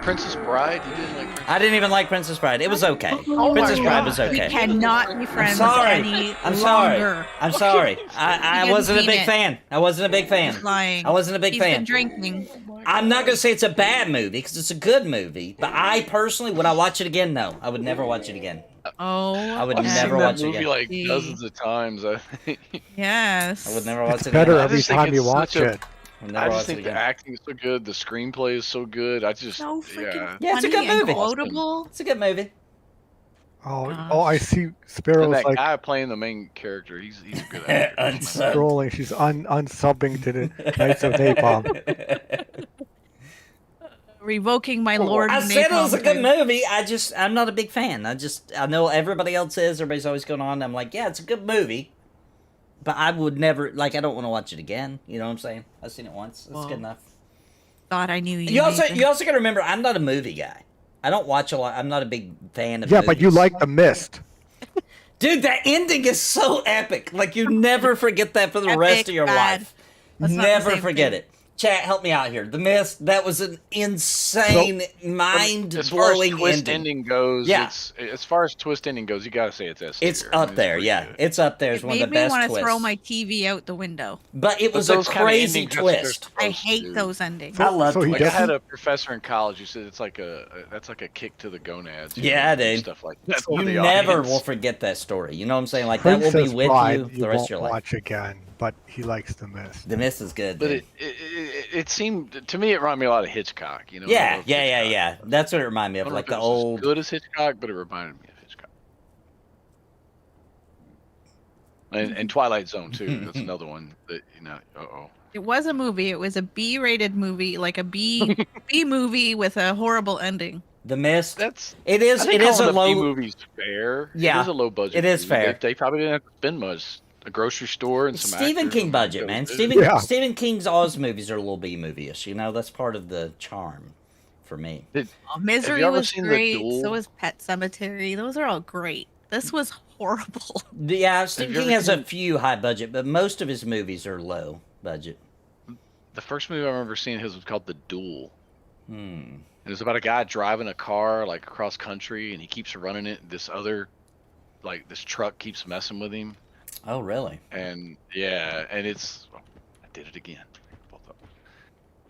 Princess Bride, you didn't like Princess I didn't even like Princess Bride. It was okay. Oh my Princess Bride was God. We okay. cannot be friends sorry. any I'm sorry. longer. I'm sorry. I hadn't wasn't a seen big it. fan. I wasn't a big fan. He's lying. I wasn't a big He's fan. been drinking. I'm not gonna say it's a bad movie because it's a good movie. But I personally, would I watch it again? No, I would never watch it again. Oh, I would I've okay. never seen that watch it movie again. like See. dozens of times. I Yes. I would never watch It's it better again. I every just think time you it's watch such a- it. I'll I never just watch it think the again. acting is so good. The screenplay is so good. I just So freaking yeah. Yeah, it's a funny good movie. and quotable. It's a good movie. Oh, I see And Sparrow's that like guy playing the main character, he's a good actor. Unsubbed. scrolling. She's unsubbing to the Knights of Napalm. Revoking my Lord. I said it was a good Napalm. movie. I'm not a big fan. I know everybody else is. Everybody's always going on. I'm like, yeah, it's a good movie. But I would never, I don't want to watch it again. You know what I'm saying? I've seen it once. It's Well, good enough. Thought I knew you. You also Nathan. got to remember, I'm not a movie guy. I don't watch a lot. I'm not a big fan of Yeah, movies. but you like The Mist. Dude, that ending is so epic. Like, you never forget that for the rest Epic, of your bad. life. That's not the Never same forget thing. it. Chat, help me out here. The Mist, that was an insane, As far as mind-blowing twist ending. ending goes, Yeah. as far as twist ending goes, you gotta say it's S tier. It's I mean, up there, pretty yeah. good. It's up there. It's It one of made the me best want to twists. throw my TV out the window. But it But was a those kinda crazy endings, that's what they're twist. I supposed to hate do. those endings. I love So he Like twists. I had doesn't- a professor in college who said it's like that's like a kick to the gonads. Yeah, and dude. Stuff like that. You for the never audience. will forget that story. You know what I'm saying? Like, that will be Princess with Bride, you the rest won't of your life. watch again, but he likes The Mist. The Mist is good. But dude. it seemed to me it reminded me a lot of Hitchcock. You know. I Yeah, love yeah, yeah, Hitchcock. yeah. That's what it reminded me I of. don't know Like if the it was old. as good as Hitchcock, but it reminded me of Hitchcock. And Twilight Zone too. That's another one that It was a movie. It was a B-rated movie, like a B movie with a horrible ending. The Mist. That's It is. I think It is a calling the B low. movie's fair. Yeah, it is a low budget. it is movie. fair. They probably didn't have to spend much. A grocery store and some Stephen actors King and budget, that man. was it. Stephen King's Oz movies are a little B movie-ish. You know, that's part of the charm for me. Oh, Misery ever was seen The great. Duel? So was Pet Cemetery. Those are all great. This was horrible. Yeah, Stephen you King ever has a seen- few high budget, but most of his movies are low budget. The first movie I remember seeing his was called The Duel. And it's about a guy driving a car like across country, and he keeps running it. This truck keeps messing with him. Oh, really? And yeah, and I did it again.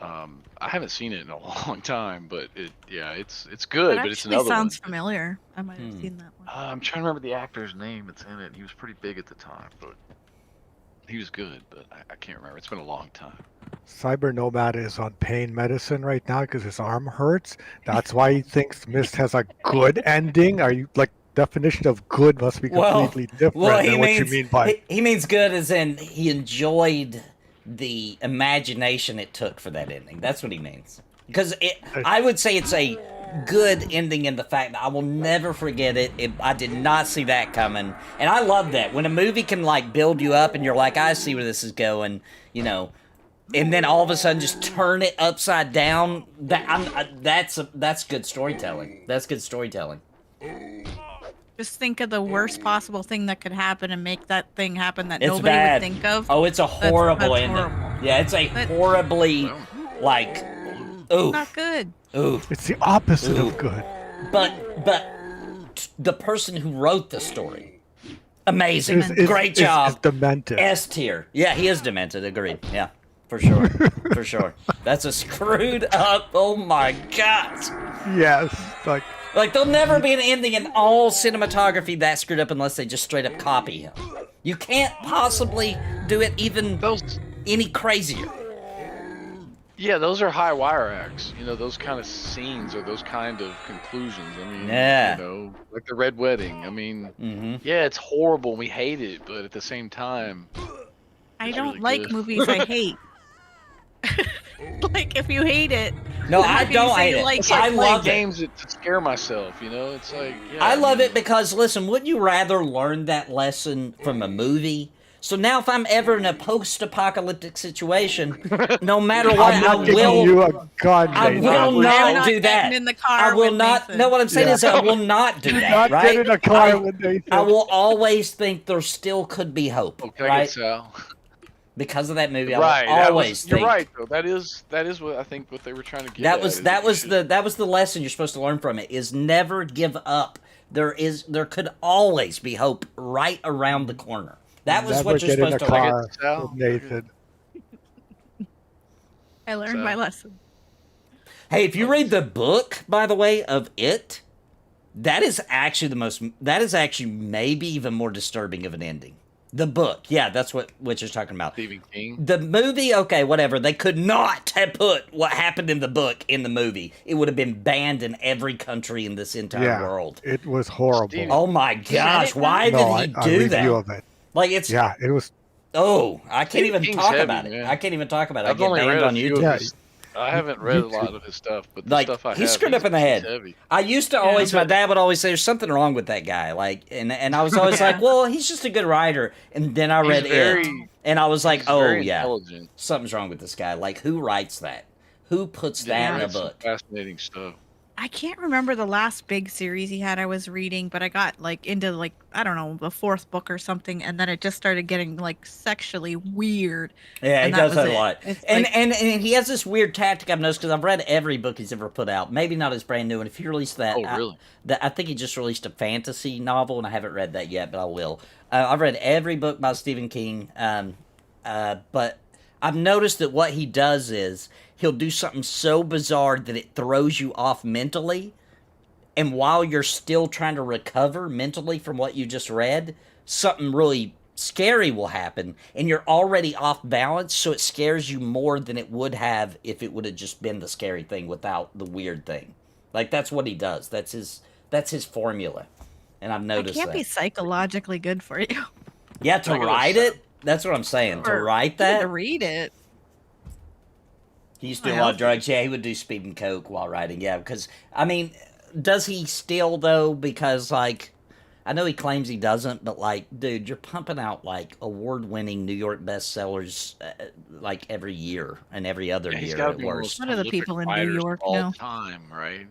I haven't seen it in a long time, but it's good. But it's another sounds one. familiar. I might have seen that one. I'm trying to remember the actor's name that's in it. He was pretty big at the time, but he was good. But I can't remember. It's been a long time. Cyber Nomad is on pain medicine right now because his arm hurts. That's why he thinks Myst has a good ending. Are you like definition of good must be completely different than what you mean by he means good as in he enjoyed the imagination it took for that ending. That's what he means. Because I would say it's a good ending in the fact that I will never forget it. I did not see that coming. And I love that. When a movie can like build you up and you're like, I see where this is going, you know, and then all of a sudden just turn it upside down. That's good storytelling. That's good storytelling. Just think of the worst possible thing that could happen and make that thing happen that It's nobody bad. would think of. Oh, it's a horrible that's ending. horrible. Yeah, it's a horribly, like, ooh, Not good. ooh. it's the opposite Ooh. of good. But the person who wrote the story, amazing, Is- great is- job, is demented. S tier. Yeah, he is demented. Agreed. Yeah, for sure, for sure. That's a screwed up. Oh my gosh. Yes, Like, there'll never be an ending in all cinematography that screwed up unless they just straight up copy him. You can't possibly do it even any crazier. Yeah, those are high wire acts. You know, those kind of scenes or those kind of conclusions. I mean, Yeah. you know, like the Red Wedding. I mean, yeah, it's horrible and we hate it, but at the same time, I it's don't really like good. movies I hate. Like, if you hate it. No, how I can you don't say hate you it. like It's it? I like love playing it. games to scare myself. You know, it's like I love it because, listen, wouldn't you rather learn that lesson from a movie? So now if I'm ever in a post-apocalyptic situation, no matter what, I'm I not giving you will... a gun, I Nathan. will I'm not not do that. getting in the car I will with not... Nathan. No, what I'm saying is I will not do that, Not right? get in a car with Nathan. I will always think there still could be hope, Okay, right? Sal. Because of that movie, Right, I will always you're think... right though. That is what I think what they were trying to get. That at, was is that you was should- the lesson you're supposed to learn from it is never give up. There could always be hope right around the corner. That was Never what you're get in supposed a to learn. car Sal? with Nathan. I learned So- my lesson. Hey, if you read the book, by the way, of it, that is actually maybe even more disturbing of an ending. The book, yeah, that's what you're talking about. Stephen King. The movie, okay, whatever. They could not have put what happened in the book in the movie. It would have been banned in every country in this entire Yeah, world. it was horrible. Steve- Oh my gosh, why no, did I he do review that? of it. Like it's Yeah, it was. oh, I can't Stephen even King's talk heavy, about it. man. I can't even talk about it. I've I get only banned read a on few YouTube. of Yeah, his. I haven't read a YouTube. lot of his stuff, but the Like stuff I have, he's screwed up in the head. heavy. I used to always, my dad would always say, "There's something wrong with that guy." Like, and I was always like, "Well, he's just a good writer." And then I He's read it, very- and I was like, He's "Oh very yeah, intelligent. something's wrong with this guy." Like, who writes that? Who puts that in a Writes some book? Fascinating stuff. I can't remember the last big series he had I was reading, but I got like into like, I don't know, the fourth book or something, and then it just started getting like sexually weird. Yeah, he and does was that a it. lot. It's And, like- and he has this weird tactic I've noticed because I've read every book he's ever put out. Maybe not his brand new one. If he released that, Oh, really? I think he just released a fantasy novel, and I haven't read that yet, but I will. I've read every book by Stephen King, but I've noticed that what he does is he'll do something so bizarre that it throws you off mentally, and while you're still trying to recover mentally from what you just read, something really scary will happen, and you're already off balance, so it scares you more than it would have if it would have just been the scary thing without the weird thing. Like, that's what he does. That's his formula, and I've It noticed can't that. be psychologically good for you. Yeah, to Regular write stuff. it. That's what I'm saying. To Or write even that. to read it. He used to do a My lot of outfit. drugs. Yeah, he would do speed and coke while writing. Yeah, because I mean, does he still though? Because like, I know he claims he doesn't, but like, dude, you're pumping out like award-winning New York bestsellers like every year and every other Yeah, he's year got to at be one of worst. those What are the prolific people in New writers York all now? time, right?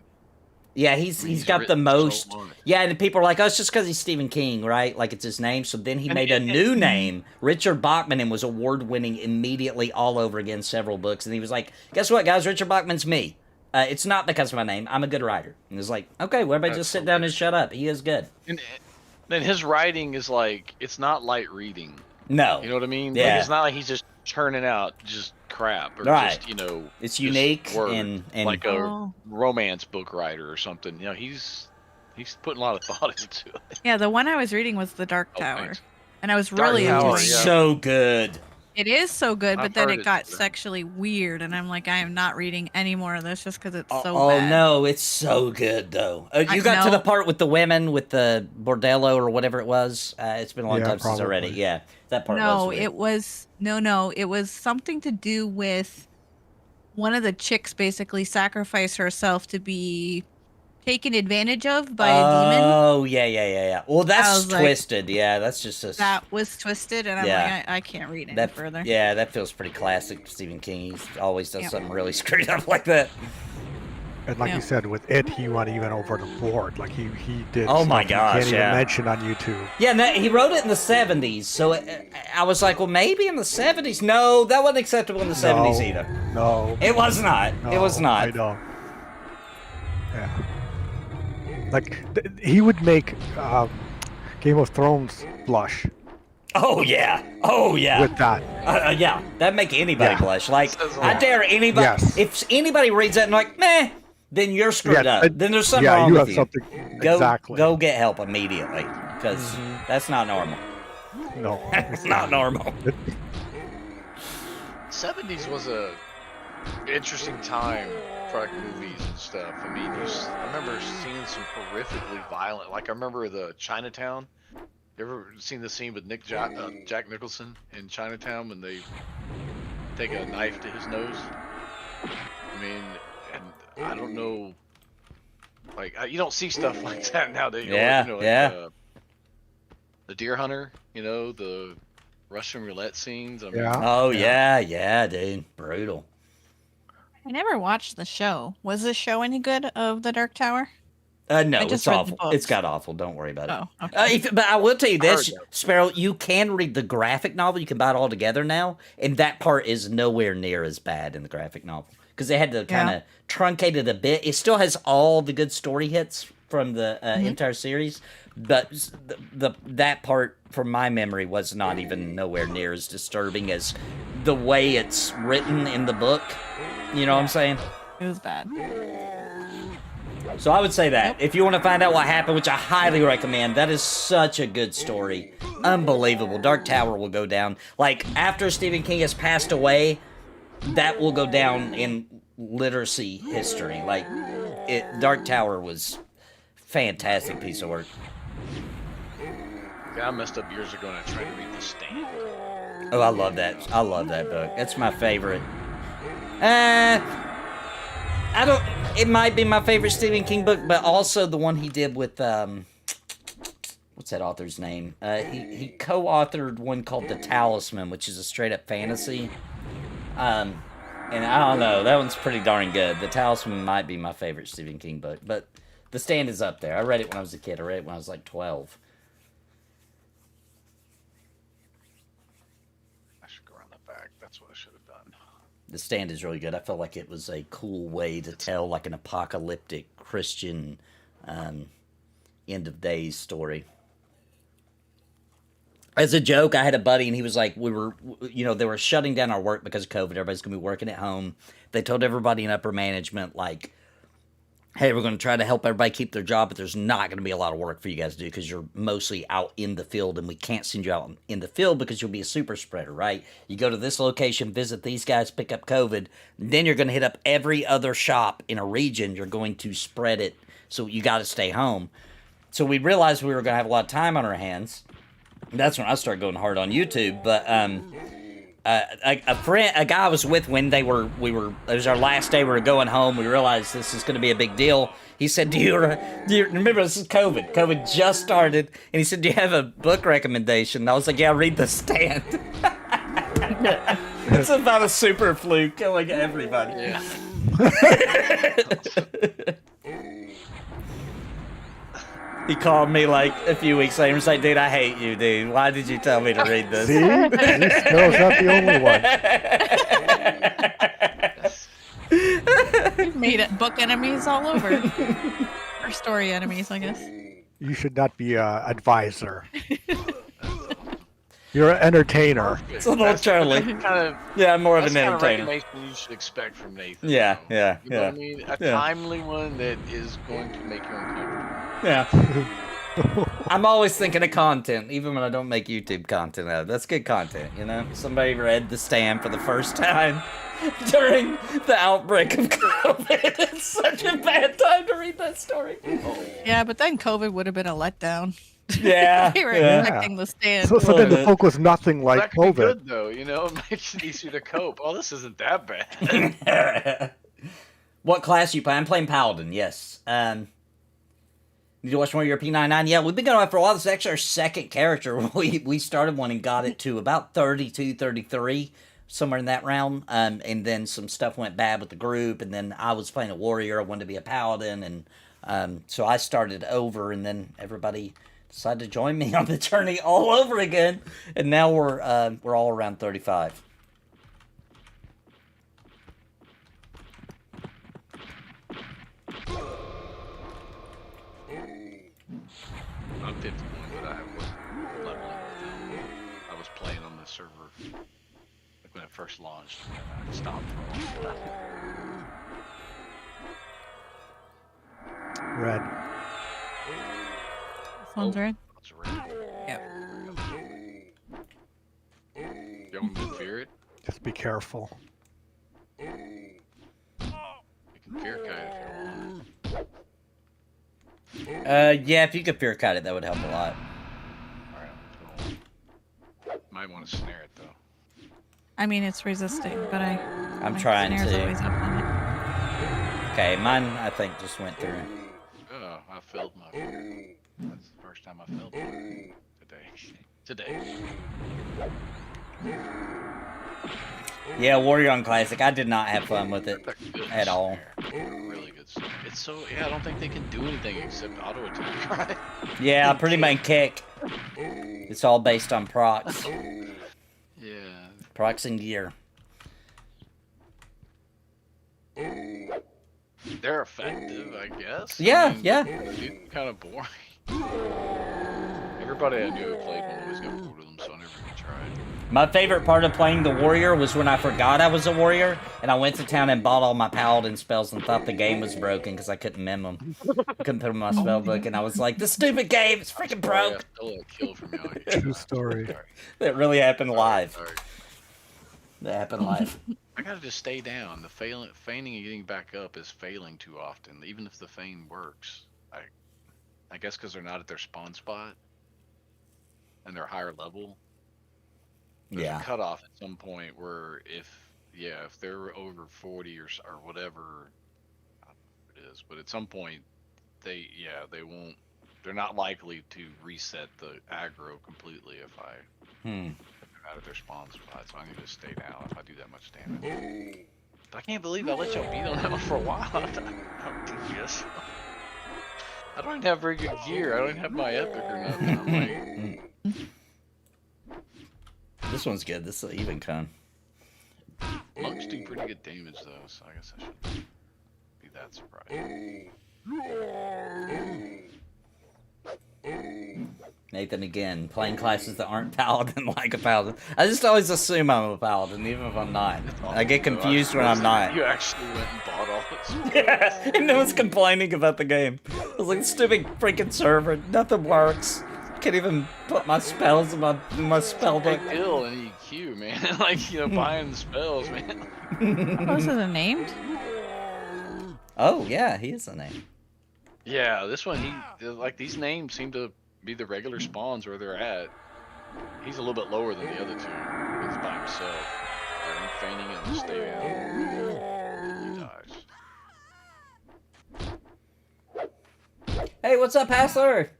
Yeah, he's He's got the written so most. much. Yeah, and people are like, oh, it's just because he's Stephen King, right? Like it's his name. So then he made a new name, Richard Bachman, and was award-winning immediately all over again, several books. And he was like, guess what, guys? Richard Bachman's me. It's not because of my name. I'm a good writer. And it's like, okay, well, everybody just sit down and shut up. He is good. And his writing is like, it's not light reading. No. You know what I mean? Yeah. Like, it's not like he's just churning out just crap or Right. just, you know. It's just unique words, and like a Oh. romance book writer or something. You know, he's putting a lot of thought into it. Yeah, the one I was reading was The Dark Oh, Tower. thanks. And I was Dark really Tower, enjoying It's yeah. it. so good. It is so good, but I've then heard it it's got good. sexually weird, and I'm like, I am not reading any more of this just because it's so Oh bad. no, it's so good though. You I got to know. the part with the women with the bordello or whatever it was. It's been a long Yeah, time since I read it. probably. Yeah, that part. No, was weird. it was no, it was something to do with one of the chicks basically sacrificed herself to be taken advantage of by a demon. Oh yeah. Well, that's was like- twisted. Yeah, that's just a. That was twisted, and I'm Yeah. like, I can't read any that further. Yeah, that feels pretty classic. Stephen King. He always does Yeah. something really screwed up like that. And like Yeah. you said, with it, he went even over the board. Like he did. Oh my stuff gosh, you can't yeah. even mention on YouTube. Yeah, and he wrote it in the 70s, so I was like, well, maybe in the 70s. No, that wasn't acceptable in the 70s either. No. It was not. It was No, not. I know. Yeah. Like he would make Game of Thrones blush Oh yeah. Oh yeah. with that. Yeah, that'd make anybody Yeah. blush. Like, Says a I lot. dare anybody. Yes. If anybody reads that and like, meh, then you're screwed up. Then there's something yeah, wrong you with have you. something. Go, exactly. go get help immediately, because Mm-hmm. that's not normal. No. It's not normal. 70s was a interesting time for like movies and stuff. I mean, I remember seeing some horrifically violent. Like I remember the Chinatown. You ever seen the scene with Jack Nicholson in Chinatown when they take a knife to his nose? I mean, and I don't know. Like you don't see stuff like that nowadays. Yeah, you know, like, yeah. The Deer Hunter, you know, the Russian roulette scenes. I mean, Yeah. Oh yeah, dude, brutal. I never watched the show. Was the show any good of The Dark Tower? No, I it's just read the awful. books. It's got awful. Don't worry about it. Oh, okay. But I will tell you this, heard that. Sparrow, you can read the graphic novel. You can buy it all together now, and that part is nowhere near as bad in the graphic novel because they had to kind of truncate it a bit. It still has all the good story hits from the entire series, but that part, from my memory, was not even nowhere near as disturbing as the way it's written in the book. You know what I'm saying? It was bad. So I would say that. If you want to find out what happened, which I highly recommend, that is such a good story. Unbelievable. Dark Tower will go down. Like, after Stephen King has passed away, that will go down in literacy history. Like, Dark Tower was fantastic piece of work. I messed up years ago and I tried to read The Stand. Oh, I love that. I love that book. That's my favorite. I don't. It might be my favorite Stephen King book, but also the one he did with what's that author's name? He co-authored one called The Talisman, which is a straight up fantasy. And I don't know, that one's pretty darn good. The Talisman might be my favorite Stephen King book, but The Stand is up there. I read it when I was a kid. I read it when I was like 12. I should go around the back. That's what I should have done. The Stand is really good. I felt like it was a cool way to tell like an apocalyptic Christian end of days story. As a joke, I had a buddy and he was like, they were shutting down our work because of COVID. Everybody's going to be working at home. They told everybody in upper management, like, hey, we're going to try to help everybody keep their job, but there's not going to be a lot of work for you guys to do because you're mostly out in the field, and we can't send you out in the field because you'll be a super spreader, right? You go to this location, visit these guys, pick up COVID, then you're going to hit up every other shop in a region. You're going to spread it, so you got to stay home. So we realized we were going to have a lot of time on our hands. That's when I started going hard on YouTube, but a guy I was with when it was our last day, we were going home, we realized this is going to be a big deal. He said, do you remember, this is COVID. COVID just started, and he said, do you have a book recommendation? And I was like, yeah, read The Stand. It's about a super flu killing everybody. Yeah. He called me like a few weeks later and was like, dude, I hate you, dude. Why did you tell me to read this? See, Sparrow's not the only one. Beat book enemies all over. Or story enemies, I guess. You should not be a advisor. You're an entertainer. It's a little Charlie. Kind of. Yeah, I'm more of That's an kind of entertainer. recognition you should expect from Nathan. Yeah, though. yeah, You know yeah. what I mean? A Yeah. timely one that is going to make you uncomfortable. Yeah. I'm always thinking of content, even when I don't make YouTube content out of it. That's good content, you know? Somebody read The Stand for the first time during the outbreak of COVID. It's such a bad time to read that story. Yeah, but then COVID would have been a letdown. Yeah. We were yeah. expecting the stand. So then the bit. book was nothing Well, like that could be COVID. good though, you know, it makes it easier to cope. Oh, this isn't that bad. What class you play? I'm playing Paladin, yes. Did you watch more of your P99? Yeah, we've been going on for a while. This is actually our second character. We started one and got it to about 32, 33, somewhere in that round. And then some stuff went bad with the group, and then I was playing a warrior. I wanted to be a paladin, and so I started over, and then everybody decided to join me on the journey all over again. And now we're all around 35. I'm 51, but I wasn't leveling with them. I was playing on the server like when it first launched, and I stopped for a long time. Red. This one's red. It's red. Yep. You want me to fear it? Just be careful. You can fear kite if you want. Yeah, if you could fear cut it, that would help a lot. Alright, cool. Might want to snare it though. I mean, it's resisting, but I'm my trying snare's to. always up on it. Okay, mine I think just went through. Oh, I filled my. That's the first time I filled one today. Yeah, Warrior on Classic. I did not have fun with it They're good at all. snare. Really good snare. It's so I don't think they can do anything except auto attack. Right? Yeah, pretty much kick. It's all based on procs. Yeah. Procs and gear. They're effective, I guess. Yeah, yeah. Kind of boring. Everybody I knew who played one always got bored with them, so I never even tried. My favorite part of playing the Warrior was when I forgot I was a Warrior, and I went to town and bought all my Paladin spells and thought the game was broken because I couldn't mem them. I couldn't put them in my spell book, and I was like, this stupid game, it's freaking Sorry, I broke. stole a kill from you out here. True story. Sorry. That really happened live. Sorry. That happened live. I gotta just stay down. The feigning and getting back up is failing too often, even if the feign works. I guess because they're not at their spawn spot and they're higher level. There's Yeah. a cutoff at some point where if they're over 40 or whatever, I don't know what it is, but at some point they won't. They're not likely to reset the aggro completely if they're out of their spawn spot, so I need to stay down if I do that much damage. But I can't believe I let y'all beat on that one for a while. I'm devious. I don't even have very good gear. I don't even have my epic or nothing. I'm like, This one's good. This is an even con. monks do pretty good damage though, so I guess I shouldn't be that surprised. Nathan again, playing classes that aren't Paladin like a Paladin. I just always assume I'm a Paladin, even if I'm not. I get confused when I'm not. You actually went and bought all this. Yeah, and no one's complaining about the game. I was like, stupid freaking server, nothing works. Can't even put my spells in my spell book. Big deal in EQ, man. Like, buying the spells, man. Oh, this isn't named? Oh, yeah, he is a name. Yeah, this one, these names seem to be the regular spawns where they're at. He's a little bit lower than the other two. He's by himself. Alright, I'm feigning it and stay down. He dies. Hey, what's up, Hassler?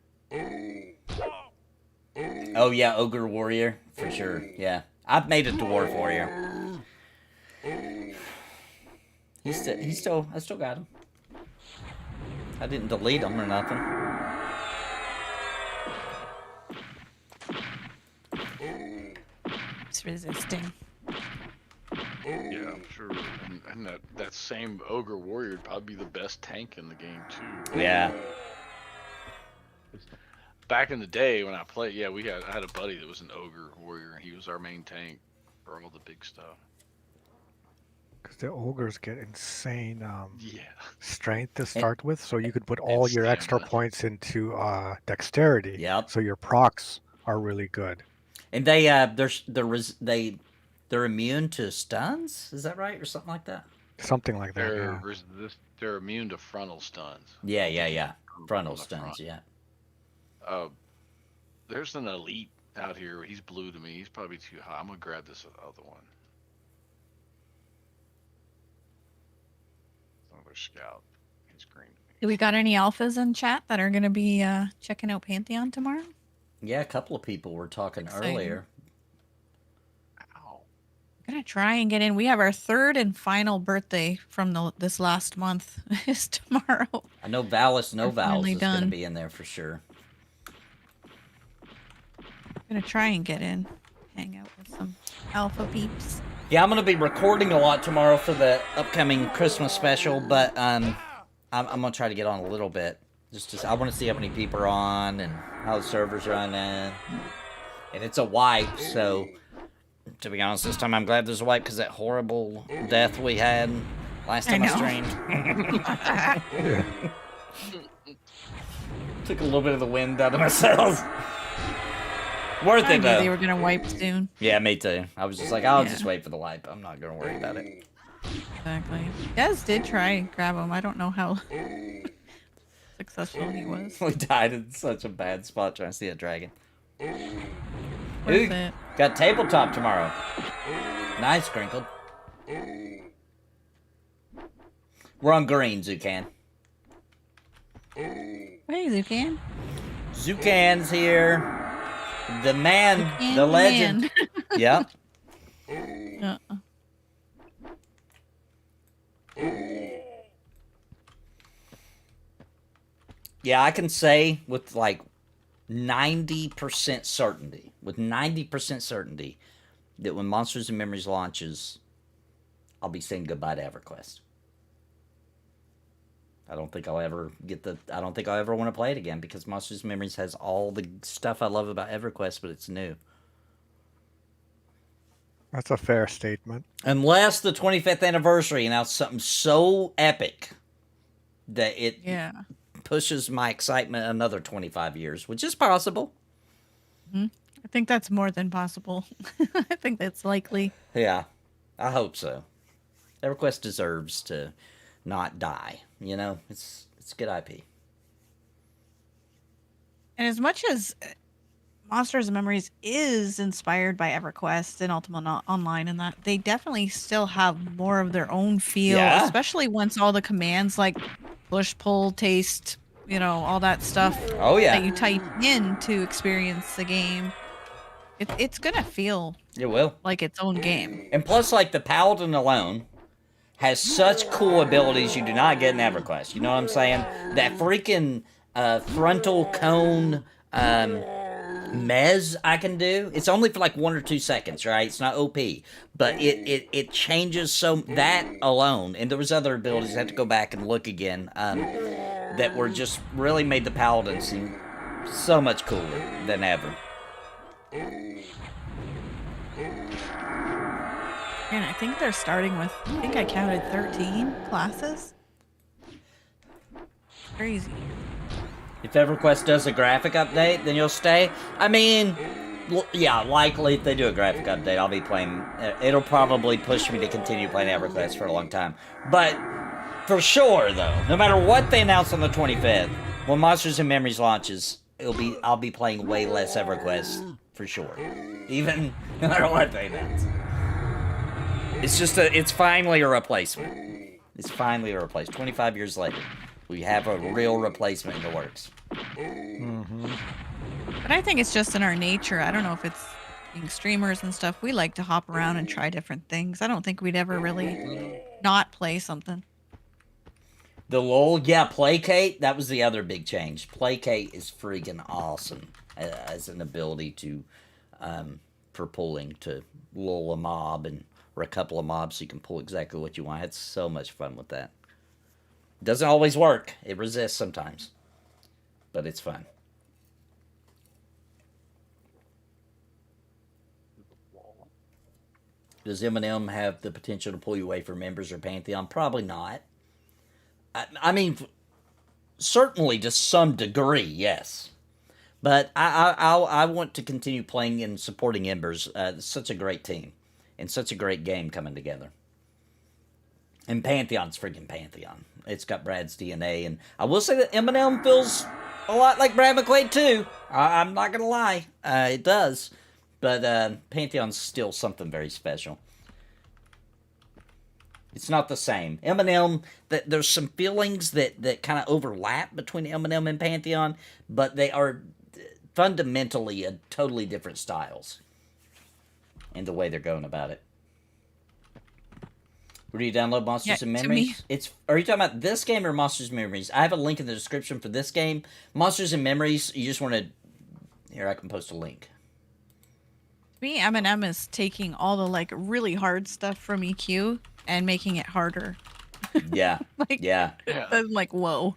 Oh, yeah, Ogre Warrior, for sure, yeah. I've made a Dwarf Warrior. I still got him. I didn't delete him or nothing. It's resisting. Yeah, I'm sure. And that same ogre warrior would probably be the best tank in the game too. Yeah. Back in the day when I played, yeah, I had a buddy that was an ogre warrior, and he was our main tank for all the big stuff. Because the ogres get insane Yeah. strength to start with, so you could put all your extra stamina. points into dexterity. Yep. So your procs are really good. And they're immune to stuns. Is that right, or something like that? Something like that. They're immune to frontal stuns. Yeah. Frontal On the stuns. front. Yeah. There's an elite out here. He's blue to me. He's probably too high. I'm gonna grab this other one. Another scout. He's green. Do we got any alphas in chat that are going to be checking out Pantheon tomorrow? Yeah, a couple of people were talking Exciting. earlier. Ow. I'm going to try and get in. We have our third and final birthday from this last month is tomorrow. I know Valis No We're Vals finally is going to done. be in there for sure. I'm going to try and get in. Hang out with some alpha peeps. Yeah, I'm going to be recording a lot tomorrow for the upcoming Christmas special, but I'm going to try to get on a little bit. I want to see how many people are on and how the server's running. And it's a wipe, so to be honest, this time I'm glad there's a wipe because that horrible death we had last time I streamed. Took a little bit of the wind out of myself. Worth I it knew though. they were going to wipe soon. Yeah, me too. I was just like, I'll just wait for the wipe. I'm not going to worry about it. Exactly. Des did try and grab him. I don't know how successful he was. We died in such a bad spot trying to see a dragon. Worth Ooh, it. got tabletop tomorrow. Nice, Crinkled. We're on green, Zucan. Hey, Zucan. Zucan's here. The man, Zucan the legend. man. Yep. Yeah, I can say with like 90% certainty, that when Monsters and Memories launches, I'll be saying goodbye to EverQuest. I don't think I'll ever want to play it again because Monsters and Memories has all the stuff I love about EverQuest, but it's new. That's a fair statement. Unless the 25th anniversary announced something so epic that it pushes my excitement another 25 years, which is possible. I think that's more than possible. I think that's likely. Yeah, I hope so. EverQuest deserves to not die. You know, it's good IP. And as much as Monsters and Memories is inspired by EverQuest and Ultima Online and that, they definitely still have more of their own feel, especially once all the commands like push, pull, taste, all that stuff that you type in to experience the game. It's going to feel like its own game. And plus, like, the Paladin alone has such cool abilities you do not get in EverQuest. You know what I'm saying? That freaking frontal cone mez I can do. It's only for like 1 or 2 seconds, right? It's not OP, but it changes so that alone. And there was other abilities I had to go back and look again that were just really made the Paladin seem so much cooler than ever. And I think they're starting with, I think I counted 13 classes. Crazy. If EverQuest does a graphic update, then you'll stay. I mean, yeah, likely if they do a graphic update, I'll be playing. It'll probably push me to continue playing EverQuest for a long time. But for sure, though, no matter what they announce on the 25th, when Monsters and Memories launches, I'll be playing way less EverQuest for sure. Even no matter what they announce. It's finally a replacement. It's finally a replacement. 25 years later, we have a real replacement in the works. Mm-hmm. But I think it's just in our nature. I don't know if it's being streamers and stuff. We like to hop around and try different things. I don't think we'd ever really not play something. The LOL, yeah, Placate, that was the other big change. Placate is freaking awesome as an ability to, for pulling to lull a mob and or a couple of mobs so you can pull exactly what you want. I had so much fun with that. Doesn't always work. It resists sometimes. But it's fun. Does M&M have the potential to pull you away from Embers or Pantheon? Probably not. I mean, certainly to some degree, yes. But I want to continue playing and supporting Embers. It's such a great team. And such a great game coming together. And Pantheon's freaking Pantheon. It's got Brad's DNA. And I will say that M&M feels a lot like Brad McQuaid too. I'm not going to lie. It does. But Pantheon's still something very special. It's not the same. M&M, there's some feelings that kind of overlap between M&M and Pantheon, but they are fundamentally totally different styles in the way they're going about it. Where do you download Monsters and Memories? Are you talking about this game or Monsters and Memories? I have a link in the description for this game. Monsters and Memories, you just want to... Here, I can post a link. Me, M&M is taking all the like really hard stuff from EQ and making it harder. Yeah. Yeah. I'm like, whoa.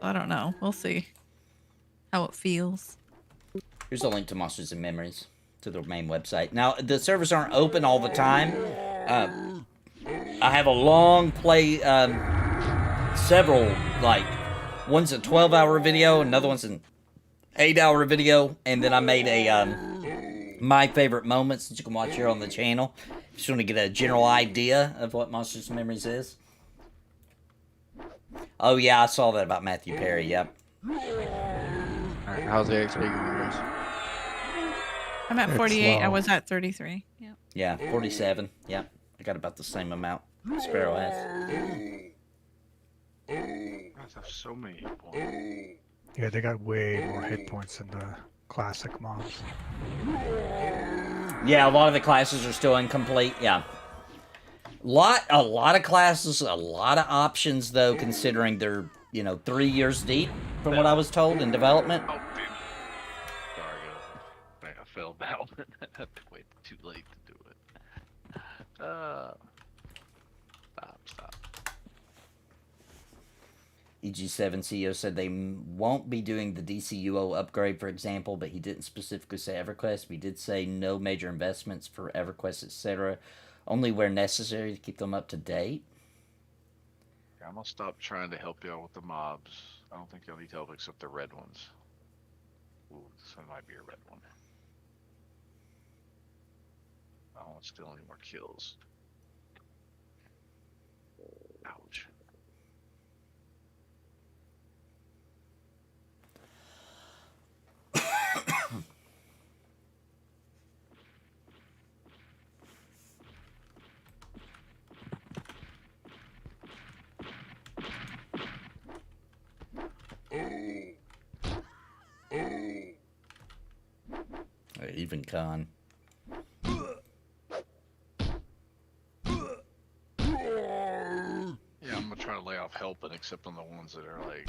I don't know. We'll see how it feels. Here's a link to Monsters and Memories to the main website. Now, the servers aren't open all the time. I have a long play, several, like, one's a 12-hour video, another one's an 8-hour video, and then I made a my favorite moments that you can watch here on the channel. Just want to get a general idea of what Monsters and Memories is. Oh yeah, I saw that about Matthew Perry. Yep. Alright, how's the XP going, guys? I'm at 48. I was at 33. Yeah. Yeah, 47. Yep. I got about the same amount Sparoh has. I have so many hit points. Yeah, they got way more hit points than the classic mobs. Yeah, a lot of the classes are still incomplete. Yeah. A lot of classes, a lot of options though, considering they're, 3 years deep from what I was told in development. Oh, dude. Sorry, I fell down. I had to wait too late to do it. Stop. EG7 CEO said they won't be doing the DCUO upgrade, for example, but he didn't specifically say EverQuest. He did say no major investments for EverQuest, etc. Only where necessary to keep them up to date. Yeah, I'm gonna stop trying to help y'all with the mobs. I don't think y'all need help except the red ones. Ooh, this one might be a red one. I don't want to steal any more kills. Ouch. Even Khan. Yeah, I'm gonna try to lay off helping except on the ones that are like...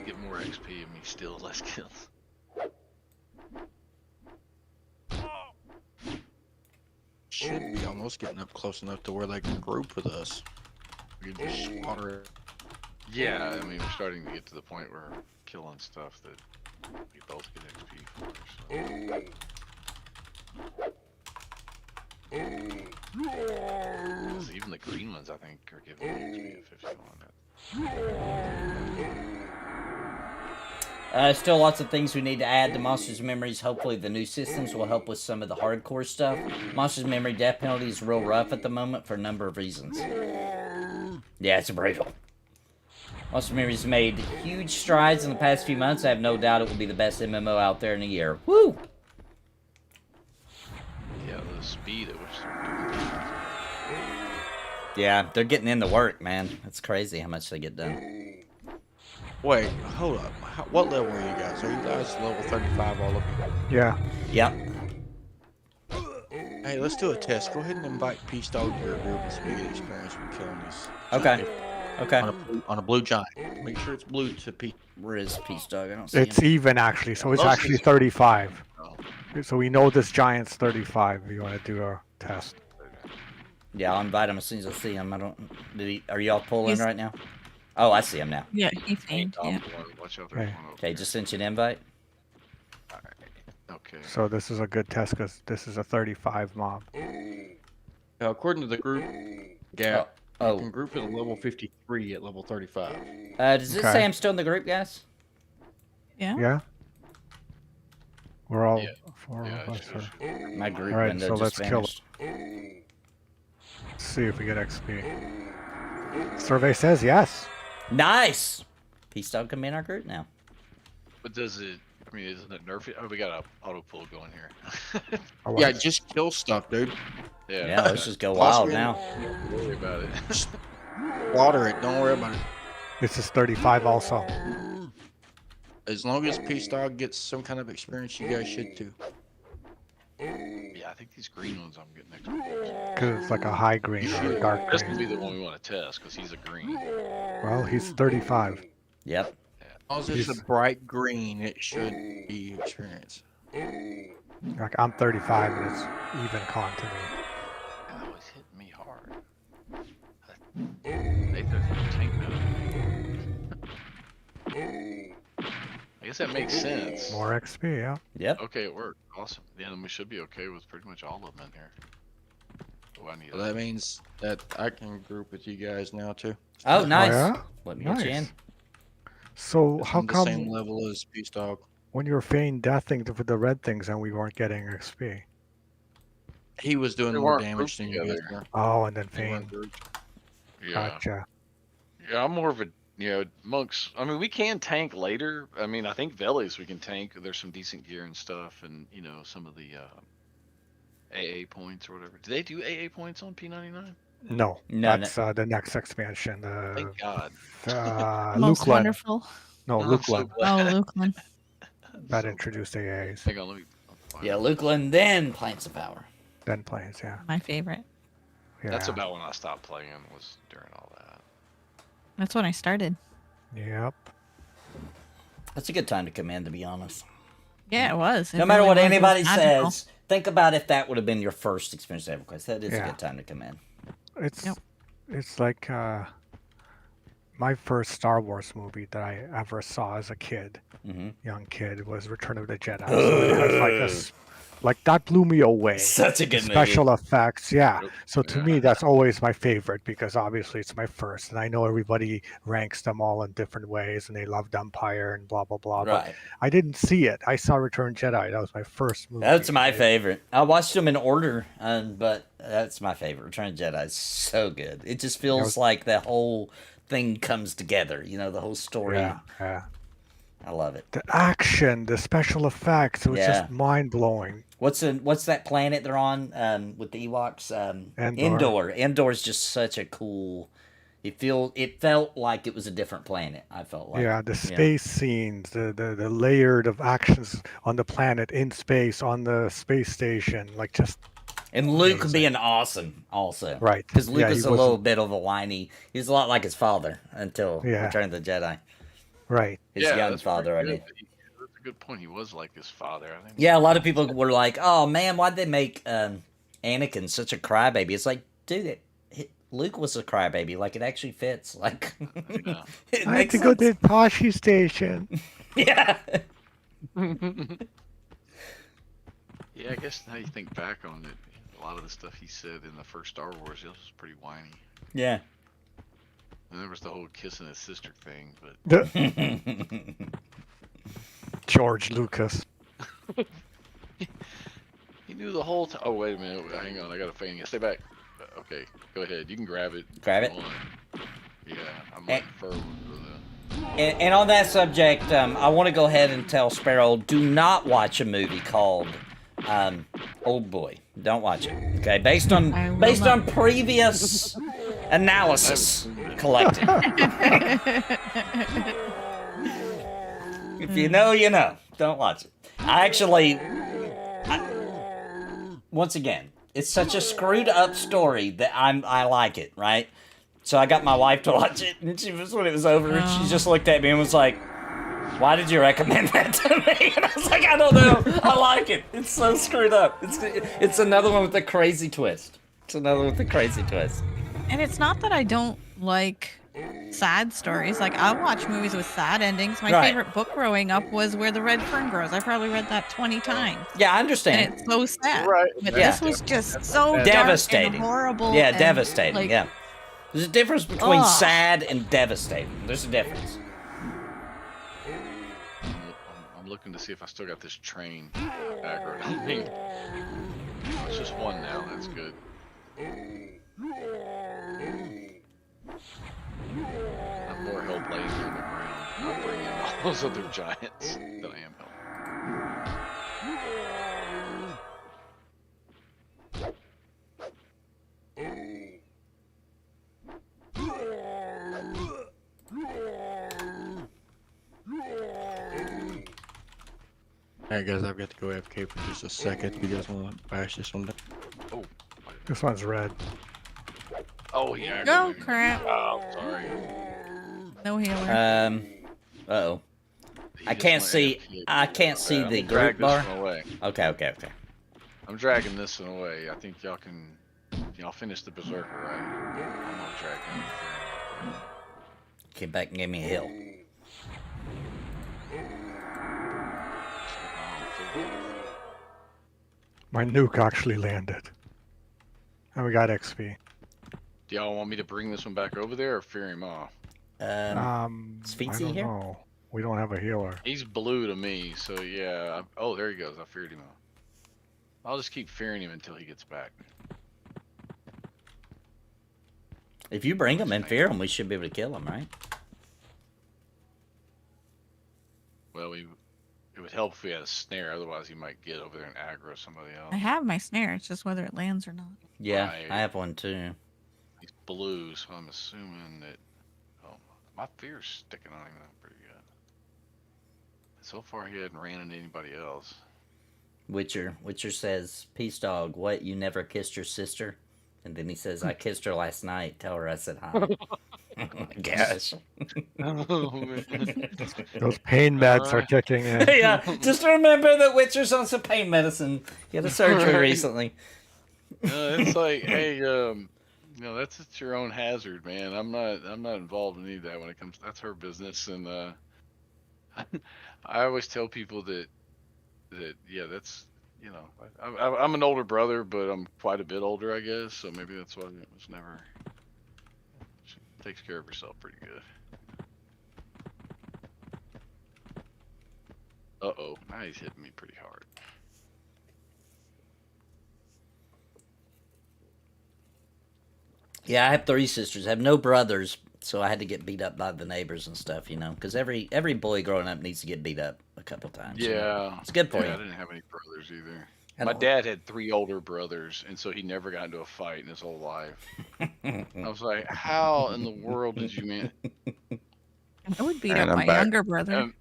Get more XP and me steal less kills. Should be almost getting up close enough to where they can group with us. We can just slaughter it. Yeah, I mean, we're starting to get to the point where we're killing stuff that we both get XP for, so... 'Cause even the green ones, I think, are giving me XP at 50 on it. Still lots of things we need to add to Monsters and Memories. Hopefully the new systems will help with some of the hardcore stuff. Monsters and Memory death penalty is real rough at the moment for a number of reasons. Yeah, it's brutal. Monsters and Memories made huge strides in the past few months. I have no doubt it will be the best MMO out there in a year. Woo! Yeah, the speed at which they're doing it. Yeah, they're getting in the work, man. It's crazy how much they get done. Wait, hold up. What level are you guys? Are you guys level 35, all of you? Yeah. Yep. Hey, let's do a test. Go ahead and invite Peace Dog to your group and so we get experience with killing these. Okay. Okay. on a blue giant. Make sure it's blue to P. Where is Peace Dog? I don't see It's him. even actually, so it's Most actually is- 35. Oh, So we know this giant's 35. If you want to do a test. Yeah, I'll invite him as soon as I see him. I don't. Are y'all pulling He's- right now? Oh, I see him now. Yeah, he faint. Tom, Yeah. watch out, there's Okay. one over Okay, just sent you an invite. there. Okay. So this is a good test because this is a 35 mob. According to the group gap, Oh. you can group at a level 53 at level 35. Does it Okay. say I'm still in the group, guys? Yeah. Yeah. We're all Yeah. 4 Yeah, of us. it's- Are... My group Alright, window so just let's kill vanished. Let's see if we get XP. Survey says yes. Nice. Peace Dog can be in our group now. But does it? I mean, isn't it nerfy? Oh, we got a auto pull going here. Oh, Yeah, well, just kill stuff, dude. Yeah, let's just go wild now. Don't worry about it. Water it. Don't worry about it. this is 35 also. As long as Peace Dog gets some kind of experience, you guys should too. Yeah, I think these green ones I'm getting next week. Because it's like a high green or a dark This will green. be the one we want to test because he's a green. Well, he's 35. Yep. As long as it's He's- a bright green, it should be experience. Like I'm 35 and it's even con to me. Oh, it's hitting me hard. They took the tank now. I guess that makes sense. More XP, yeah. Yep. Okay, it worked. Awesome. Yeah, then we should be okay with pretty much all of them in here. Oh, I need So that means that I can group with you guys now too. Oh, nice. yeah? Let me get you in. Nice. So how I'm the same come level as Peace Dog. when you were feigning deathing with the red things and we weren't getting XP? He was doing They more weren't damage than you guys grouped were. Oh, and then They feign. weren't grouped. Yeah. Gotcha. Yeah, I'm more of a, monks. I mean, we can tank later. I mean, I think Veles we can tank. There's some decent gear and stuff, and some of the AA points or whatever. Do they do AA points on P99? No, No, that's the next expansion. Thank God. Most Lukeland. wonderful. No, I'm so Lukeland. glad. Oh, Lukeland. That So- introduced AAs. Hang on, let me. find Yeah, it. Lukeland, then Plants of Power. Then planes, yeah. My favorite. Yeah. That's about when I stopped playing. Was during all that. That's when I started. Yep. That's a good time to come in, to be honest. Yeah, it was. It No matter really what was. It was anybody magical. says, think about if that would have been your first experience at EverQuest. That is a Yeah. good time to come in. It's Yep. it's like my first Star Wars movie that I ever saw as a kid, Mm-hmm. young kid, was Return of the Jedi. So it has like like that blew me away. Such a good Special effects, yeah. Yep. So to Yeah. me, that's always my favorite because obviously it's my first, and I know everybody ranks them all in different ways, and they loved Empire and blah blah blah. But Right. I didn't see it. I saw Return Jedi. That was my first movie. That's my and favorite. I watched them in order, but that's my favorite. Return of the Jedi is so good. It just feels was- like the whole thing comes together. The whole story. Yeah, yeah. I love it. The action, the special effects, it was Yeah. just mind blowing. What's that planet they're on with the Ewoks? Endor. Endor. Endor is just such a cool. It felt like it was a different planet. I felt like. Yeah, the space scenes, the layered of actions on the planet, in space, on the space station, like just And Luke Amazing. being awesome, also. right. Because Luke Yeah, was he a little wasn't- bit of a whiny. He was a lot like his father until Yeah. Return of the Jedi. right. His young that's father, I pretty mean. good. That's a good point. He was like his father. I think. Yeah, a lot of people were like, "Oh man, why'd they make Anakin such a crybaby?" It's like, dude, Luke was a crybaby. Like it actually fits. Like Yeah. it I had makes to go sense. to the Tashi station. Yeah. Yeah, I guess now you think back on it, a lot of the stuff he said in the first Star Wars, it was pretty whiny. Yeah. And there was the whole kissing his sister thing, but George Lucas. he knew the whole time. Oh, wait a minute. Hang on. I got a feigning. Stay back. Okay, go ahead. You can grab it. if Grab you it? want. Yeah, I'm like fur for And on that subject, I want to go ahead and tell Sparoh, do not watch a movie called Old Boy. Don't watch it. Okay, based I will on not. previous analysis collected. If you know, you know. Don't watch it. Once again, it's such a screwed up story that I like it, right? So I got my wife to watch it, and when it was over, she just looked at me and was like, "Why did you recommend that to me?" And I was like, "I don't know. I like it. It's so screwed up. It's another one with a crazy twist. It's another one with a crazy twist." And it's not that I don't like sad stories. Like, I watch movies with sad endings. My favorite book growing up was Where the Red Fern Grows. I probably read that 20 times. Yeah, I understand. And it's so sad. Right. But Yeah. this was just so Devastating. dark and horrible. Yeah, and, devastating. like, Yeah. There's a difference between sad and devastating. There's a difference. I'm looking to see if I still got this train aggro on me. It's just one now. That's good. I'm more help laying on the ground. I'll bring in all those other giants than I am help. Alright guys, I've got to go AFK for just a second. You guys want to bash this one down? Oh, This one's red. oh yeah. Go, crap. Oh, sorry. No healer. Uh-oh. He I just can't went see. AFK. I can't see I'm the gonna drag group bar. this one away. Okay. I'm dragging this one away. I think y'all can. Y'all finish the berserker, right? I'm gonna drag him. Came back and gave me a hill. My nuke actually landed. And we got XP. Do y'all want me to bring this one back over there or fear him off? Is I Feetsy don't here? know. We don't have a healer. He's blue to me, so yeah. Oh, there he goes. I feared him off. I'll just keep fearing him until he gets back. If you bring him and fear him, we should be able to kill him, right? Well, it would help if we had a snare. Otherwise, he might get over there and aggro somebody else. I have my snare. It's just whether it lands or not. Yeah, Right. I have one too. He's blue, so I'm assuming that. Oh, my fear's sticking on him pretty good. So far, he hadn't ran into anybody else. Witcher says, "Peace dog, what, you never kissed your sister?" And then he says, "I kissed her last night. Tell her I said hi." Oh my gosh. Oh, man. Those pain meds are kicking in. Yeah, just remember that Witcher's on some pain medicine. He had a surgery Right. recently. It's like, hey, that's at your own hazard, man. I'm not involved in any of that when it comes. That's her business, and I always tell people that yeah, that's I'm an older brother, but I'm quite a bit older, I guess. So maybe that's why it was never. She takes care of herself pretty good. Uh-oh, now he's hitting me pretty hard. Yeah, I have 3 sisters. I have no brothers, so I had to get beat up by the neighbors and stuff, because every boy growing up needs to get beat up a couple times. Yeah, It's good for I you. didn't have any brothers either. I My don't- dad had 3 older brothers, and so he never got into a fight in his whole life. I was like, how in the world did you man? I would beat And up I'm my back. younger brother.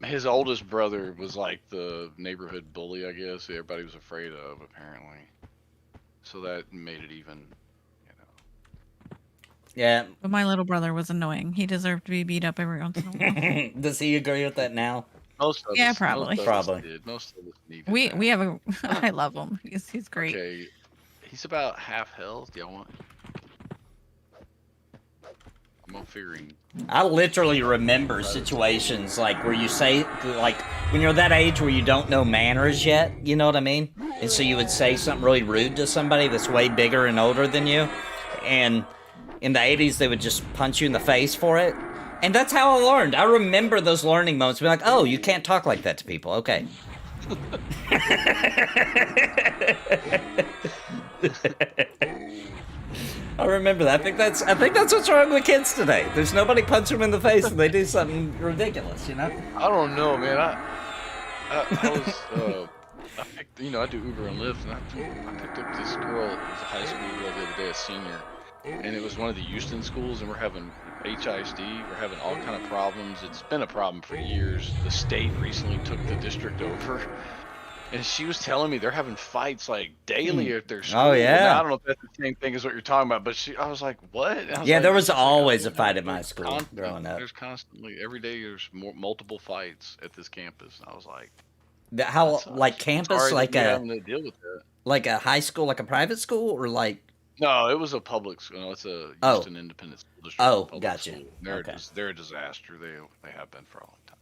His oldest brother was like the neighborhood bully, I guess. Everybody was afraid of, apparently. So that made it even, Yeah. But my little brother was annoying. He deserved to be beat up every once in a while. Does he agree with that now? Most of Yeah, us, probably. Most of Probably. Us did. Most of us needed we that. we have a. I love him. He's great. Okay, he's about half health. Do y'all want? I'm on figuring. I literally remember situations like where you say, like, when you're that age where you don't know manners yet, you know what I mean? And so you would say something really rude to somebody that's way bigger and older than you. And in the 80s, they would just punch you in the face for it. And that's how I learned. I remember those learning moments. Be like, oh, you can't talk like that to people. Okay. I remember that. I think that's what's wrong with kids today. There's nobody punch them in the face when they do something ridiculous, I don't know, man. I was I picked, I do Uber and Lyft, and I picked up this girl. It was a high school girl the other day, a senior, and it was one of the Houston schools, and we're having HISD. We're having all kind of problems. It's been a problem for years. The state recently took the district over, And she was telling me they're having fights like daily at their school. Oh, yeah. Now, I don't know if that's the same thing as what you're talking about, but I was like, what? And I was Yeah, like, there was she's like, always a "Oh, fight at my school constant- growing up. There's constantly, every day there's multiple fights at this campus. And I was like, How, that sucks. like campus, Sorry that like you're a having to deal with that. like a high school, like a private school, or like? No, it was a public school. No, it's a Oh. Houston Independent School District. Oh, public gotcha. School. They're, Okay. they're a disaster. They have been for a long time.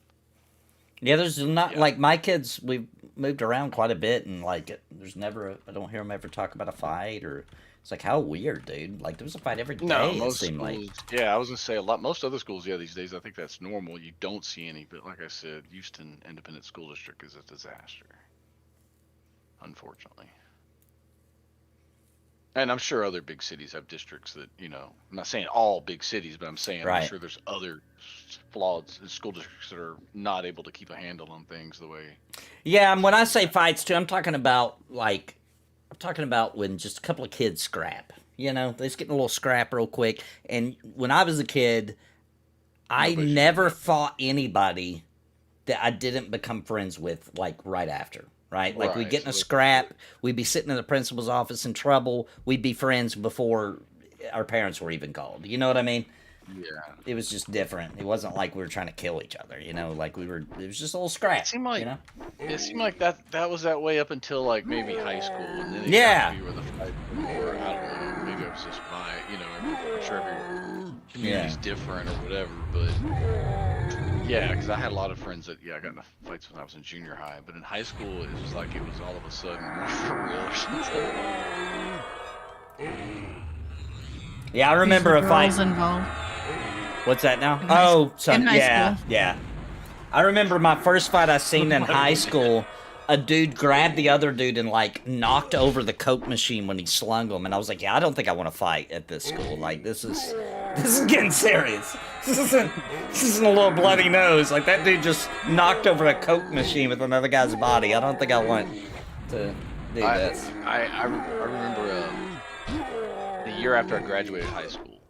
Yeah, there's not Yeah. like my kids. We've moved around quite a bit, and like there's never. I don't hear them ever talk about a fight, or it's like how weird, dude. Like there was a fight every day. No, it most seemed schools. like. Yeah, I was gonna say a lot. Most other schools, yeah, these days I think that's normal. You don't see any, but like I said, Houston Independent School District is a disaster. Unfortunately. And I'm sure other big cities have districts that, I'm not saying all big cities, but I'm saying Right. I'm sure there's other flawed school districts that are not able to keep a handle on things the way. Yeah, and when I say fights too, I'm talking about when just a couple of kids scrap. They just get in a little scrap real quick. And when I was a kid, I Nobody should never fought anybody that I didn't become friends with, like right after. Right? Like we'd Right, get in a so that's scrap, we'd be sitting in the principal's office in trouble, we'd be friends before our parents were even called. You know what I mean? Yeah. It was just different. It wasn't like we were trying to kill each other, like it was just a little scrap. It seemed like you know? It seemed like that was that way up until like maybe high school, and then it Yeah. got to be where the fight was more. I don't know. Maybe it was just I'm sure every community's different or whatever, but yeah, because I had a lot of friends that I got into fights when I was in junior high, but in high school it was like it was all of a sudden more for real or something. Yeah, I remember a Girls fight. involved. What's that now? In high Oh, school. son, In high yeah, school. yeah. I remember my first fight I seen in high school. A dude grabbed the other dude and like knocked over the Coke machine when he slung him, and I was like, "Yeah, I don't think I want to fight at this school. Like, this is getting serious. This isn't a little bloody nose. Like that dude just knocked over a Coke machine with another guy's body. I don't think I want to do this." I remember the year after I graduated high school,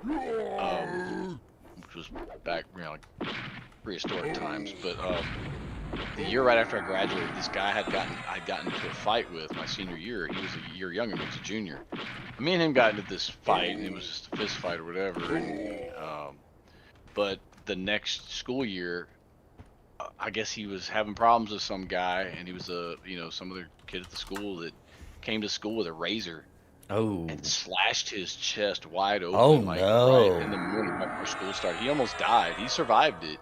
which was back like prehistoric times, but the year right after I graduated, this guy I'd gotten into a fight with my senior year. He was a year younger, he was a junior. Me and him got into this fight, and it was just a fist fight or whatever. And, but the next school year, I guess he was having problems with some guy, and he was some other kid at the school that came to school with a razor Oh, and slashed his chest wide open. Oh, like, no. Right in the morning right before school started. He almost died. He survived it,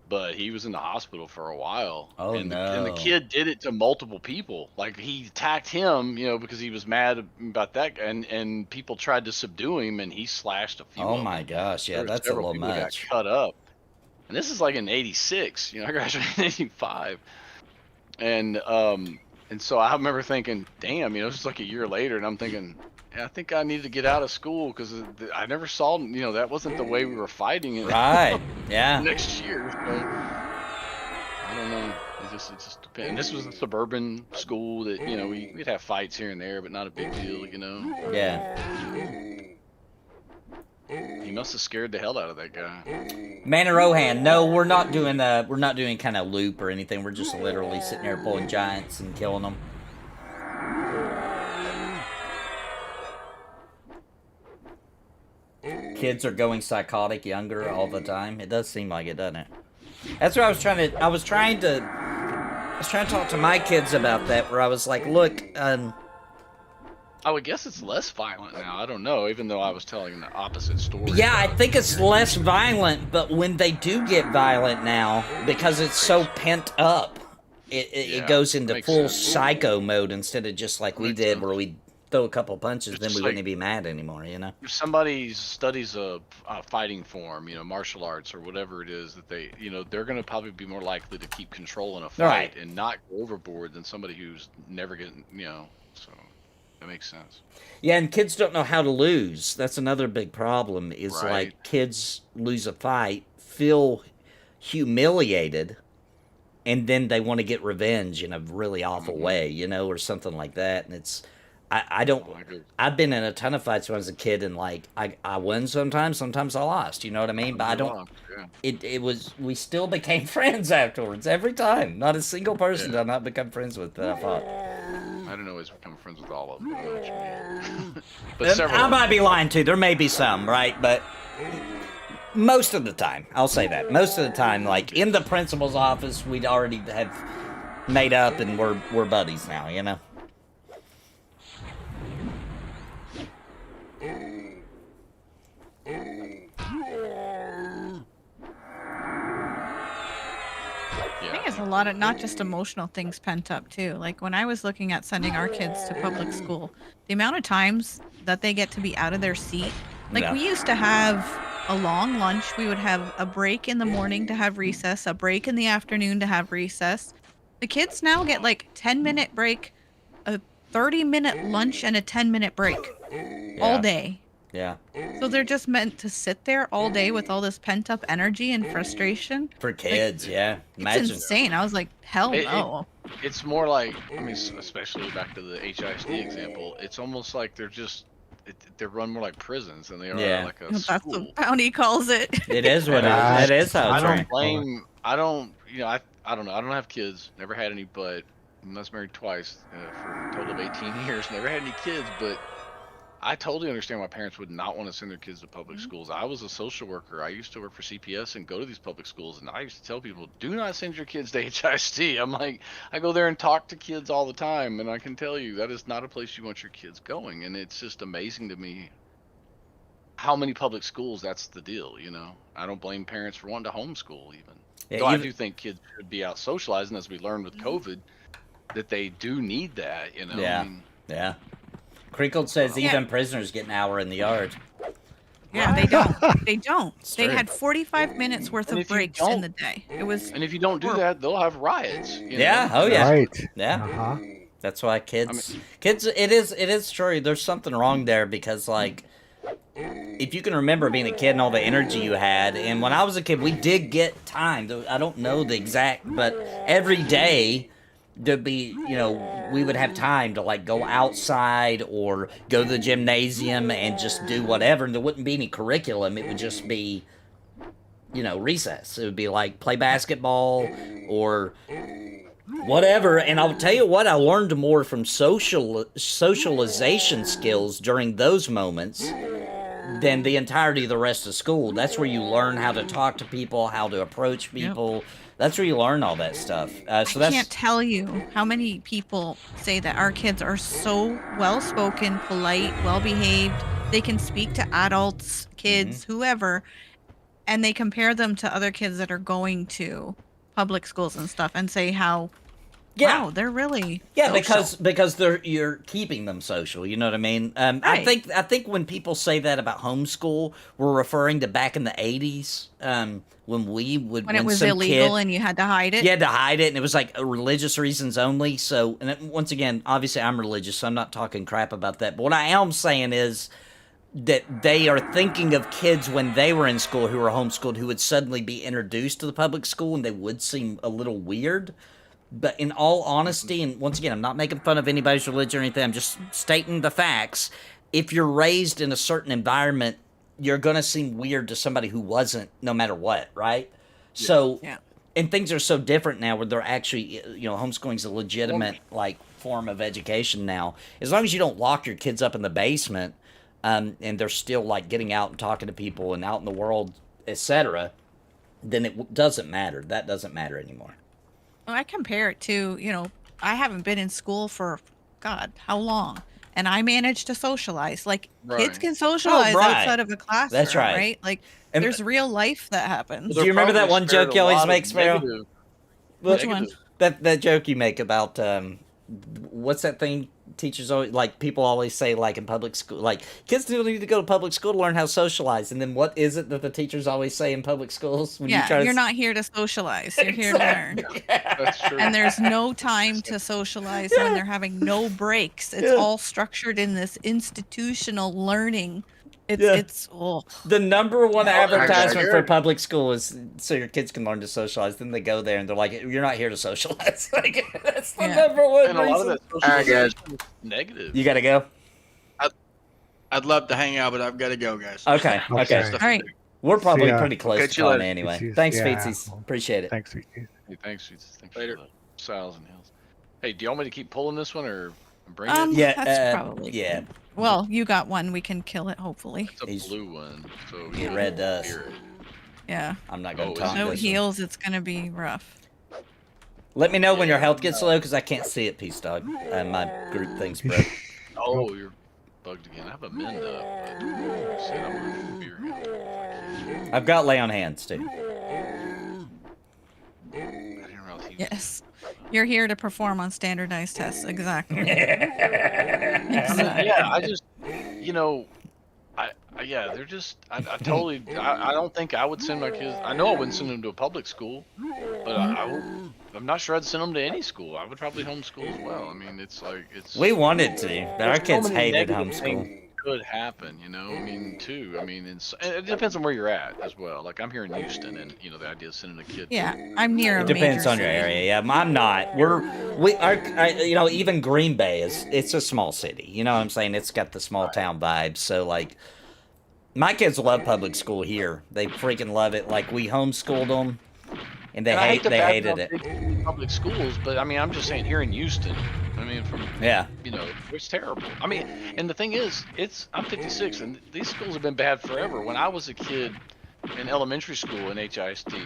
but he was in the hospital for a while. Oh, and no. And the kid did it to multiple people. Like he attacked him, because he was mad about that, and people tried to subdue him, and he slashed a few. oh of my them. gosh, yeah, There were that's a several little people that much. got cut up, and this is like in '86. I graduated in '85, and so I remember thinking, damn, it's just like a year later, and I'm thinking, I think I need to get out of school because I never saw, that wasn't the way we were fighting it. Right? Yeah. Next year. So, I don't know. It just depends. And this was a suburban school that, we'd have fights here and there, but not a big deal, Yeah. He must have scared the hell out of that guy. Man of Rohan, no, we're not doing kind of loop or anything. We're just literally sitting there pulling giants and killing them. Kids are going psychotic younger all the time. It does seem like it, doesn't it? That's what I was trying to talk to my kids about that, where I was like, look, I would guess it's less violent now. I don't know, even though I was telling the opposite story. yeah, I think it's less violent, but when they do get violent now, because it's so pent up, it Yeah, goes into makes full sense. psycho mode instead of just like we Makes did, sense. where we throw a couple punches, It's then we just wouldn't like- be mad anymore, If somebody studies a fighting form, martial arts or whatever it is that they, they're going to probably be more likely to keep control in a fight Right. and not go overboard than somebody who's never getting, so that makes sense. Yeah, and kids don't know how to lose. That's another big problem, is Right. like kids lose a fight, feel humiliated, and then they want to get revenge in a really awful Mhm. way, or something like that. And it's, I don't. Oh, I agree. I've been in a ton of fights when I was a kid, and like I win sometimes I lost. You know what I mean? But I don't. Yeah. It was we still became friends afterwards every time. Not a single person Yeah. did not become friends with that I fought. I didn't always become friends with all of them. I know what you mean. But several. I might be lying too. There may be some, right? But most of the time, I'll say that. Most of the time, like in the principal's office, we'd already have made up and we're buddies now. You know. I think it's a lot of not just emotional things pent up too. Like when I was looking at sending our kids to public school, the amount of times that they get to be out of their seat. Like Yeah. we used to have a long lunch. We would have a break in the morning to have recess, a break in the afternoon to have recess. The kids now get like 10-minute break, a 30-minute lunch, and a 10-minute break all Yeah. day. Yeah. So they're just meant to sit there all day with all this pent up energy and frustration. For kids, yeah. It's Imagine. insane. I was like, hell no. It's more like, I mean, especially back to the HISD example, it's almost like they're run more like prisons than they are Yeah. like a That's school. what Bounty calls it. It is what it is. That is how I it's don't ran. blame. I don't. You know. I don't know. I don't have kids. Never had any. But I was married twice for a total of 18 years. Never had any kids. But I totally understand why parents would not want to send their kids to public schools. I was a social worker. I used to work for CPS and go to these public schools, and I used to tell people, do not send your kids to HISD. I'm like, I go there and talk to kids all the time, and I can tell you that is not a place you want your kids going. And it's just amazing to me how many public schools that's the deal, you know. I don't blame parents for wanting to homeschool even. Yeah, Though I even- do think kids should be out socializing, as we learned with COVID, that they do need that, you know. Yeah. I mean, Yeah. Crinkle says Yeah. even prisoners get an hour in the yard. Yeah, they don't. They don't. It's They true. had 45 minutes worth And of if you breaks in don't- the day. It was and if you don't do that, they'll have riots. You Yeah, know? oh yeah. Right. Yeah. Uh-huh. That's why kids it is true. There's something wrong there because like if you can remember being a kid and all the energy you had, and when I was a kid we did get time. I don't know the exact, but every day there'd be, you know, we would have time to like go outside or go to the gymnasium and just do whatever, and there wouldn't be any curriculum. It would just be, you know, recess. It would be like play basketball or whatever. And I'll tell you what, I learned more from socialization skills during those moments than the entirety of the rest of school. That's where you learn how to talk to people, how to approach people. That's where you learn all that stuff. So I that's can't tell you how many people say that our kids are so well-spoken, polite, well-behaved. They can speak to adults, kids, whoever, and they compare them to other kids that are going to public schools and stuff and say how, wow, they're really social. because you're keeping them social. You know what I mean? I think when people say that about homeschool, we're referring to back in the 80s when it was some illegal kid, and you had to hide it. you had to hide it, and it was like religious reasons only. So, once again, obviously I'm religious, so I'm not talking crap about that. But what I am saying is that they are thinking of kids when they were in school who were homeschooled who would suddenly be introduced to the public school, and they would seem a little weird. But in all honesty, and once again, I'm not making fun of anybody's religion or anything, I'm just stating the facts. If you're raised in a certain environment, you're going to seem weird to somebody who wasn't, no matter what, right? Yeah. So, and things are so different now where they're actually, you know, homeschooling's a legitimate, like, form of education now. As long as you don't lock your kids up in the basement, and they're still, like, getting out and talking to people and out in the world, etc., then it doesn't matter. That doesn't matter anymore. Well, I compare it to, you know, I haven't been in school for, God, how long? And I managed to socialize. Like, kids can socialize outside of a classroom, That's right. Like, there's real life that happens. Do you remember that one joke you always make, Sparoh? Which one? That joke you make about, what's that thing teachers always, like, people always say, like, in public school, like, kids don't need to go to public school to learn how to socialize. And then what is it that the teachers always say in public schools? When you're not here to socialize. You're here to learn. That's true. And there's no time to socialize when they're having no breaks. It's all structured in this institutional learning It's The number one advertisement you're- for public school is so your kids can learn to socialize. Then they go there and they're like, "You're not here to socialize." Like, that's the Yeah. number one And a lot of reason. that All right, guys. socialization is negative. You gotta go. I'd love to hang out, but I've got to go, guys. Okay. Okay. Okay. all right. We're probably See ya. pretty close Catch to you time later. anyway. Feetsies. Thanks, Yeah. Feetsies. Appreciate it. Thanks, Vicky. Hey, thanks, Jesus. Thanks Later. for the Siles and Hills. Hey, do you want me to keep pulling this one or bring it? Yeah, That's probably yeah. good. Well, you got one. We can kill it. Hopefully. It's a He's- blue one, so He you red don't dust. hear it. Yeah. I'm not gonna Oh, talk. is it? No this one. heals. It's gonna be rough. Let me know when your health gets low because I can't see it, Peace Dog. My group thing's broke. Oh, you're bugged again. I have a mend up, but shit, I'm gonna fear him. I've got lay on hands too. I didn't realize he was- Yes. You're here to perform on standardized tests. Exactly. Yeah, I just, you know, yeah, they're just, I totally, I don't think I would send my kids, I know I wouldn't send them to a public school, but I'm not sure I'd send them to any school. I would probably homeschool as well. I mean, it's like, it's. We wanted to, but our there's so kids many hated negative homeschool. things could happen, you know, I mean, too. I mean, and it depends on where you're at as well. Like, I'm here in Houston, and, you know, the idea of sending a kid. Yeah, I'm near a Depends major on your city. area. Yeah, I'm not. You know, even Green Bay it's a small city. You know what I'm saying? It's got the small town vibes. So like, my kids love public school here. They freaking love it. Like we homeschooled them, and they And I hate to they back hated up it. big public schools, but I mean, I'm just saying here in Houston. I mean, Yeah. you know, it's terrible. I mean, and the thing is, I'm 56, and these schools have been bad forever. When I was a kid in elementary school in HISD,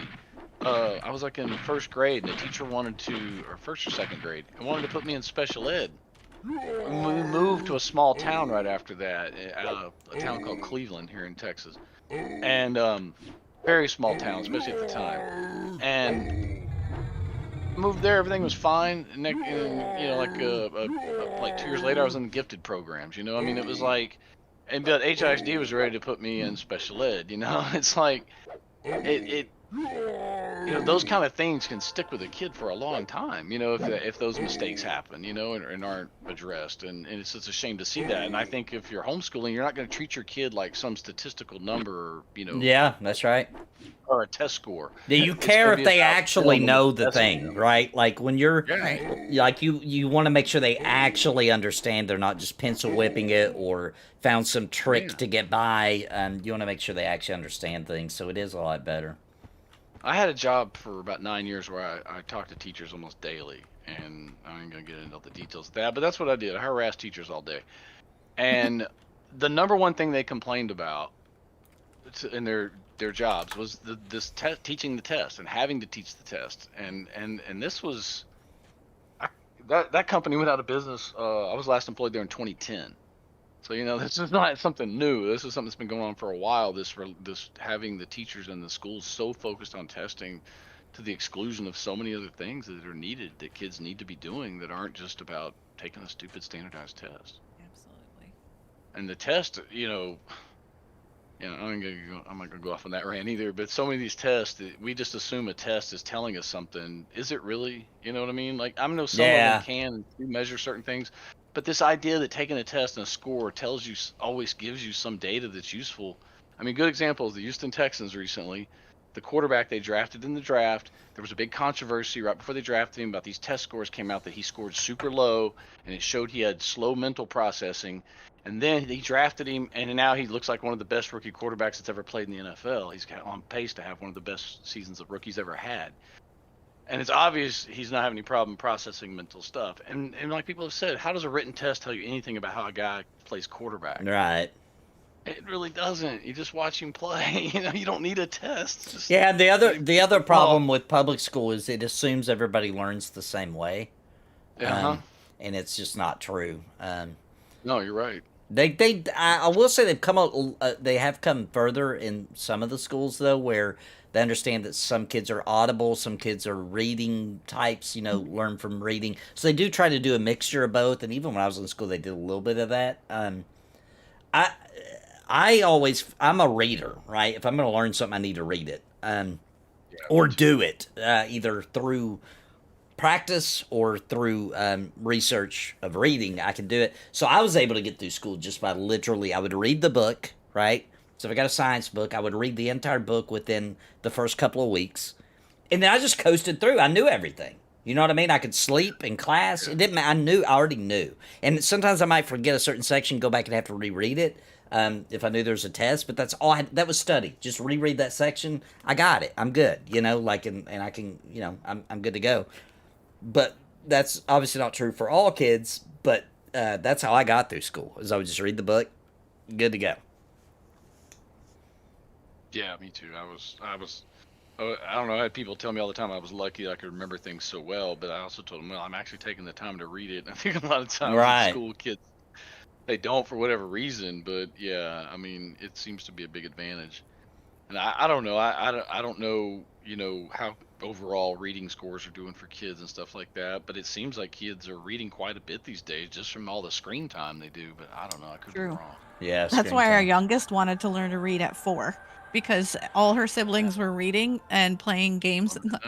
I was like in first grade, and the teacher wanted to, or first or second grade, and wanted to put me in special ed. And we moved to a small town right after that, a town called Cleveland here in Texas, and very small town, especially at the time. And moved there, everything was fine, and you know, like 2 years later, I was in the gifted programs. You know, I mean, it was like, but HISD was ready to put me in special ed. You know, it's like it you know, those kind of things can stick with a kid for a long time, you know, if those mistakes happen, you know, and aren't addressed. And it's just a shame to see that. And I think if you're homeschooling, you're not going to treat your kid like some statistical number, or, you know, Yeah, that's right. or a test score. Do you It's care gonna if be they about actually filling know the the test thing, exam. right? Like when you're Yeah. like you want to make sure they actually understand. They're not just pencil whipping it or found some trick Yeah. to get by. You want to make sure they actually understand things. So it is a lot better. I had a job for about 9 years where I talked to teachers almost daily, and I ain't gonna get into all the details of that, but that's what I did. I harassed teachers all day, and the number one thing they complained about in their jobs was teaching the test and having to teach the test, and this was that company went out of business. I was last employed there in 2010. So, you know, this is not something new. This is something that's been going on for a while. This having the teachers in the schools so focused on testing to the exclusion of so many other things that are needed, that kids need to be doing, that aren't just about taking a stupid standardized test. Absolutely. And the test, you know, I'm not gonna go off on that rant either. But so many of these tests, we just assume a test is telling us something. Is it really? You know what I mean? Like, I know some Yeah. of them can measure certain things. But this idea that taking a test and a score tells you, always gives you some data that's useful. I mean, good example is the Houston Texans recently. The quarterback they drafted in the draft, there was a big controversy right before they drafted him about these test scores came out that he scored super low, and it showed he had slow mental processing. And then he drafted him, and now he looks like one of the best rookie quarterbacks that's ever played in the NFL. He's on pace to have one of the best seasons that rookies ever had. And it's obvious he's not having any problem processing mental stuff. And like people have said, how does a written test tell you anything about how a guy plays quarterback? Right. It really doesn't. You just watch him play. You know, you don't need a test. Just, Yeah, the other problem with public school is it assumes everybody learns the same way. Uh-huh. And it's just not true. No, you're right. I will say they have come further in some of the schools though, where they understand that some kids are audible, some kids are reading types, you know, learn from reading. So they do try to do a mixture of both. And even when I was in school, they did a little bit of that. I'm a reader, right? If I'm going to learn something, I need to read it, or do it, either through practice or through research of reading. I can do it. So I was able to get through school just by literally, I would read the book, right? So if I got a science book, I would read the entire book within the first couple of weeks. And then I just coasted through. I knew everything. You know what I mean? I could sleep in class. It didn't matter. I already knew. And sometimes I might forget a certain section, go back and have to reread it if I knew there was a test. But that's all that was study. Just reread that section. I got it. I'm good. You know, like, and I can, you know, I'm good to go. But that's obviously not true for all kids. But that's how I got through school, is I would just read the book, good to go. Yeah, me too. I don't know. I had people tell me all the time I was lucky I could remember things so well, but I also told them, well, I'm actually taking the time to read it. I think a lot of times Right. school kids, they don't for whatever reason, but yeah, I mean, it seems to be a big advantage. And I don't know. I don't know, you know, how overall reading scores are doing for kids and stuff like that, but it seems like kids are reading quite a bit these days just from all the screen time they do, but I don't know. I could be True. wrong. Yeah, That's why our youngest wanted to learn to read at 4, because all her siblings were reading and playing games, and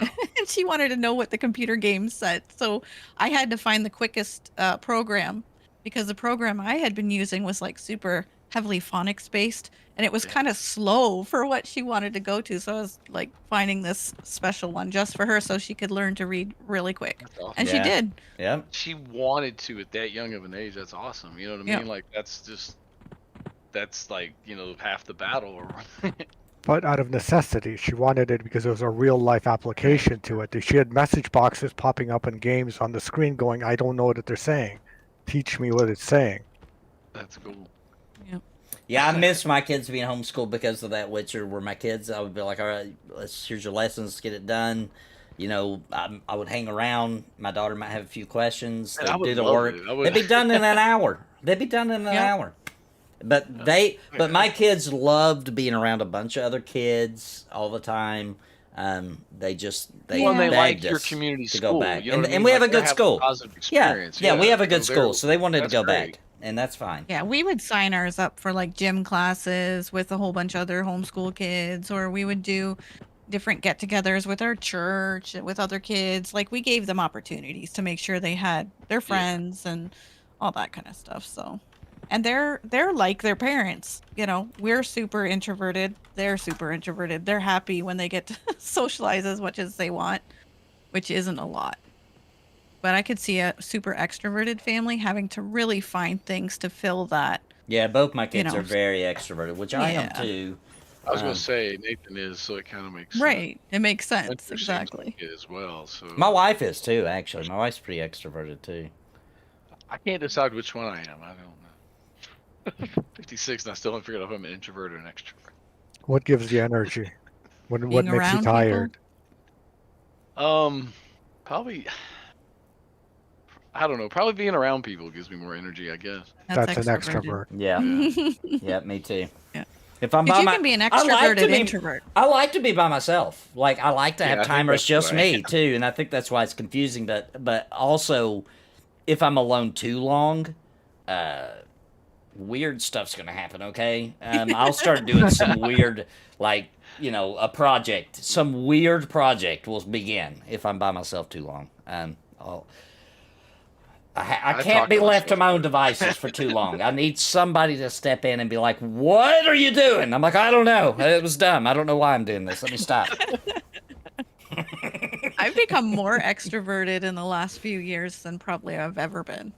she wanted to know what the computer game said. So I had to find the quickest program, because the program I had been using was like super heavily phonics based, and it was kind of slow for what she wanted to go to. So I was like finding this special one just for her so she could learn to read really quick. That's awesome. And she did. Yeah. She wanted to at that young of an age. That's awesome. You know what I mean? Like, that's like, you know, half the battle. But out of necessity, she wanted it because there was a real life application to it. She had message boxes popping up in games on the screen going, I don't know what they're saying. Teach me what it's saying. That's cool. Yeah, I miss my kids being homeschooled because of that Witcher, where my kids, I would be like, all right, here's your lessons, let's get it done. You know, I would hang around. My daughter might have a few questions. They'd do the work. They'd be done in an hour. But but my kids loved being around a bunch of other kids all the time. They like begged your us community to school, go back, you know what I and mean? we have Like, a they're good having a school. positive Yeah, experience. we have a good So school, so they wanted to that's go great. back, and that's fine. Yeah, we would sign ours up for like gym classes with a whole bunch of other homeschool kids, or we would do different get-togethers with our church, with other kids. Like, we gave them opportunities to make sure they had their friends and all that kind of stuff. So, and they're like their parents. You know, we're super introverted. They're super introverted. They're happy when they get to socialize as much as they want, which isn't a lot. But I could see a super extroverted family having to really find things to fill that. Yeah, both my kids know, are very extroverted, which I am too. I was gonna say Nathan is, so it kind of makes Right. It makes sense. Winter seems Exactly. like it as well. So My wife is too, actually. My wife's pretty extroverted too. I can't decide which one I am. I don't know. 56, and I still haven't figured out if I'm an introvert or an extrovert. What gives you energy? What Being makes you around people? tired? Probably. I don't know. Probably being around people gives me more energy, I guess. That's an extroverted. extrovert. Yeah, Yeah. yeah, me too. Yeah. If I'm Because by you my, can be an I like extroverted to be- introvert. I like to be by myself. Like, I like to Yeah, I have think time where it's that's just what I me am. too, and I think that's why it's confusing. But also, if I'm alone too long, weird stuff's gonna happen. Okay, I'll start doing some weird, like, you know, a project. Some weird project will begin if I'm by myself too long. I can't talk be to left to myself my own too. devices for too long. I need somebody to step in and be like, "What are you doing?" I'm like, "I don't know. It was dumb. I don't know why I'm doing this. Let me stop." I've become more extroverted in the last few years than probably I've ever been.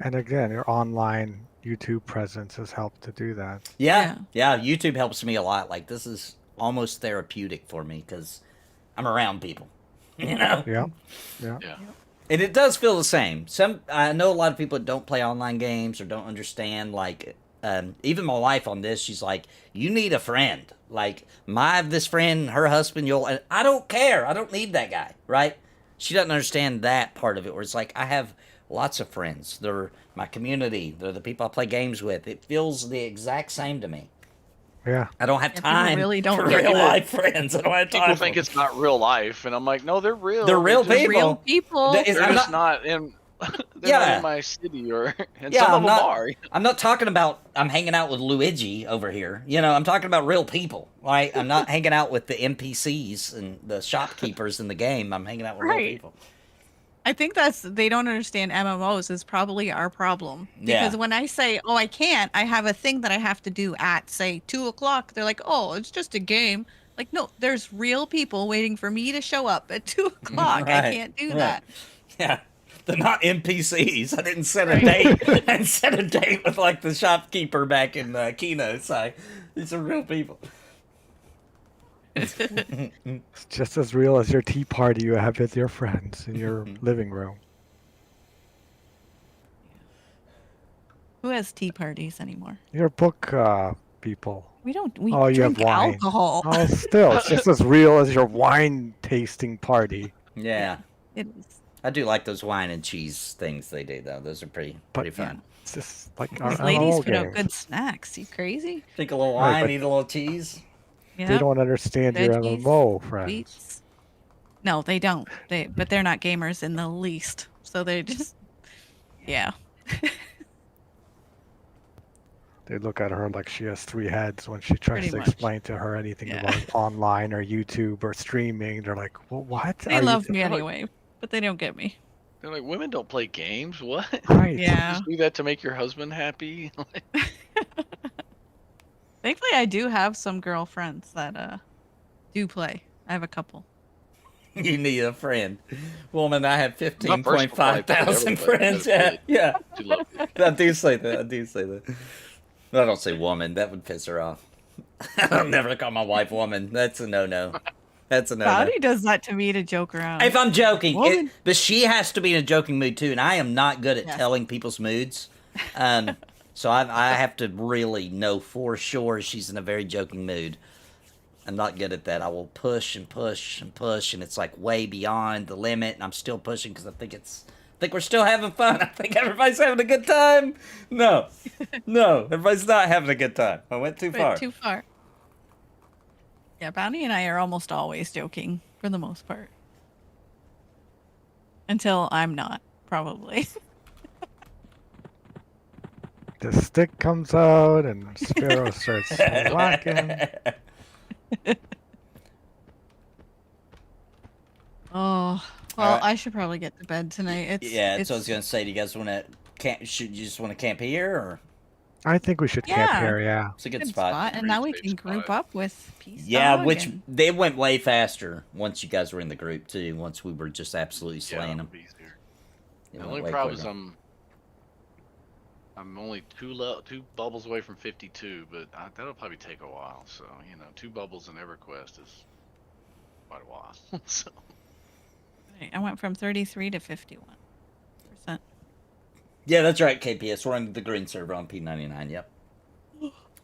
And again, your online YouTube presence has helped to do that. Yeah. YouTube helps me a lot. Like, this is almost therapeutic for me because I'm around people. You know. Yeah. Yeah. And it does feel the same. I know a lot of people that don't play online games or don't understand. Like, even my wife on this, she's like, "You need a friend. Like, this friend, her husband, and I don't care. I don't need that guy, right?" She doesn't understand that part of it. Where it's like, I have lots of friends. They're my community. They're the people I play games with. It feels the exact same to me. Yeah. I don't have Yeah, people time really don't for get real that. life friends. I don't have time. People for think them. it's not real life, and I'm like, no, they're real. They're real just- people. Real people. That is- They're I'm just not- not in. They're Yeah. not in my city, and Yeah, some I'm of them not. are. I'm not talking about I'm hanging out with Luigi over here. You know, I'm talking about real people. Right? I'm not hanging out with the NPCs and the shopkeepers in the game. I'm hanging out with real Right. people. I think they don't understand MMOs is probably our problem. Yeah. Because when I say, oh, I can't, I have a thing that I have to do at, say, 2:00. They're like, oh, it's just a game. Like, no, there's real people waiting for me to show up at 2:00. I can't do that. Yeah. They're not NPCs. I didn't set a date. I didn't set a date with like the shopkeeper back in Kino. So these are real people. It's just as real as your tea party you have with your friends in your living room. Who has tea parties anymore? Your book people. We don't. You have drink wine. alcohol. Oh, still, it's just as real as your wine tasting party. Yeah. It is. I do like those wine and cheese things they do, though. Those are pretty fun. It's just like our These ladies MMO put out games. good snacks. You crazy? Drink a little Right, wine, but- eat a little cheese. Yeah. They don't understand your Veggies, MMO, friends. Sweets. No, they don't. But they're not gamers in the least. So they just, yeah. They look at her like she has 3 heads when she tries Pretty to much. explain to her anything Yeah. about online or YouTube or streaming. They're like, well, what? They Are you love me doing?" anyway, but they don't get me. They're like, women don't play games. What? Right. Yeah. Just do that to make your husband happy? Thankfully, I do have some girlfriends that do play. I have a couple. You need a friend. Woman, I have My personal 15.5 life, thousand everybody friends. knows Yeah, it. yeah. Do love it. I do say that. I do say that. I don't say woman. That would piss her off. I'll never call my wife woman. That's a no-no. That's a no-no. Bowdy does that to me to joke around. If I'm joking, Woman. but she has to be in a joking mood too, and I am not good at Yes. telling people's moods. So I have to really know for sure she's in a very joking mood. I'm not good at that. I will push and push and push, and it's like way beyond the limit, and I'm still pushing because I think we're still having fun. I think everybody's having a good time. No, everybody's not having a good time. I went too far. Went too far. Yeah, Bounty and I are almost always joking for the most part. Until I'm not, probably. The stick comes out and Sparoh starts whacking. Oh, well, Alright. I should probably get to bed tonight. Yeah, it's that's what I was gonna say. Do you guys want to camp? Should you just want to camp here, or I think we should camp Yeah. here, yeah. it's a good good spot? spot, and now we Safe can group spot. up with Peace. Yeah, Dog which and- they went way faster once you guys were in the group too. Once we were just absolutely Yeah, slaying them. it'll be easier. It The went only way problem is quicker. I'm only two bubbles away from 52, but that'll probably take a while. So 2 bubbles in EverQuest is quite a while. So I went from 33 to 51%. Yeah, that's right, KPS. We're on the green server on P99. Yep.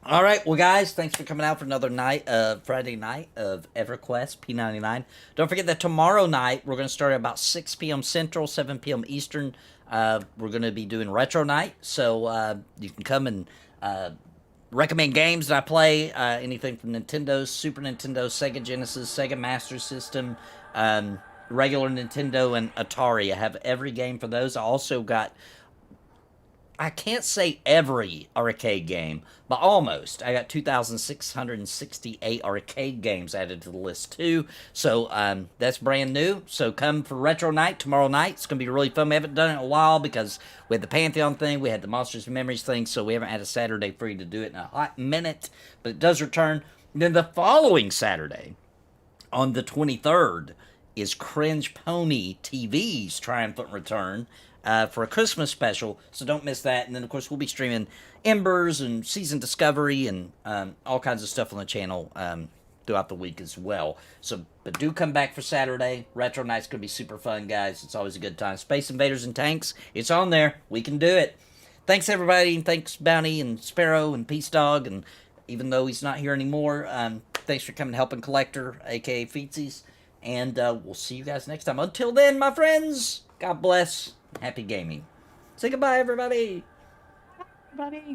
All right, well, guys, thanks for coming out for another night, Friday night of EverQuest P99. Don't forget that tomorrow night we're going to start at about 6 p.m. Central, 7 p.m. Eastern. We're going to be doing retro night, so you can come and recommend games that I play. Anything from Nintendo, Super Nintendo, Sega Genesis, Sega Master System, regular Nintendo, and Atari. I have every game for those. I also got, I can't say every arcade game, but almost. I got 2,668 arcade games added to the list too. So that's brand new. So come for Retro Night tomorrow night. It's going to be really fun. We haven't done it in a while because we had the Pantheon thing, we had the Monsters and Memories thing, so we haven't had a Saturday free to do it in a hot minute. But it does return. And then the following Saturday, on the 23rd, is Cringe Pony TV's triumphant return for a Christmas special, so don't miss that. And then, of course, we'll be streaming Embers and Season Discovery and all kinds of stuff on the channel throughout the week as well. So, but do come back for Saturday. Retro Night's going to be super fun, guys. It's always a good time. Space Invaders and Tanks, it's on there. We can do it. Thanks, everybody, and thanks, Bounty and Sparoh and Peace Dog, and even though he's not here anymore, thanks for coming, helping Collector, a.k.a. Feetsies. And we'll see you guys next time. Until then, my friends, God bless. Happy gaming. Say goodbye, everybody. Buddy.